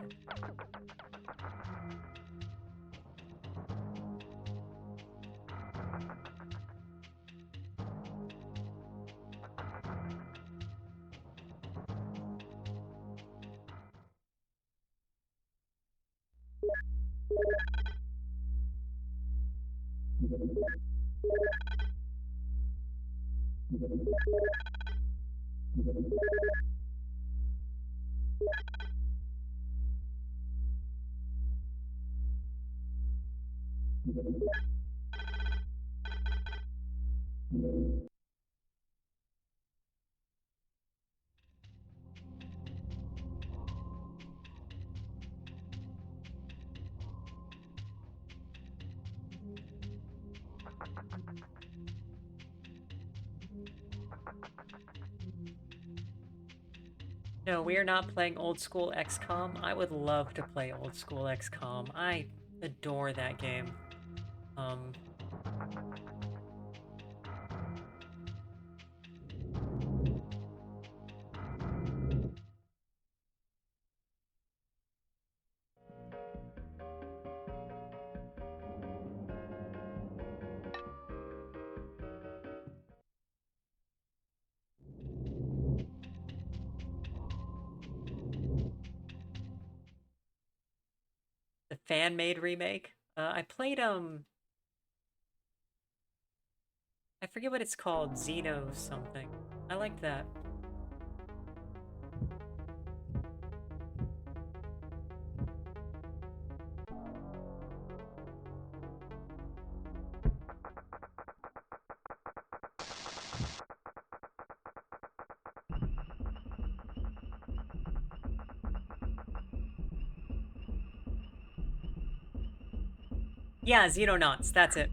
No, we are not playing old school XCOM. I would love to play old school XCOM. I adore that game. The fan-made remake. I played, I forget what it's called, Xeno something. I liked that. Yeah, Xenonauts, that's it.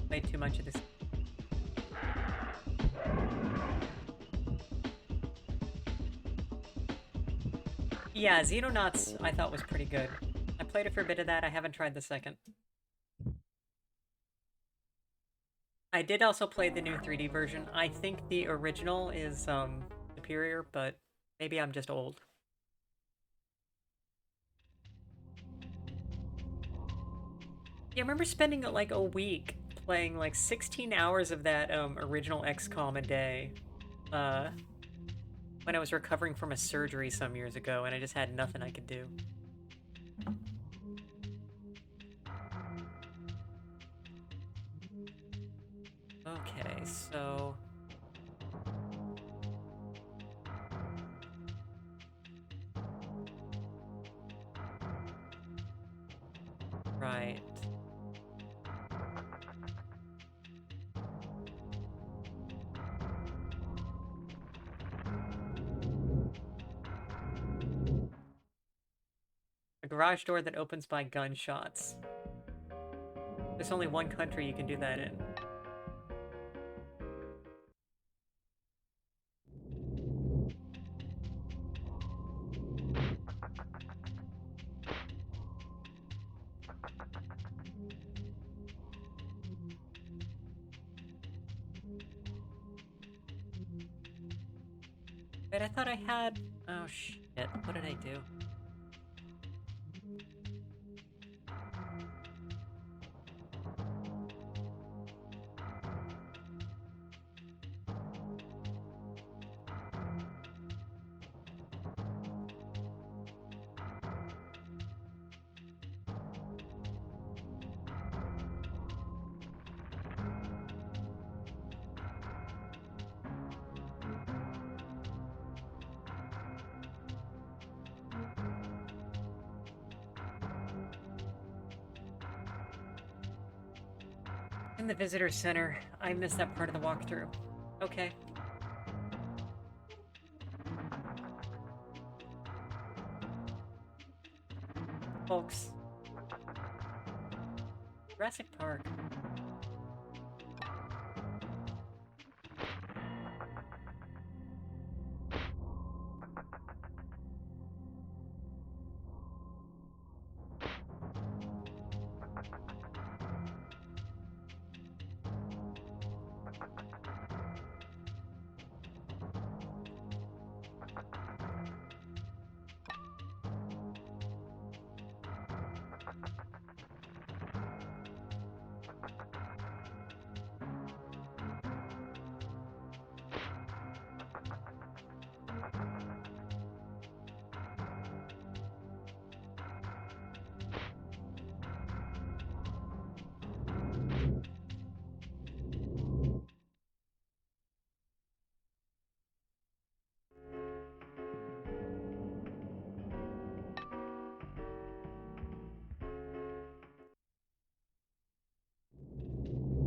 Played too much of this. Yeah, Xenonauts I thought was pretty good. I played it for a bit of that, I haven't tried the second. I did also play the new 3D version. I think the original is, superior, but maybe I'm just old. Yeah, I remember spending, like, a week playing, like, 16 hours of that, original XCOM a day, when I was recovering from a surgery some years ago, and I just had nothing I could do. Okay, so... Right. A garage door that opens by gunshots. There's only one country you can do that in. Wait, I thought I had... Oh, shit. What did I do? In the visitor center. I missed that part of the walkthrough. Okay. Folks. Jurassic Park.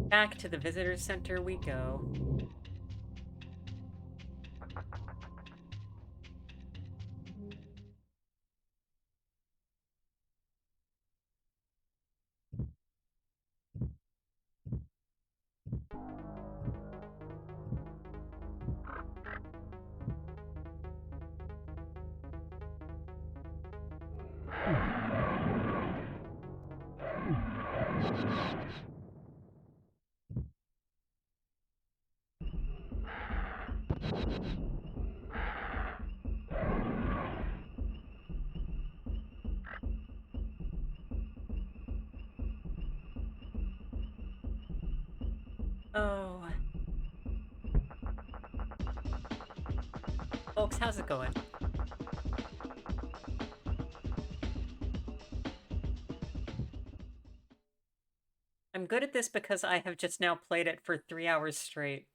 Back to the visitor center we go. Oh. Folks, how's it going? I'm good at this because I have just now played it for 3 hours straight.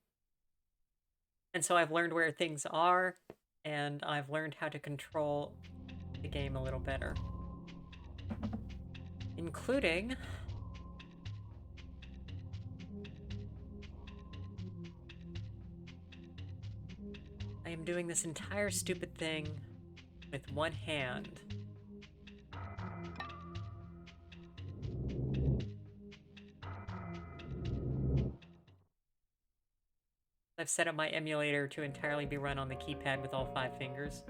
And so I've learned where things are, and I've learned how to control the game a little better. Including... I am doing this entire stupid thing with one hand. I've set up my emulator to entirely be run on the keypad with all 5 fingers.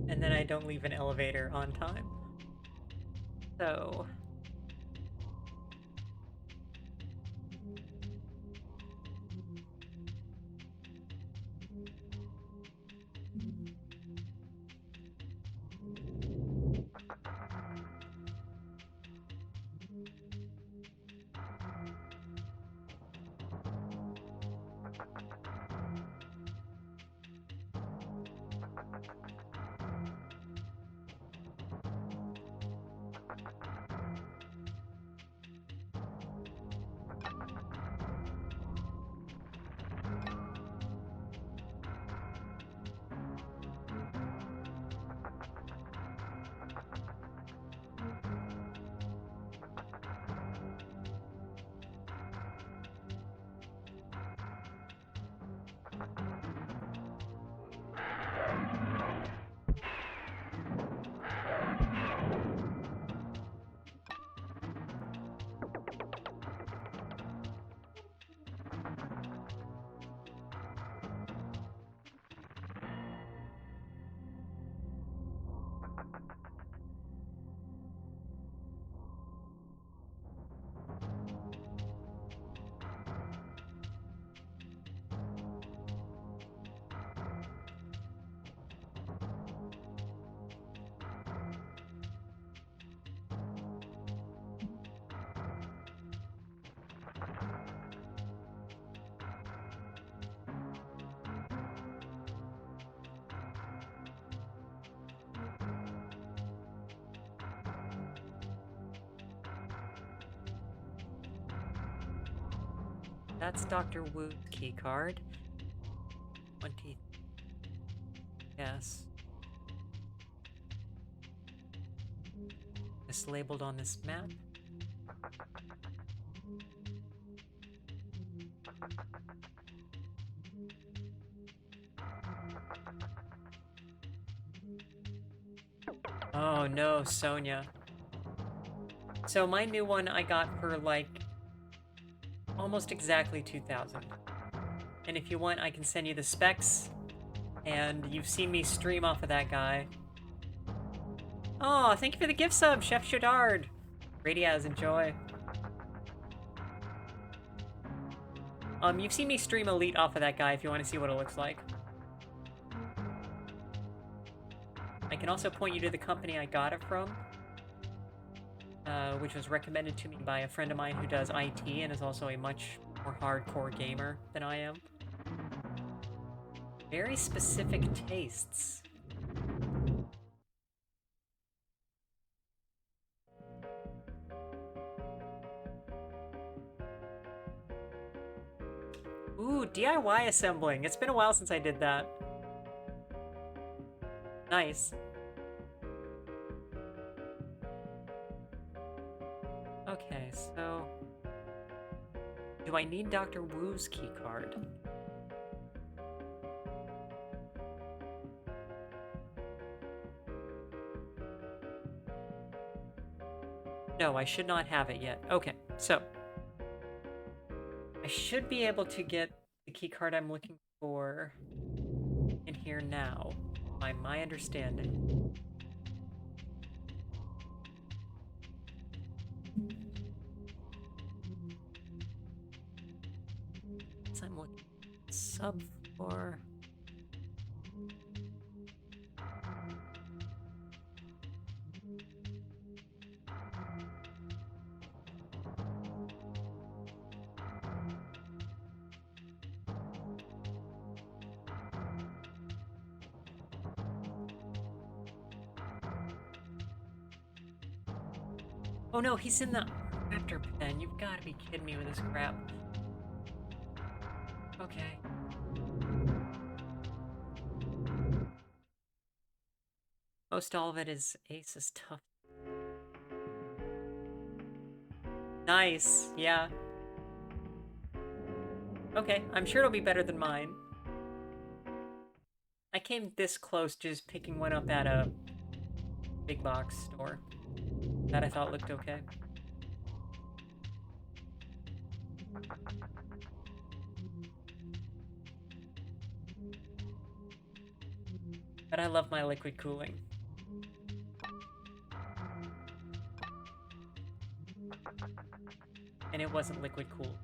And then I don't leave an elevator on time. So... That's Dr. Wu's keycard. 20... Yes. It's labeled on this map. Oh no, Sonia. So my new one I got for like almost exactly 2,000. And if you want, I can send you the specs. And you've seen me stream off of that guy. Oh, thank you for the gift sub, Chef Shadard. Radiaz, enjoy. You've seen me stream Elite off of that guy if you want to see what it looks like. I can also point you to the company I got it from, which was recommended to me by a friend of mine who does IT and is also a much more hardcore gamer than I am. Very specific tastes. Ooh, DIY assembling. It's been a while since I did that. Nice. Okay, so... do I need Dr. Wu's keycard? No, I should not have it yet. Okay, so... I should be able to get the keycard I'm looking for in here now, by my understanding. So I'm looking sub for. Oh no, he's in the raptor pen. You've got to be kidding me with this crap. Okay. Most all of it is Ace is tough. Nice, yeah. Okay, I'm sure it'll be better than mine. I came this close just picking one up at a big box store that I thought looked okay. But I love my liquid cooling. And it wasn't liquid cooled.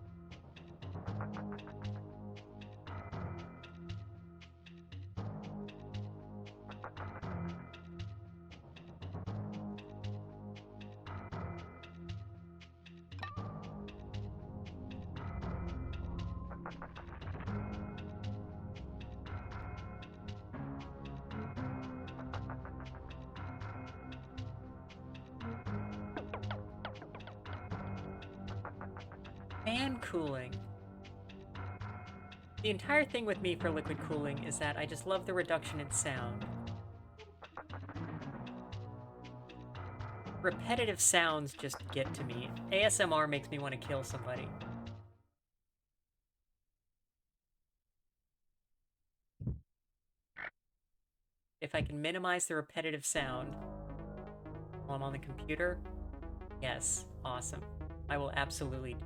Fan cooling. The entire thing with me for liquid cooling is that I just love the reduction in sound. Repetitive sounds just get to me. ASMR makes me want to kill somebody. If I can minimize the repetitive sound while I'm on the computer, yes, awesome. I will absolutely do.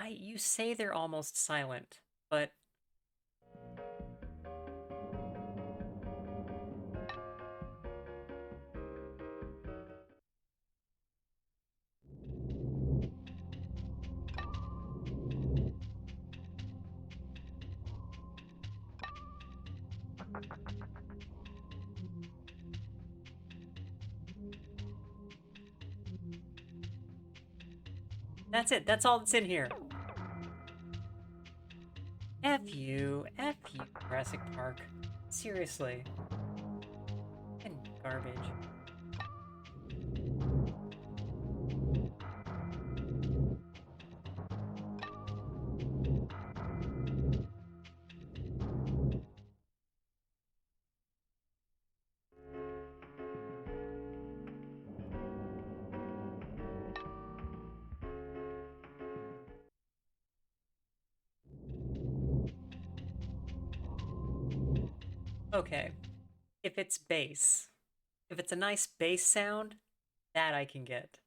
You say they're almost silent, but that's it. That's all that's in here. F you, Jurassic Park. Seriously. And garbage. Okay. If it's bass. If it's a nice bass sound, that I can get.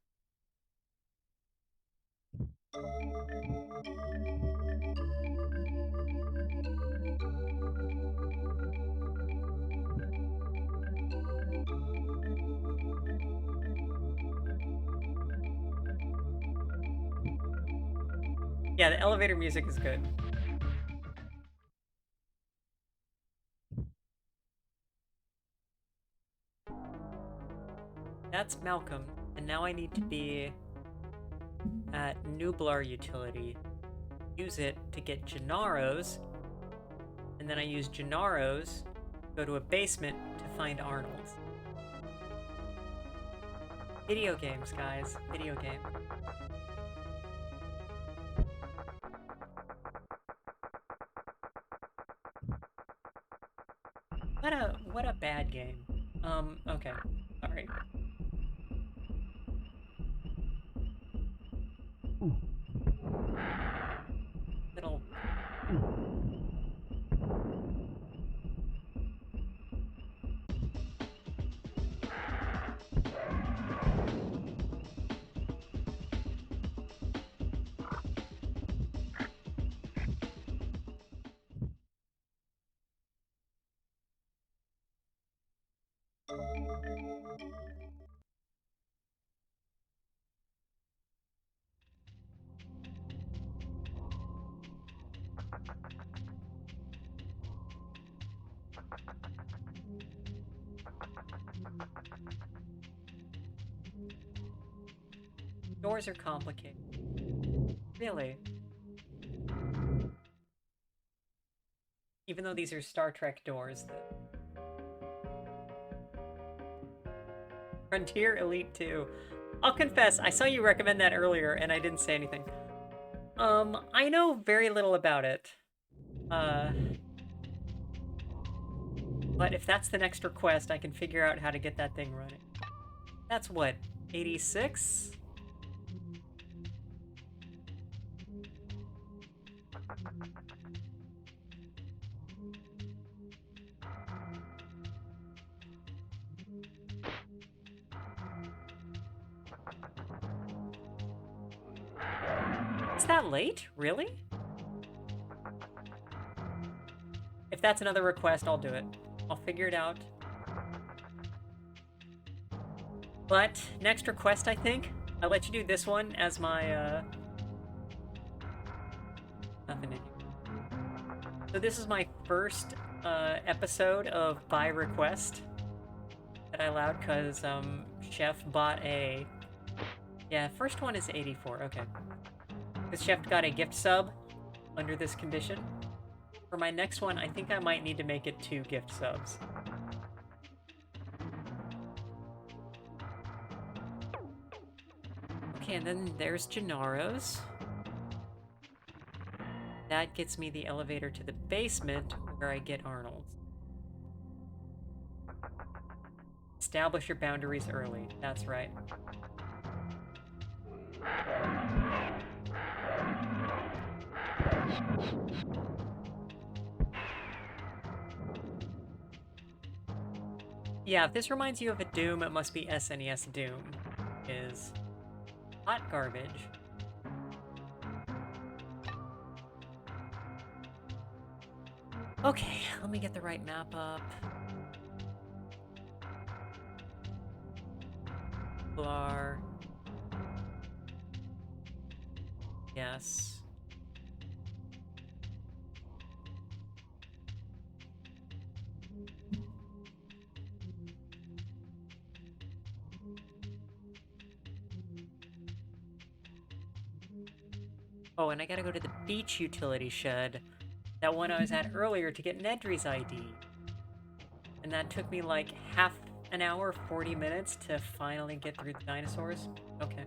Yeah, the elevator music is good. That's Malcolm, and now I need to be at Nublar utility. Use it to get Gennaro's, and then I use Gennaro's, go to a basement to find Arnold's. Video games, guys. Video game. What a bad game. Okay. Alright. Doors are complicated. Really? Even though these are Star Trek doors. Frontier Elite 2. I'll confess, I saw you recommend that earlier and I didn't say anything. I know very little about it. But if that's the next request, I can figure out how to get that thing running. That's what, 86? Is that late? Really? If that's another request, I'll do it. I'll figure it out. But, next request, I think. I'll let you do this one as my, nothing in here. So this is my first, episode of by request that I allowed, because, Chef bought a... Yeah, first one is 84, okay. Because Chef got a gift sub under this condition. For my next one, I think I might need to make it 2 gift subs. Okay, and then there's Gennaro's. That gets me the elevator to the basement, where I get Arnold's. Establish your boundaries early. That's right. Yeah, if this reminds you of a Doom, it must be SNES Doom. Is hot garbage. Okay, let me get the right map up. Blar. Yes. Oh, and I gotta go to the beach utility shed. That one I was at earlier to get Nedry's ID. And that took me like half an hour, 40 minutes to finally get through the dinosaurs. Okay.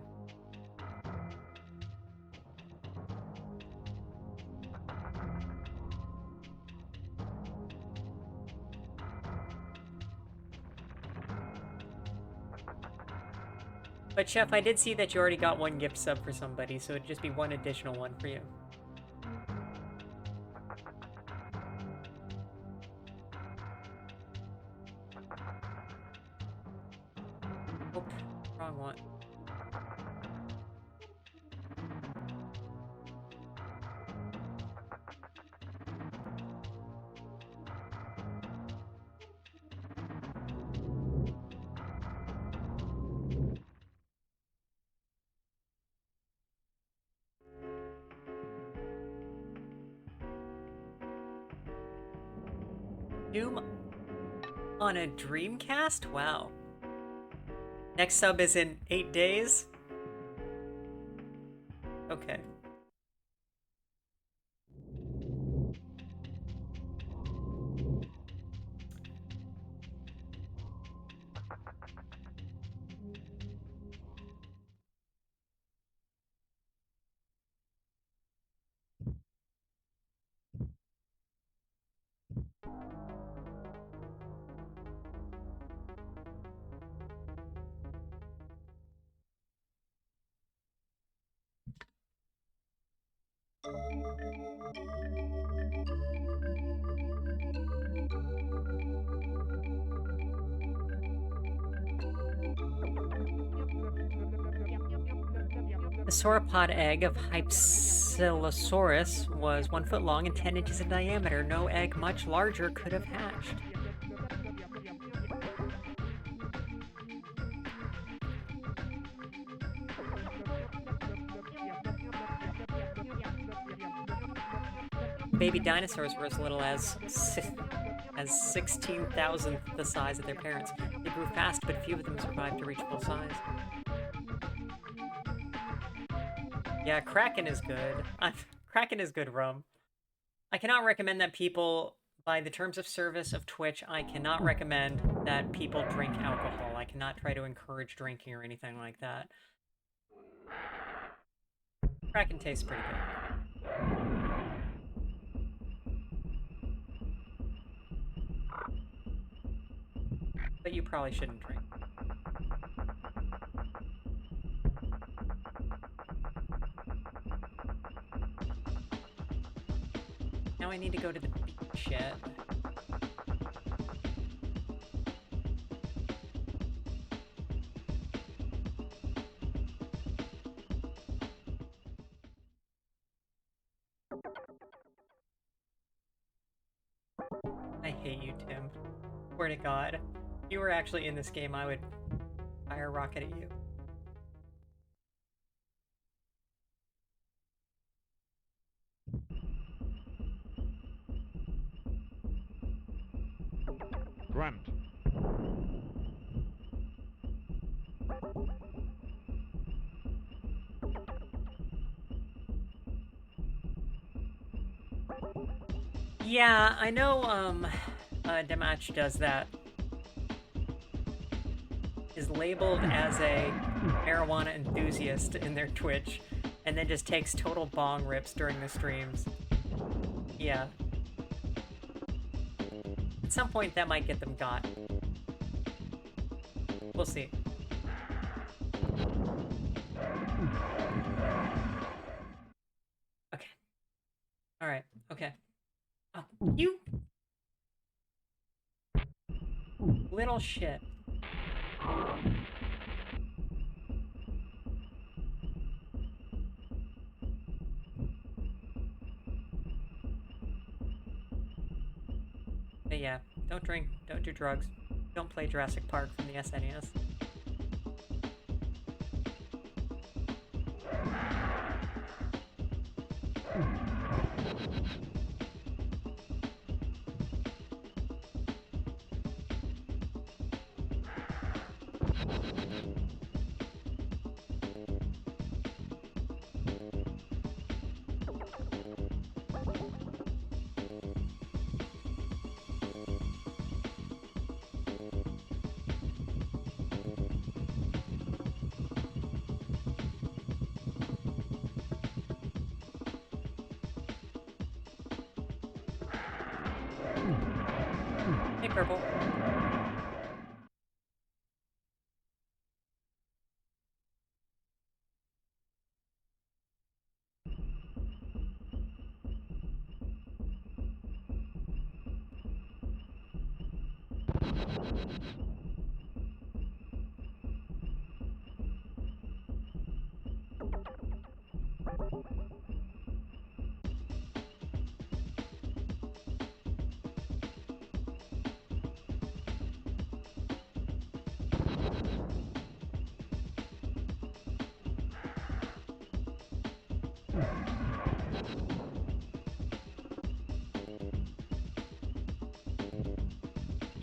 But Chef, I did see that you already got 1 gift sub for somebody, so it'd just be 1 additional one for you. Oop, wrong one. Doom on a Dreamcast? Wow. Next sub is in 8 days? Okay. The sauropod egg of Hypsilosaurus was 1 foot long and 10 inches in diameter. No egg much larger could have hatched. baby dinosaurs were as little as 16,000th the size of their parents. They grew fast, but few of them survived to reach full size. Yeah, Kraken is good. Kraken is good rum. I cannot recommend that people, by the terms of service of Twitch, I cannot recommend that people drink alcohol. I cannot try to encourage drinking or anything like that. Kraken tastes pretty good. But you probably shouldn't drink. Now I need to go to the beach yet. I hate you, Tim. Swear to God. If you were actually in this game, I would fire a rocket at you. Grunt. Yeah, I know, Dematch does that. Is labeled as a marijuana enthusiast in their Twitch, and then just takes total bong rips during the streams. Yeah. At some point, that might get them got. We'll see. Okay. Alright, okay. Oh, you... little shit. But yeah, don't drink, don't do drugs, don't play Jurassic Park from the SNES. Hey, Purple.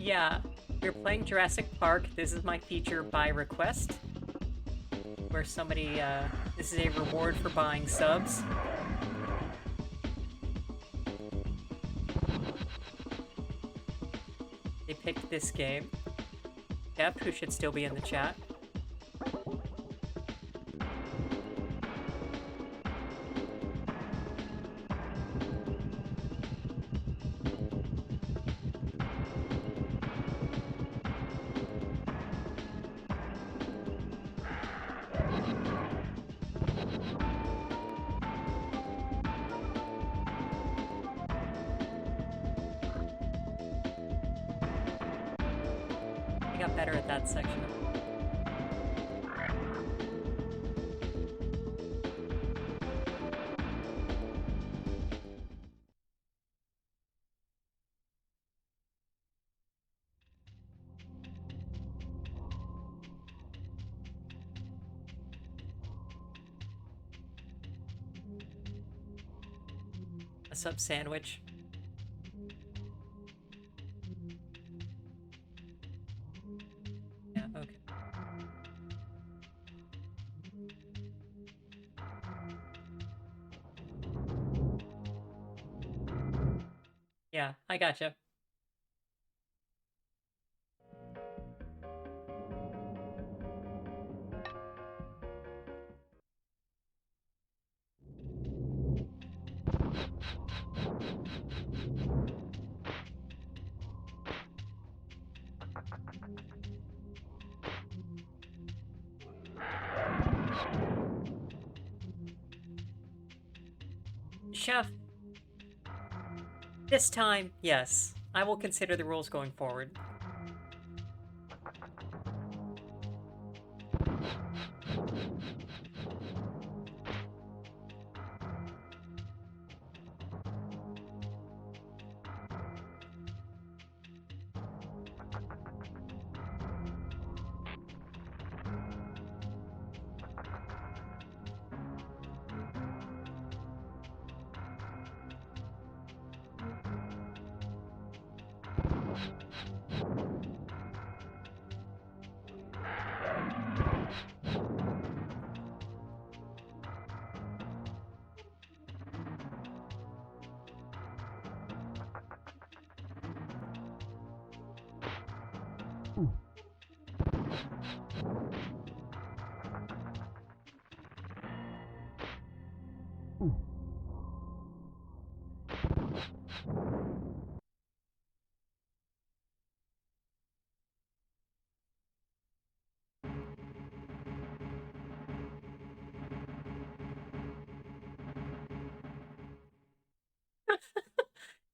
Yeah, we're playing Jurassic Park. This is my feature by request. Where somebody, this is a reward for buying subs. They picked this game. Dep, who should still be in the chat. Got better at that section. A sub sandwich. Yeah, okay. Yeah, I gotcha. Chef, this time, yes. I will consider the rules going forward.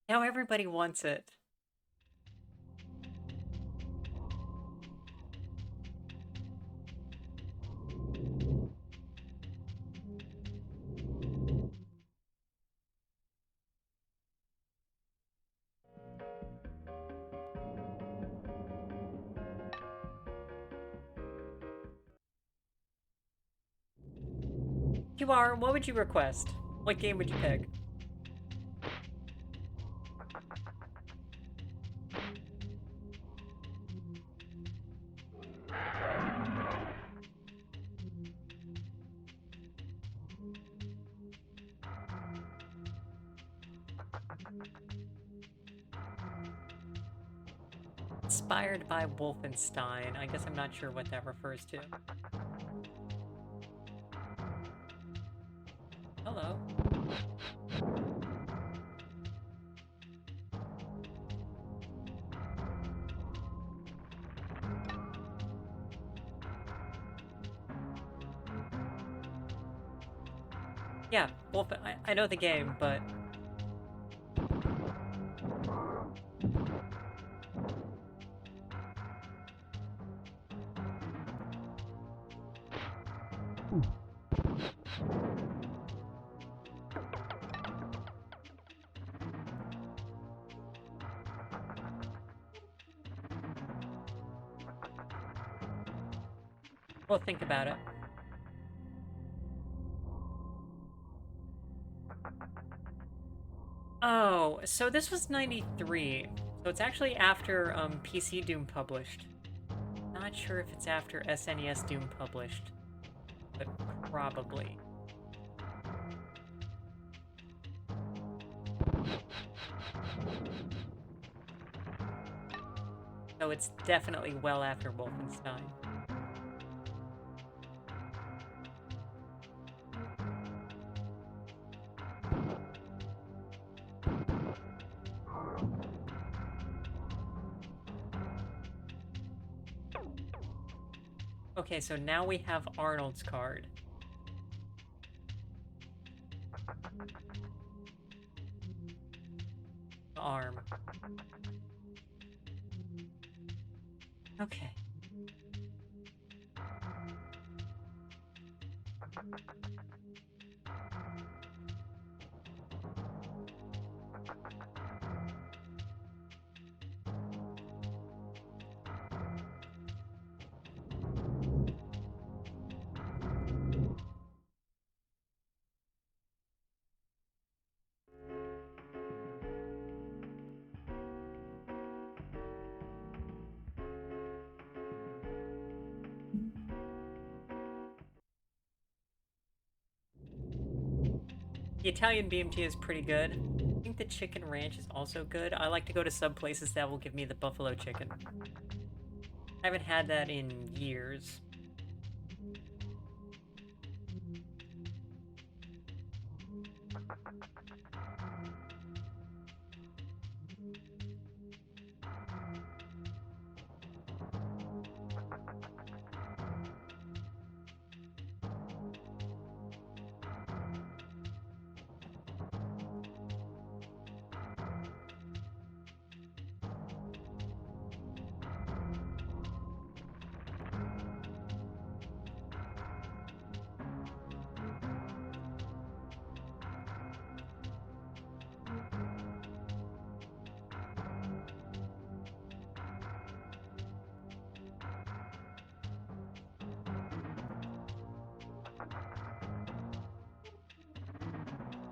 Now everybody wants it. QR, what would you request? What game would you pick? Inspired by Wolfenstein. I guess I'm not sure what that refers to. Hello. Yeah, Wolf. I know the game, but we'll think about it. Oh, so this was 93. So it's actually after PC Doom published. Not sure if it's after SNES Doom published, but probably. So it's definitely well after Wolfenstein. Okay, so now we have Arnold's card. Arm. Okay. The Italian BMT is pretty good. I think the chicken ranch is also good. I like to go to some places that will give me the buffalo chicken. I haven't had that in years.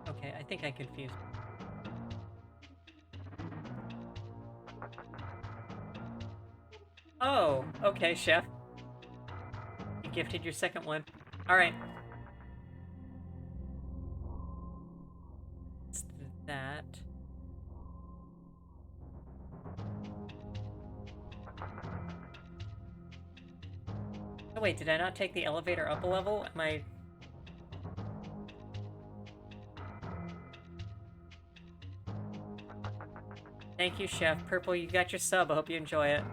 Okay, I think I confused. Oh, okay, chef. You gifted your second one. Alright. It's that. Oh wait, did I not take the elevator up a level? Am I... Thank you, Chef. Purple, you got your sub. I hope you enjoy it.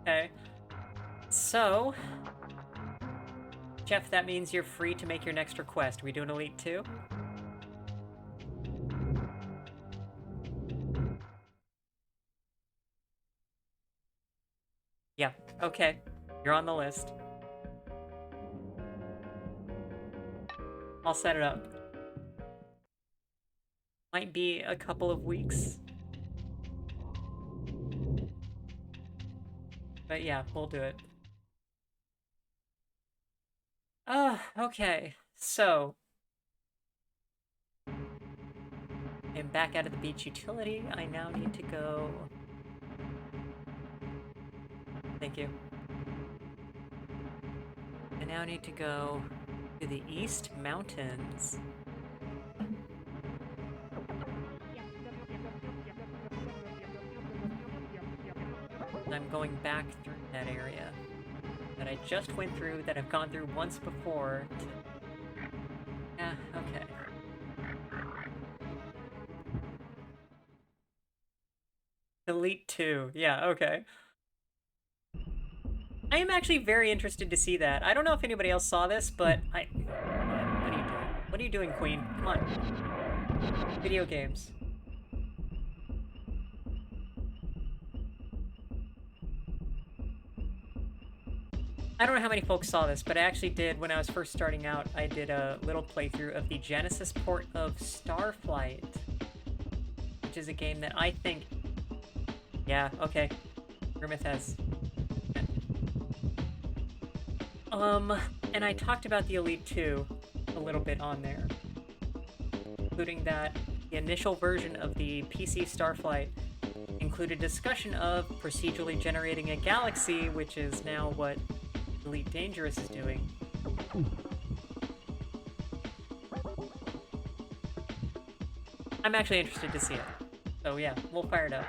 Okay. So... Chef, that means you're free to make your next request. Are we doing Elite 2? Yeah, okay. You're on the list. I'll set it up. Might be a couple of weeks. But yeah, we'll do it. Okay. So... I'm back out of the beach utility. I now need to go... Thank you. I now need to go to the East Mountains. I'm going back through that area that I just went through, that I've gone through once before. Yeah, okay. Elite 2. Yeah, okay. I am actually very interested to see that. I don't know if anybody else saw this, but what are you doing? What are you doing, Queen? Come on. Video games. I don't know how many folks saw this, but I actually did, when I was first starting out, I did a little playthrough of the Genesis port of Starflight, which is a game that I think... Yeah, okay. Grimith has... and I talked about the Elite 2 a little bit on there, including that the initial version of the PC Starflight included discussion of procedurally generating a galaxy, which is now what Elite Dangerous is doing. I'm actually interested to see it. So yeah, we'll fire it up.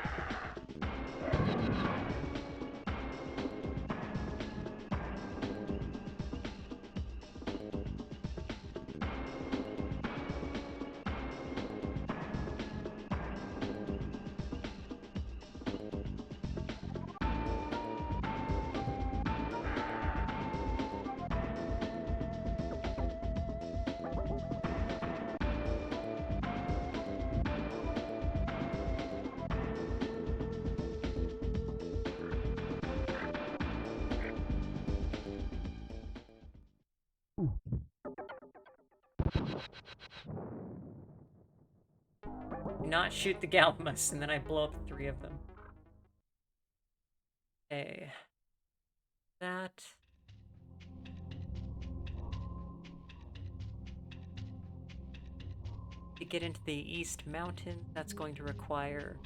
Not shoot the Galamus, and then I blow up 3 of them. Okay. That. To get into the East Mountain, that's going to require...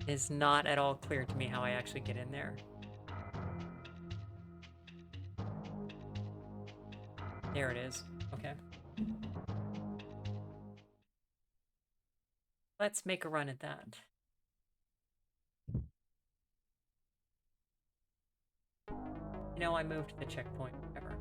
is not at all clear to me how I actually get in there. There it is. Okay. Let's make a run at that. You know, I moved the checkpoint. Whatever.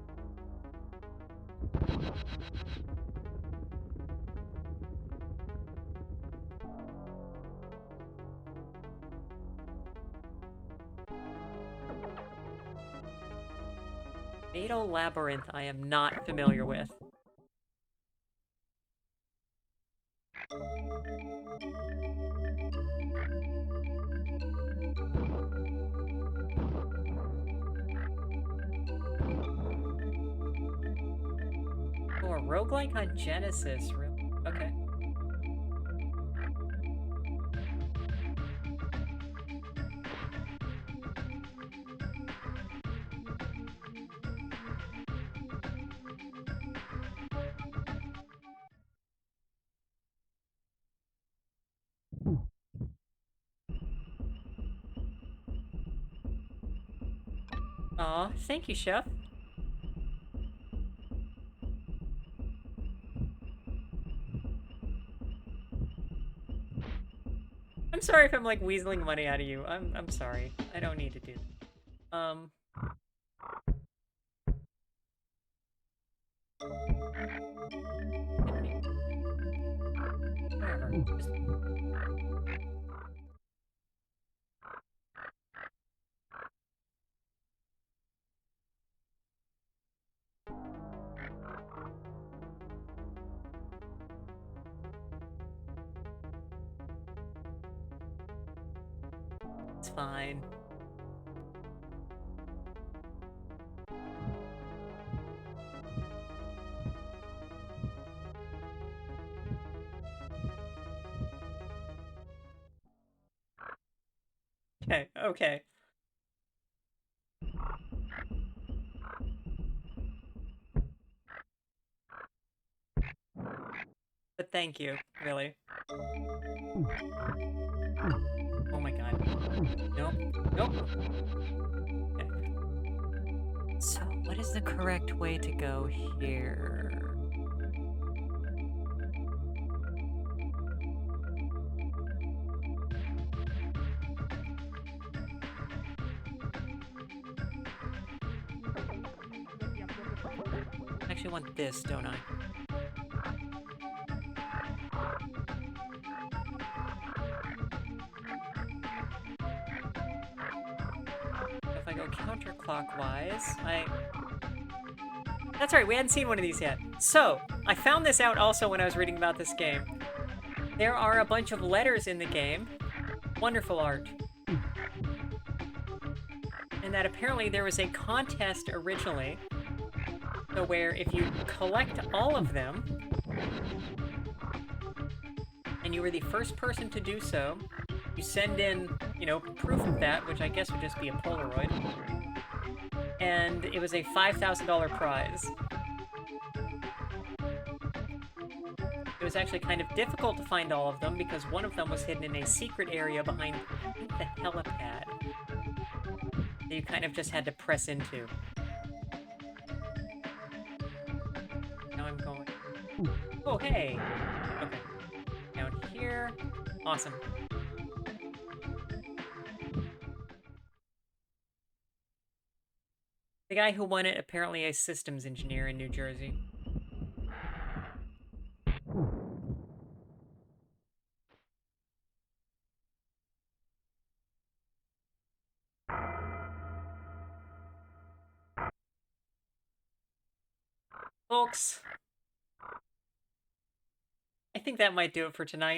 Fatal Labyrinth I am not familiar with. Oh, a roguelike on Genesis. Really? Okay. Aw, thank you, Chef. I'm sorry if I'm like weaseling money out of you. I'm sorry. I don't need to do that. Whatever. Just... It's fine. Okay, okay. But thank you, really. Oh my god. Nope. Nope. Okay. So, what is the correct way to go here? I actually want this, don't I? If I go counterclockwise, That's right, we hadn't seen one of these yet. So, I found this out also when I was reading about this game. There are a bunch of letters in the game. Wonderful art. And that apparently there was a contest originally, so where if you collect all of them, and you were the first person to do so, you send in, you know, proof of that, which I guess would just be a Polaroid, and it was a $5,000 prize. It was actually kind of difficult to find all of them because one of them was hidden in a secret area behind, I think, the helipad that you kind of just had to press into. Now I'm going... Oh, hey! Okay. Down here. Awesome. The guy who won it, apparently a systems engineer in New Jersey. Folks, I think that might do it for tonight.